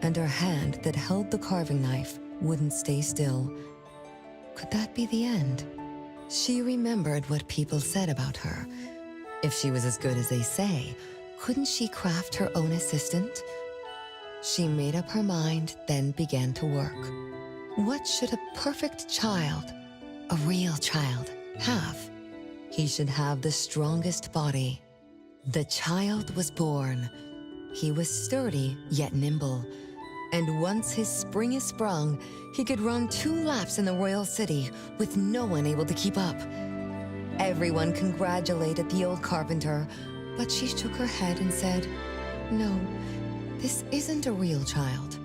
[SPEAKER 21] and her hand that held the carving knife wouldn't stay still. Could that be the end? She remembered what people said about her. If she was as good as they say, couldn't she craft her own assistant? She made up her mind, then began to work. What should a perfect child, a real child, have? He should have the strongest body. The child was born. He was sturdy, yet nimble. And once his spring is sprung, he could run 2 laps in the royal city with no one able to keep up. Everyone congratulated the old carpenter, but she shook her head and said, "No, this isn't a real child."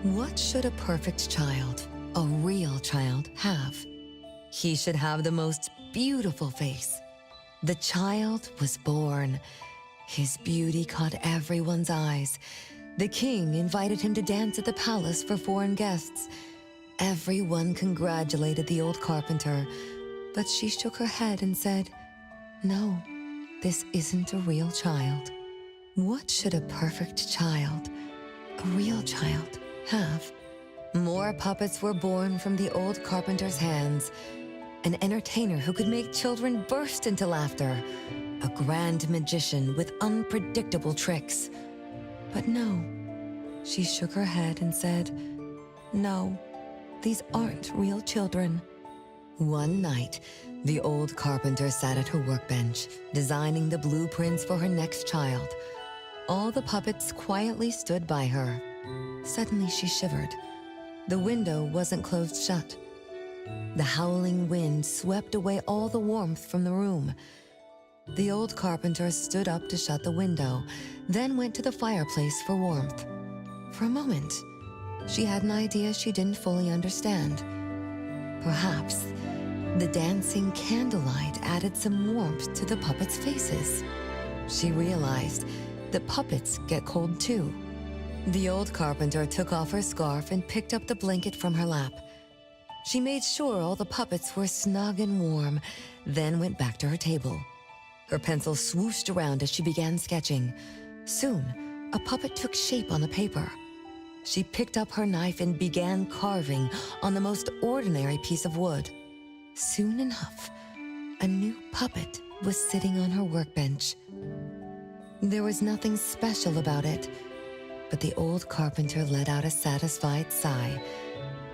[SPEAKER 21] What should a perfect child, a real child, have? He should have the most beautiful face. The child was born. His beauty caught everyone's eyes. The king invited him to dance at the palace for foreign guests. Everyone congratulated the old carpenter, but she shook her head and said, "No, this isn't a real child." What should a perfect child, a real child, have? More puppets were born from the old carpenter's hands. An entertainer who could make children burst into laughter. A grand magician with unpredictable tricks. But no, she shook her head and said, "No, these aren't real children." One night, the old carpenter sat at her workbench, designing the blueprints for her next child. All the puppets quietly stood by her. Suddenly she shivered. The window wasn't closed shut. The howling wind swept away all the warmth from the room. The old carpenter stood up to shut the window, then went to the fireplace for warmth. For a moment, she had an idea she didn't fully understand. Perhaps the dancing candlelight added some warmth to the puppets' faces. She realized that puppets get cold too. The old carpenter took off her scarf and picked up the blanket from her lap. She made sure all the puppets were snug and warm, then went back to her table. Her pencil swooshed around as she began sketching. Soon, a puppet took shape on the paper. She picked up her knife and began carving on the most ordinary piece of wood. Soon enough, a new puppet was sitting on her workbench. There was nothing special about it, but the old carpenter let out a satisfied sigh,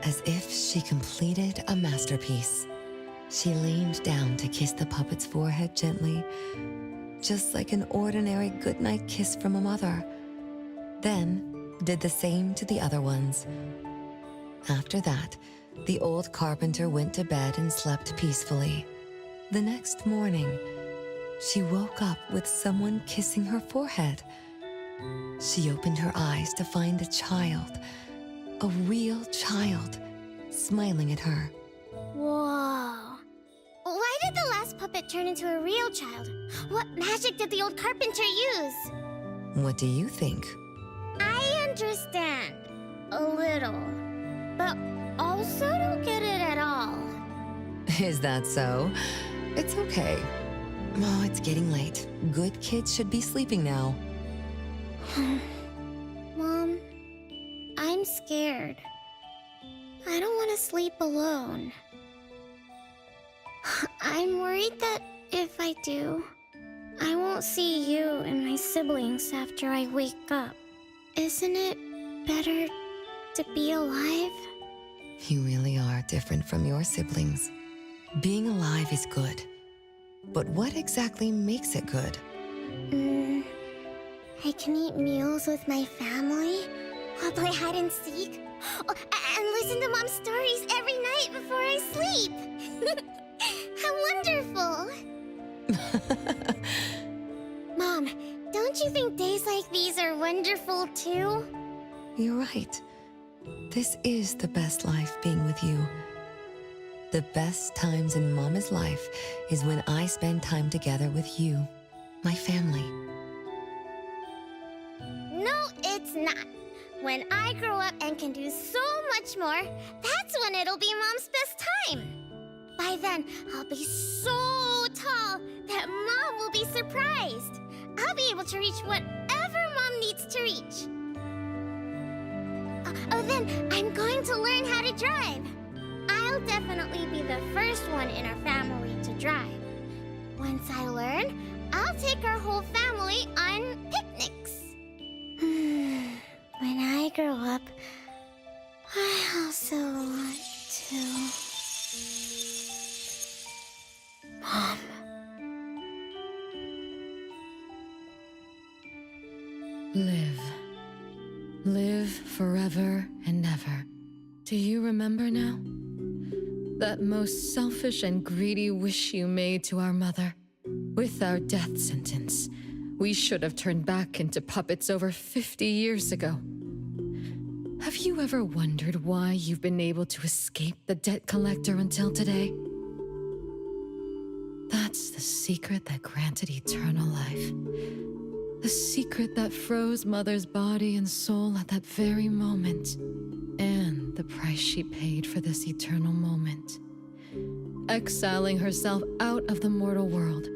[SPEAKER 21] as if she completed a masterpiece. She leaned down to kiss the puppet's forehead gently, just like an ordinary goodnight kiss from a mother. Then did the same to the other ones. After that, the old carpenter went to bed and slept peacefully. The next morning, she woke up with someone kissing her forehead. She opened her eyes to find a child, a real child, smiling at her.
[SPEAKER 1] Whoa. Why did the last puppet turn into a real child? What magic did the old carpenter use?
[SPEAKER 21] What do you think?
[SPEAKER 1] I understand. A little. But also don't get it at all.
[SPEAKER 21] Is that so? It's okay. Oh, it's getting late. Good kids should be sleeping now.
[SPEAKER 1] Mom, I'm scared. I don't want to sleep alone. I'm worried that if I do, I won't see you and my siblings after I wake up. Isn't it better to be alive?
[SPEAKER 21] You really are different from your siblings. Being alive is good. But what exactly makes it good?
[SPEAKER 1] I can eat meals with my family, while play hide and seek, and listen to Mom's stories every night before I sleep. How wonderful! Mom, don't you think days like these are wonderful too?
[SPEAKER 21] You're right. This is the best life being with you. The best times in Mama's life is when I spend time together with you, my family.
[SPEAKER 1] No, it's not. When I grow up and can do so much more, that's when it'll be Mom's best time. By then, I'll be so tall that Mom will be surprised. I'll be able to reach whatever Mom needs to reach. Then I'm going to learn how to drive. I'll definitely be the first one in our family to drive. Once I learn, I'll take our whole family on picnics. When I grow up, I also want to... Mom.
[SPEAKER 11] Live. Live forever and ever. Do you remember now? That most selfish and greedy wish you made to our mother. With our death sentence, we should have turned back into puppets over 50 years ago. Have you ever wondered why you've been able to escape the debt collector until today? That's the secret that granted eternal life. The secret that froze Mother's body and soul at that very moment. And the price she paid for this eternal moment. Exiling herself out of the mortal world,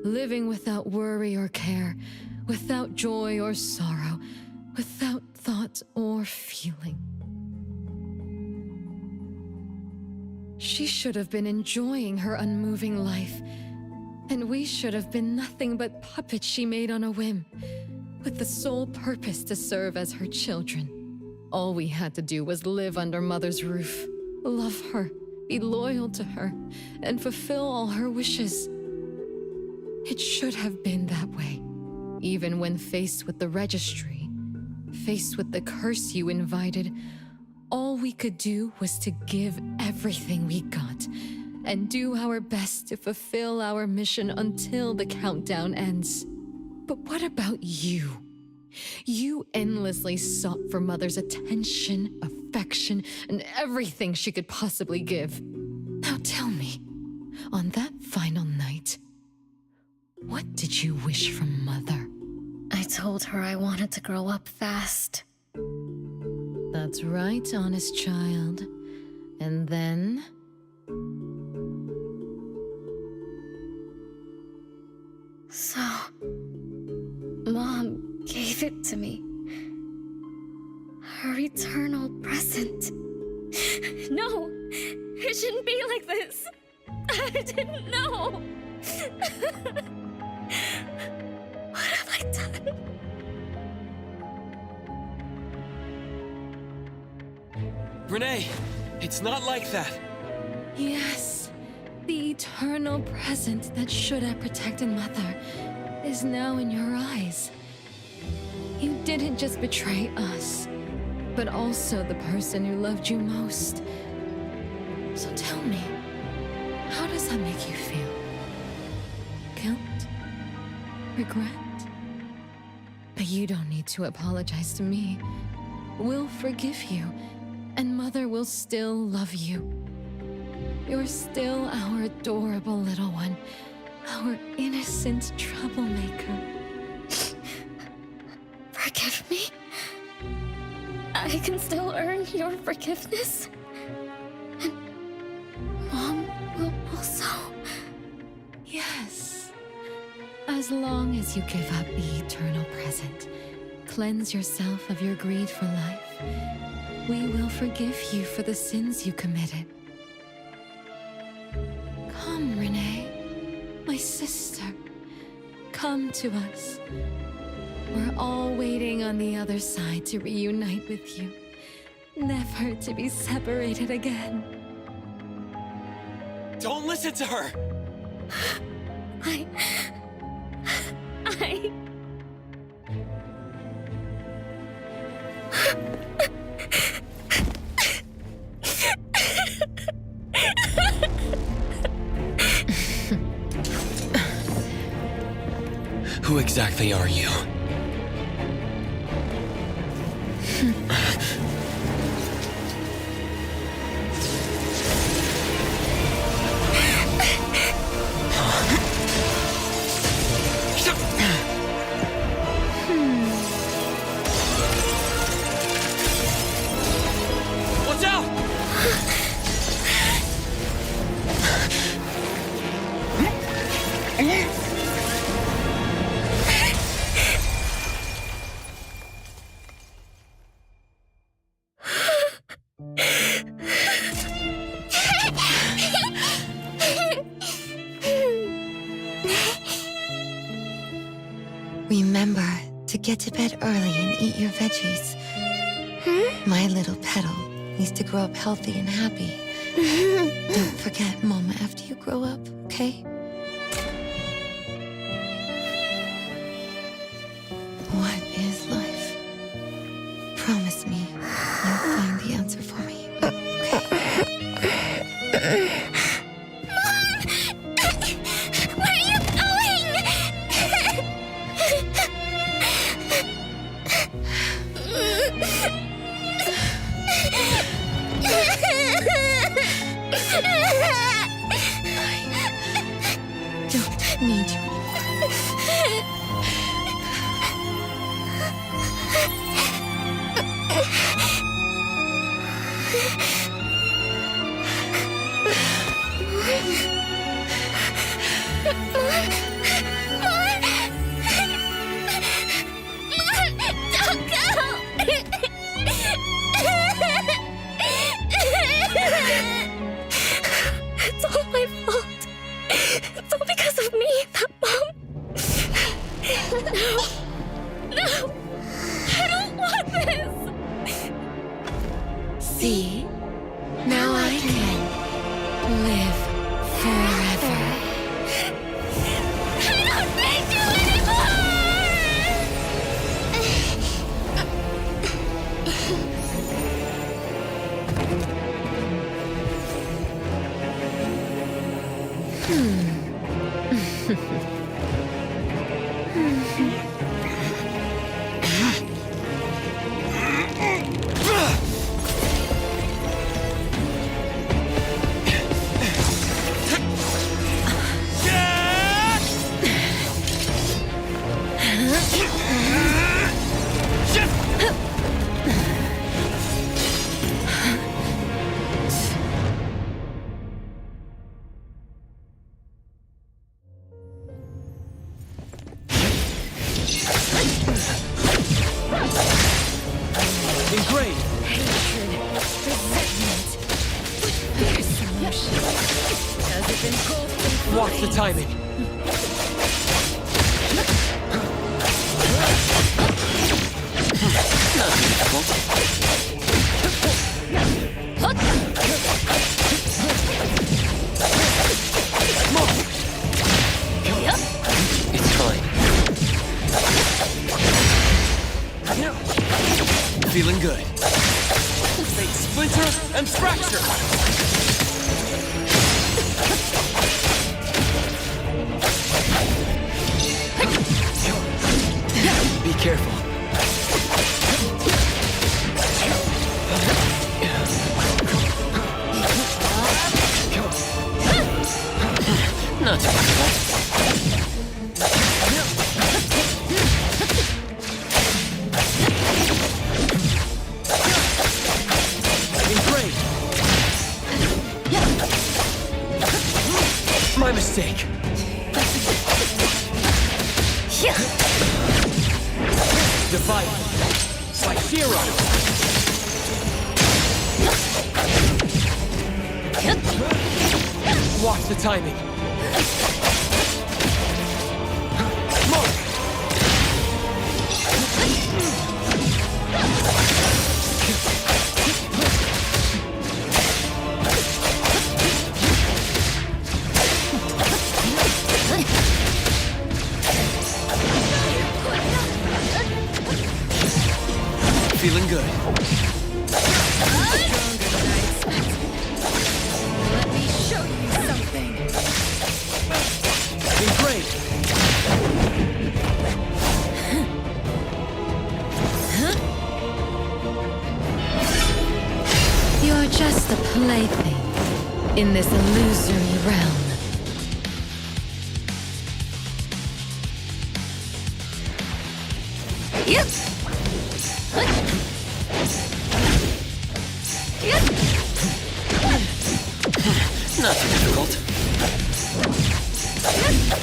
[SPEAKER 11] living without worry or care, without joy or sorrow, without thought or feeling. She should have been enjoying her unmoving life, and we should have been nothing but puppets she made on a whim, with the sole purpose to serve as her children. All we had to do was live under Mother's roof, love her, be loyal to her, and fulfill all her wishes. It should have been that way, even when faced with the registry, faced with the curse you invited. All we could do was to give everything we got and do our best to fulfill our mission until the countdown ends. But what about you? You endlessly sought for Mother's attention, affection, and everything she could possibly give. Now tell me, on that final night, what did you wish from Mother?
[SPEAKER 15] I told her I wanted to grow up fast.
[SPEAKER 11] That's right, honest child. And then?
[SPEAKER 15] So, Mom gave it to me. Her eternal present. No, it shouldn't be like this. I didn't know. What have I done?
[SPEAKER 3] Renee, it's not like that.
[SPEAKER 11] Yes, the eternal present that should have protected Mother is now in your eyes. You didn't just betray us, but also the person who loved you most. So tell me, how does that make you feel? Guilt? Regret? But you don't need to apologize to me. We'll forgive you, and Mother will still love you. You're still our adorable little one, our innocent troublemaker.
[SPEAKER 15] Forgive me? I can still earn your forgiveness? And Mom will also?
[SPEAKER 11] Yes. As long as you give up the eternal present, cleanse yourself of your greed for life, we will forgive you for the sins you committed. Come, Renee, my sister. Come to us. We're all waiting on the other side to reunite with you, never to be separated again.
[SPEAKER 3] Don't listen to her! Who exactly are you?
[SPEAKER 18] Watch out!
[SPEAKER 21] Remember to get to bed early and eat your veggies. My little petal needs to grow up healthy and happy. Don't forget Mama after you grow up, okay? What is life? Promise me you'll find the answer for me, okay?
[SPEAKER 1] Where are you going?
[SPEAKER 21] I don't need you
[SPEAKER 1] Don't go! It's all my fault. It's all because of me, that mom. No, I don't want this.
[SPEAKER 21] See? Now I can live forever.
[SPEAKER 1] I don't need you anymore!
[SPEAKER 18] Engraved!
[SPEAKER 1] Hatred, resentment, fierce emotion. Does it engulf and
[SPEAKER 18] Watch the timing!
[SPEAKER 3] It's fine. Feeling good.
[SPEAKER 18] Fate splinter and fracture!
[SPEAKER 3] Be careful. Not too bad.
[SPEAKER 18] Engraved! My mistake! Divide. By zero! Watch the timing!
[SPEAKER 3] Feeling good.
[SPEAKER 1] Let me show you something.
[SPEAKER 18] Engraved!
[SPEAKER 6] plaything in this illusory realm. Yep.
[SPEAKER 3] Not too difficult.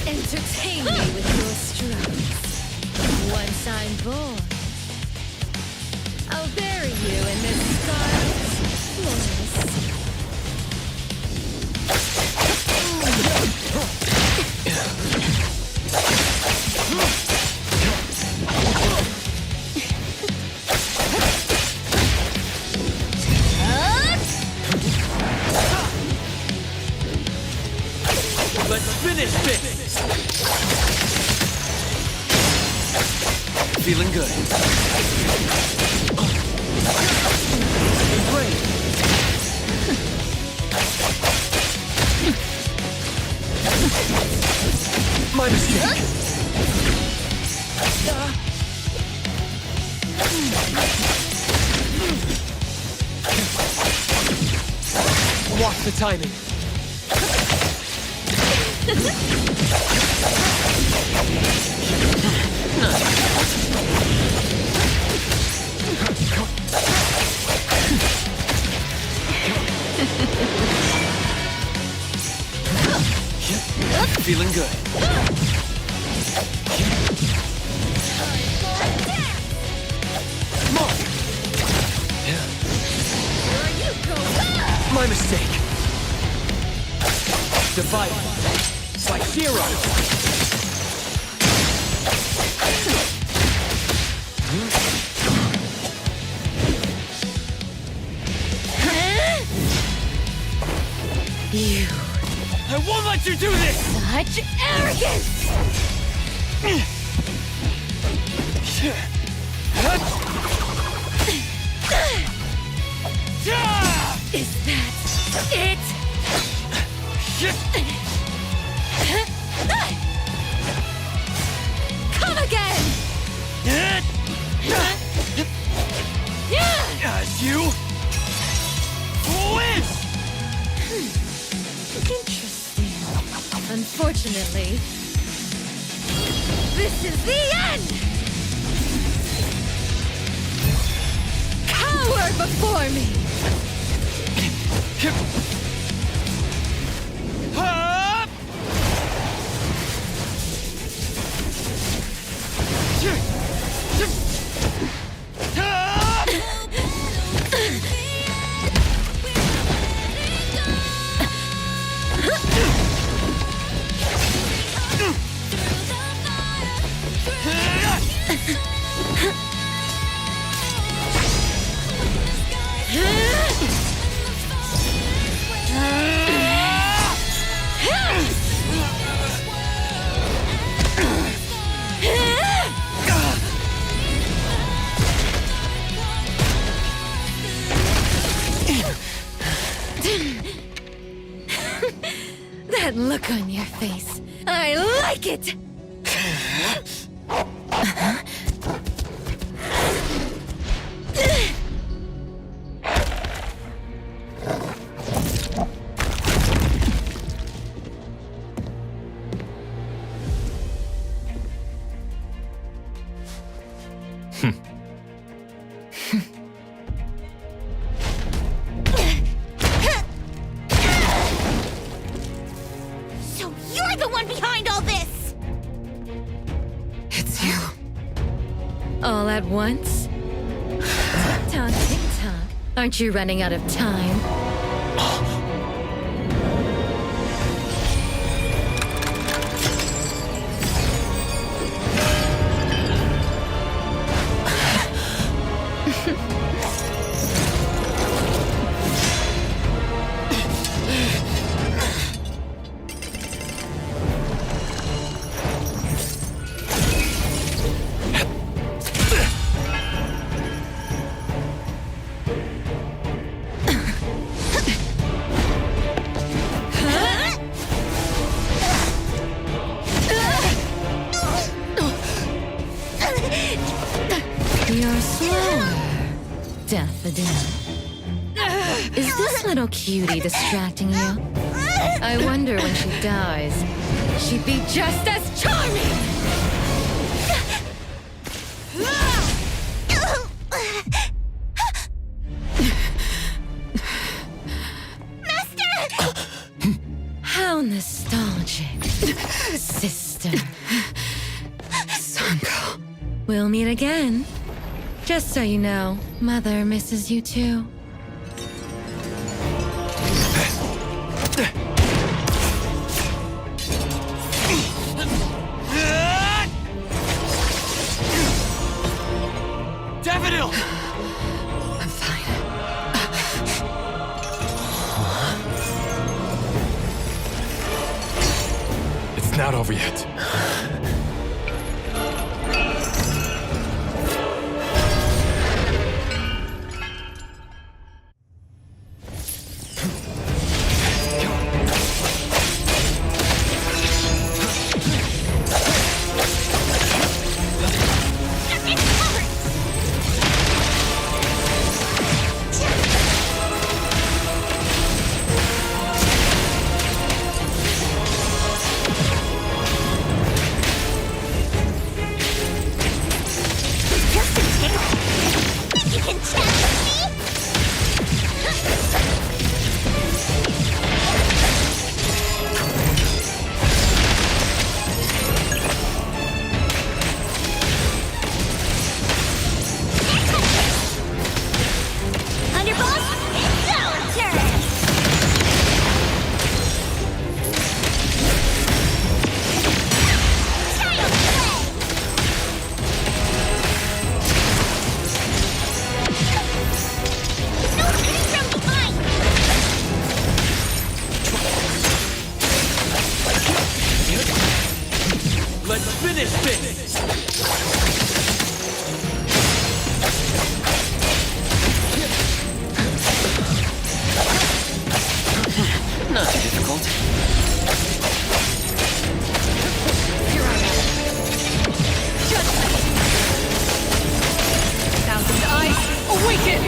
[SPEAKER 6] Entertain me with your strokes. Once I'm born, I'll bury you in this scarlet forest.
[SPEAKER 3] Let's finish this! Feeling good. Great. My mistake. Watch the timing. Feeling good. Mark. Yeah. My mistake. Divide by zero.
[SPEAKER 6] You.
[SPEAKER 3] I won't let you do this!
[SPEAKER 6] Such arrogance! Is that it? Come again!
[SPEAKER 3] As you win!
[SPEAKER 6] Interesting. Unfortunately, this is the end! Cower before me! That look on your face. I like it!
[SPEAKER 2] So you're the one behind all this!
[SPEAKER 6] It's you. All at once? Tick-tock, tick-tock. Aren't you running out of time? You're slower, Daffodil.
[SPEAKER 11] Is this little cutie distracting you? I wonder when she dies, she'd be just as charming! How nostalgic, sister.
[SPEAKER 5] Sanko.
[SPEAKER 11] We'll meet again. Just so you know, Mother misses you too.
[SPEAKER 3] Daffodil!
[SPEAKER 5] I'm fine.
[SPEAKER 8] It's not over yet.
[SPEAKER 3] Not too difficult.
[SPEAKER 5] Thousand eyes, awaken!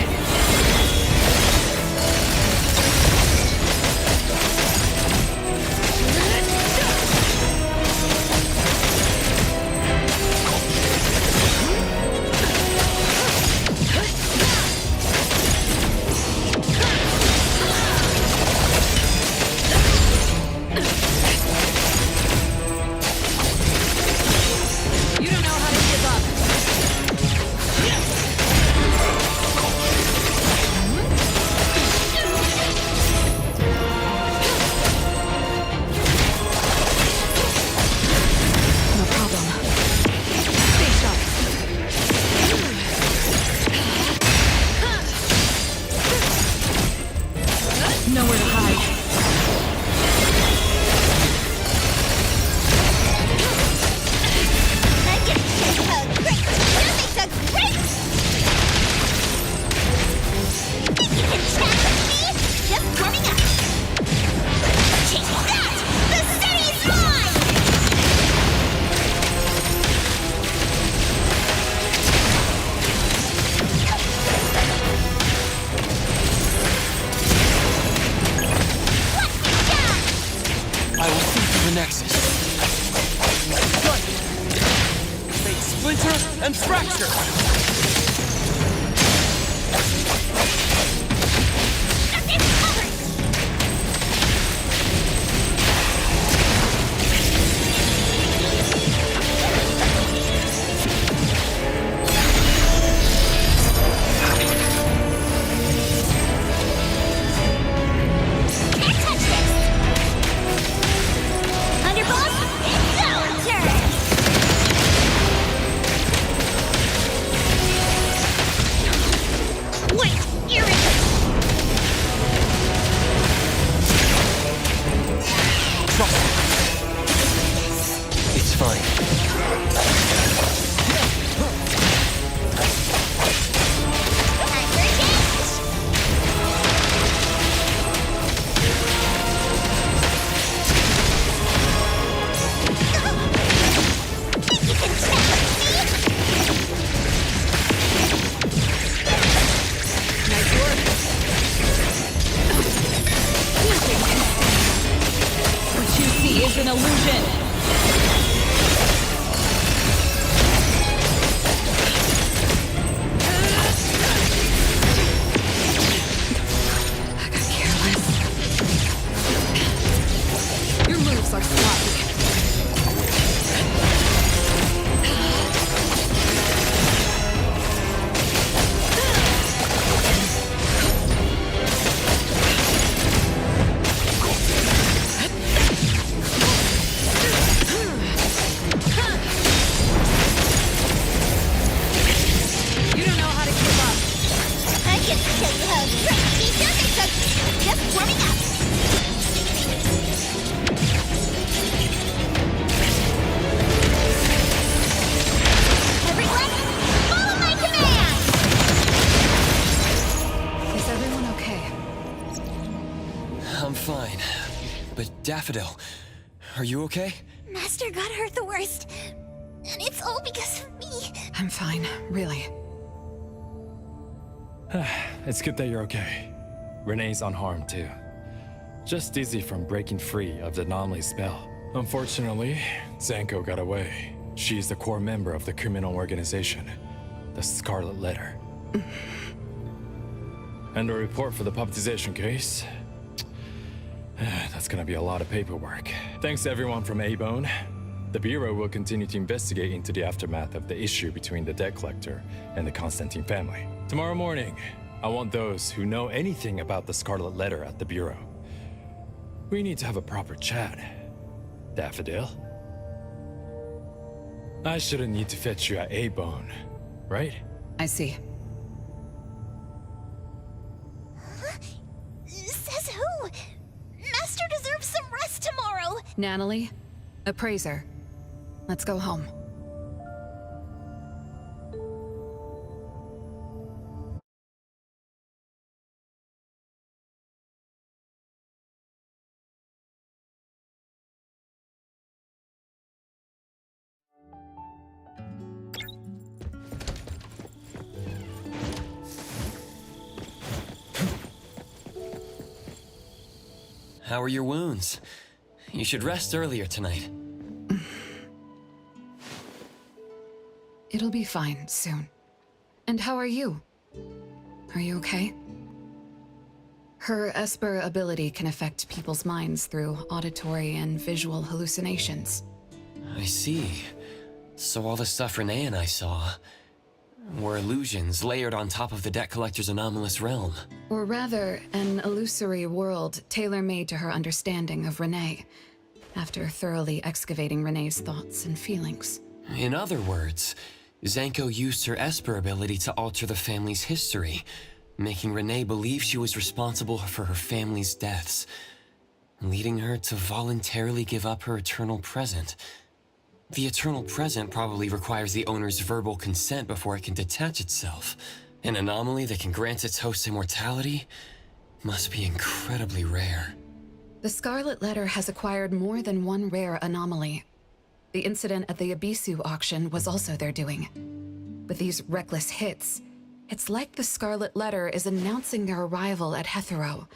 [SPEAKER 5] Nowhere to hide.
[SPEAKER 2] I get a great. That makes a great. Think you can challenge me? Just warming up. Take that! The city's mine!
[SPEAKER 3] I will see through the Nexus. Good! Fate splinter and fracture! It's fine.
[SPEAKER 5] Nice work.
[SPEAKER 3] Daffodil, are you okay?
[SPEAKER 2] Master got hurt the worst. And it's all because of me.
[SPEAKER 5] I'm fine, really.
[SPEAKER 8] It's good that you're okay. Renee's unharmed too. Just dizzy from breaking free of the anomaly spell. Unfortunately, Zanko got away. She's the core member of the criminal organization, the Scarlet Letter. And a report for the puppetization case. That's gonna be a lot of paperwork. Thanks to everyone from A-Bone. The Bureau will continue to investigate into the aftermath of the issue between the debt collector and the Constantine family. Tomorrow morning, I want those who know anything about the Scarlet Letter at the Bureau. We need to have a proper chat. Daffodil? I shouldn't need to fetch you at A-Bone, right?
[SPEAKER 5] I see.
[SPEAKER 2] Says who? Master deserves some rest tomorrow.
[SPEAKER 5] Natalie, appraiser. Let's go home.
[SPEAKER 3] How are your wounds? You should rest earlier tonight.
[SPEAKER 5] It'll be fine soon. And how are you? Are you okay? Her Esper ability can affect people's minds through auditory and visual hallucinations.
[SPEAKER 3] I see. So all the stuff Renee and I saw were illusions layered on top of the debt collector's anomalous realm.
[SPEAKER 5] Or rather, an illusory world tailor-made to her understanding of Renee, after thoroughly excavating Renee's thoughts and feelings.
[SPEAKER 3] In other words, Zanko used her Esper ability to alter the family's history, making Renee believe she was responsible for her family's deaths, leading her to voluntarily give up her eternal present. The eternal present probably requires the owner's verbal consent before it can detach itself. An anomaly that can grant its host immortality must be incredibly rare.
[SPEAKER 5] The Scarlet Letter has acquired more than one rare anomaly. The incident at the Abisu auction was also their doing. With these reckless hits, it's like the Scarlet Letter is announcing their arrival at Hetero.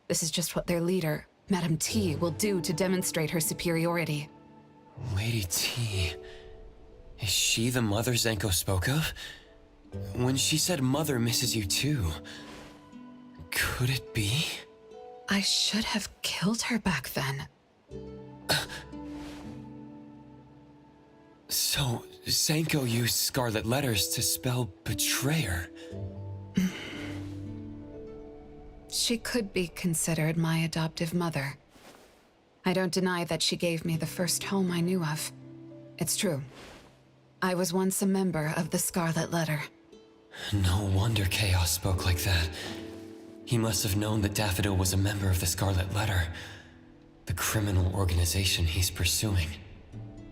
[SPEAKER 5] This is just what their leader, Madame T, will do to demonstrate her superiority.
[SPEAKER 3] Lady T... Is she the mother Zanko spoke of? When she said mother misses you too, could it be?
[SPEAKER 5] I should have killed her back then.
[SPEAKER 3] So, Zanko used Scarlet Letters to spell betrayer.
[SPEAKER 5] She could be considered my adoptive mother. I don't deny that she gave me the first home I knew of. It's true. I was once a member of the Scarlet Letter.
[SPEAKER 3] No wonder Chaos spoke like that. He must have known that Daffodil was a member of the Scarlet Letter, the criminal organization he's pursuing.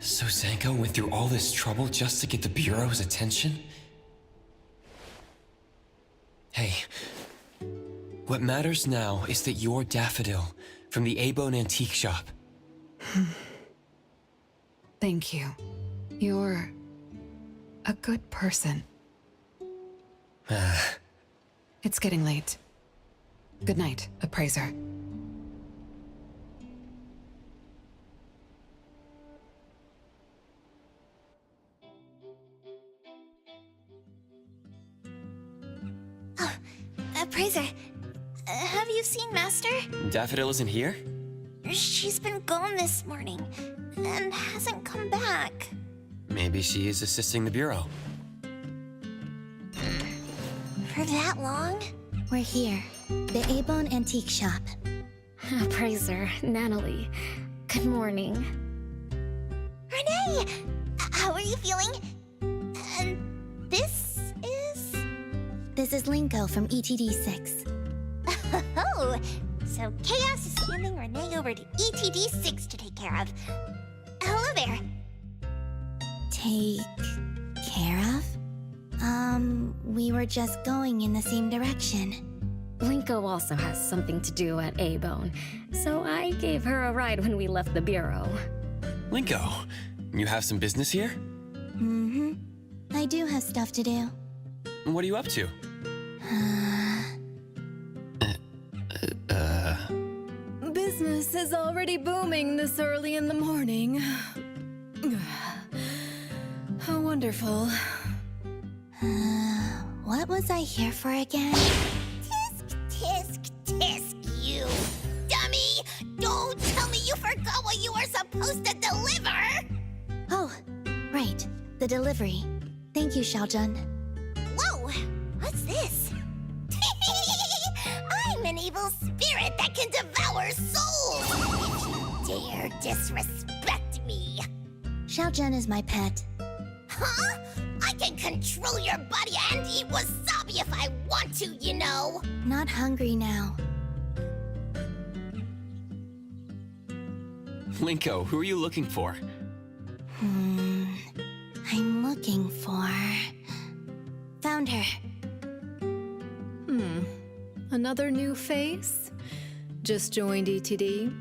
[SPEAKER 3] So Zanko went through all this trouble just to get the Bureau's attention? Hey, what matters now is that you're Daffodil from the A-Bone Antique Shop.
[SPEAKER 5] Thank you. You're a good person. It's getting late. Good night, appraiser.
[SPEAKER 2] Appraiser, have you seen Master?
[SPEAKER 3] Daffodil isn't here?
[SPEAKER 2] She's been gone this morning, and hasn't come back.
[SPEAKER 3] Maybe she is assisting the Bureau.
[SPEAKER 2] For that long?
[SPEAKER 1] We're here, the A-Bone Antique Shop. Appraiser, Natalie, good morning.
[SPEAKER 2] Renee! How are you feeling? And this is?
[SPEAKER 1] This is Linko from ETD6.
[SPEAKER 2] Oh, so Chaos is handing Renee over to ETD6 to take care of. Hello there.
[SPEAKER 1] Take care of? We were just going in the same direction.
[SPEAKER 14] Linko also has something to do at A-Bone, so I gave her a ride when we left the bureau.
[SPEAKER 3] Linko, you have some business here?
[SPEAKER 2] Mm-hmm. I do have stuff to do.
[SPEAKER 3] What are you up to?
[SPEAKER 6] Business is already booming this early in the morning. How wonderful.
[SPEAKER 2] What was I here for again? Tisk, you dummy! Don't tell me you forgot what you were supposed to deliver! Oh, right. The delivery. Thank you, Xiaojun. Whoa! What's this? I'm an evil spirit that can devour souls! If you dare disrespect me! Xiaojun is my pet. Huh? I can control your body and eat wasabi if I want to, you know! Not hungry now.
[SPEAKER 3] Linko, who are you looking for?
[SPEAKER 2] I'm looking for... Found her.
[SPEAKER 6] Another new face? Just joined ETD?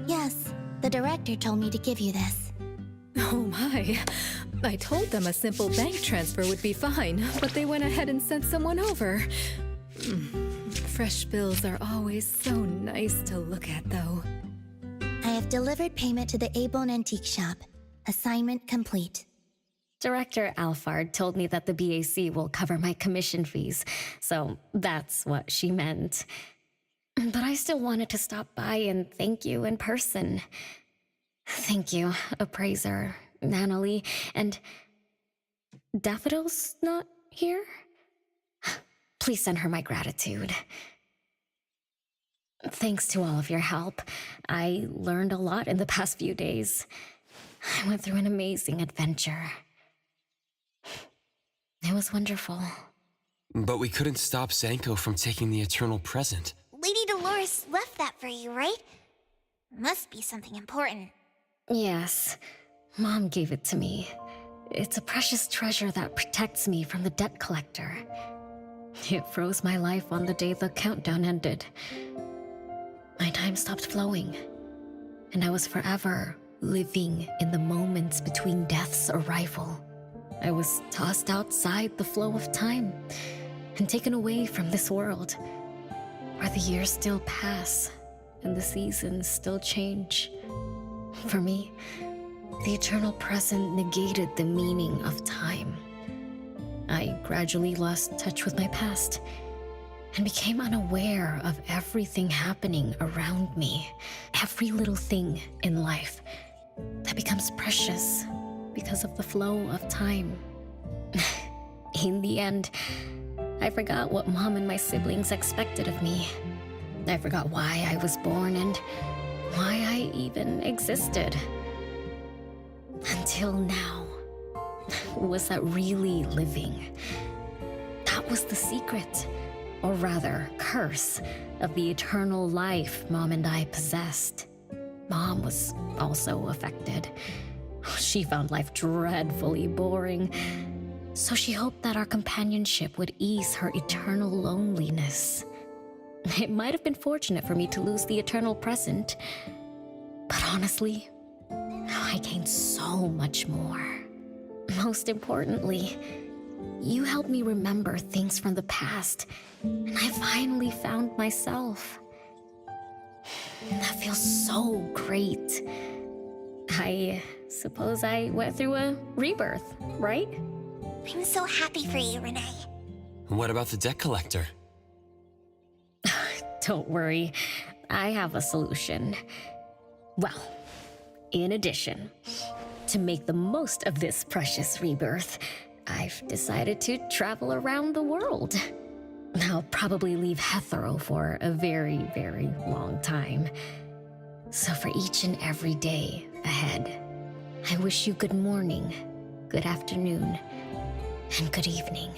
[SPEAKER 2] Yes, the director told me to give you this.
[SPEAKER 6] Oh my. I told them a simple bank transfer would be fine, but they went ahead and sent someone over. Fresh bills are always so nice to look at, though.
[SPEAKER 2] I have delivered payment to the A-Bone Antique Shop. Assignment complete.
[SPEAKER 14] Director Alfard told me that the BAC will cover my commission fees, so that's what she meant. But I still wanted to stop by and thank you in person. Thank you, Appraiser, Nanalie, and... Daffodil's not here? Please send her my gratitude. Thanks to all of your help. I learned a lot in the past few days. I went through an amazing adventure. It was wonderful.
[SPEAKER 3] But we couldn't stop Zanko from taking the eternal present.
[SPEAKER 2] Lady Dolores left that for you, right? Must be something important.
[SPEAKER 14] Yes. Mom gave it to me. It's a precious treasure that protects me from the debt collector. It froze my life on the day the countdown ended. My time stopped flowing, and I was forever living in the moments between death's arrival. I was tossed outside the flow of time and taken away from this world, where the years still pass and the seasons still change. For me, the eternal present negated the meaning of time. I gradually lost touch with my past and became unaware of everything happening around me. Every little thing in life that becomes precious because of the flow of time. In the end, I forgot what Mom and my siblings expected of me. I forgot why I was born and why I even existed. Until now. Was that really living? That was the secret, or rather, curse, of the eternal life Mom and I possessed. Mom was also affected. She found life dreadfully boring, so she hoped that our companionship would ease her eternal loneliness. It might have been fortunate for me to lose the eternal present, but honestly, I gained so much more. Most importantly, you helped me remember things from the past, and I finally found myself. That feels so great. I suppose I went through a rebirth, right?
[SPEAKER 2] I'm so happy for you, Renee.
[SPEAKER 3] What about the debt collector?
[SPEAKER 14] Don't worry, I have a solution. Well, in addition, to make the most of this precious rebirth, I've decided to travel around the world. I'll probably leave Hethero for a very, very long time. So for each and every day ahead, I wish you good morning, good afternoon, and good evening.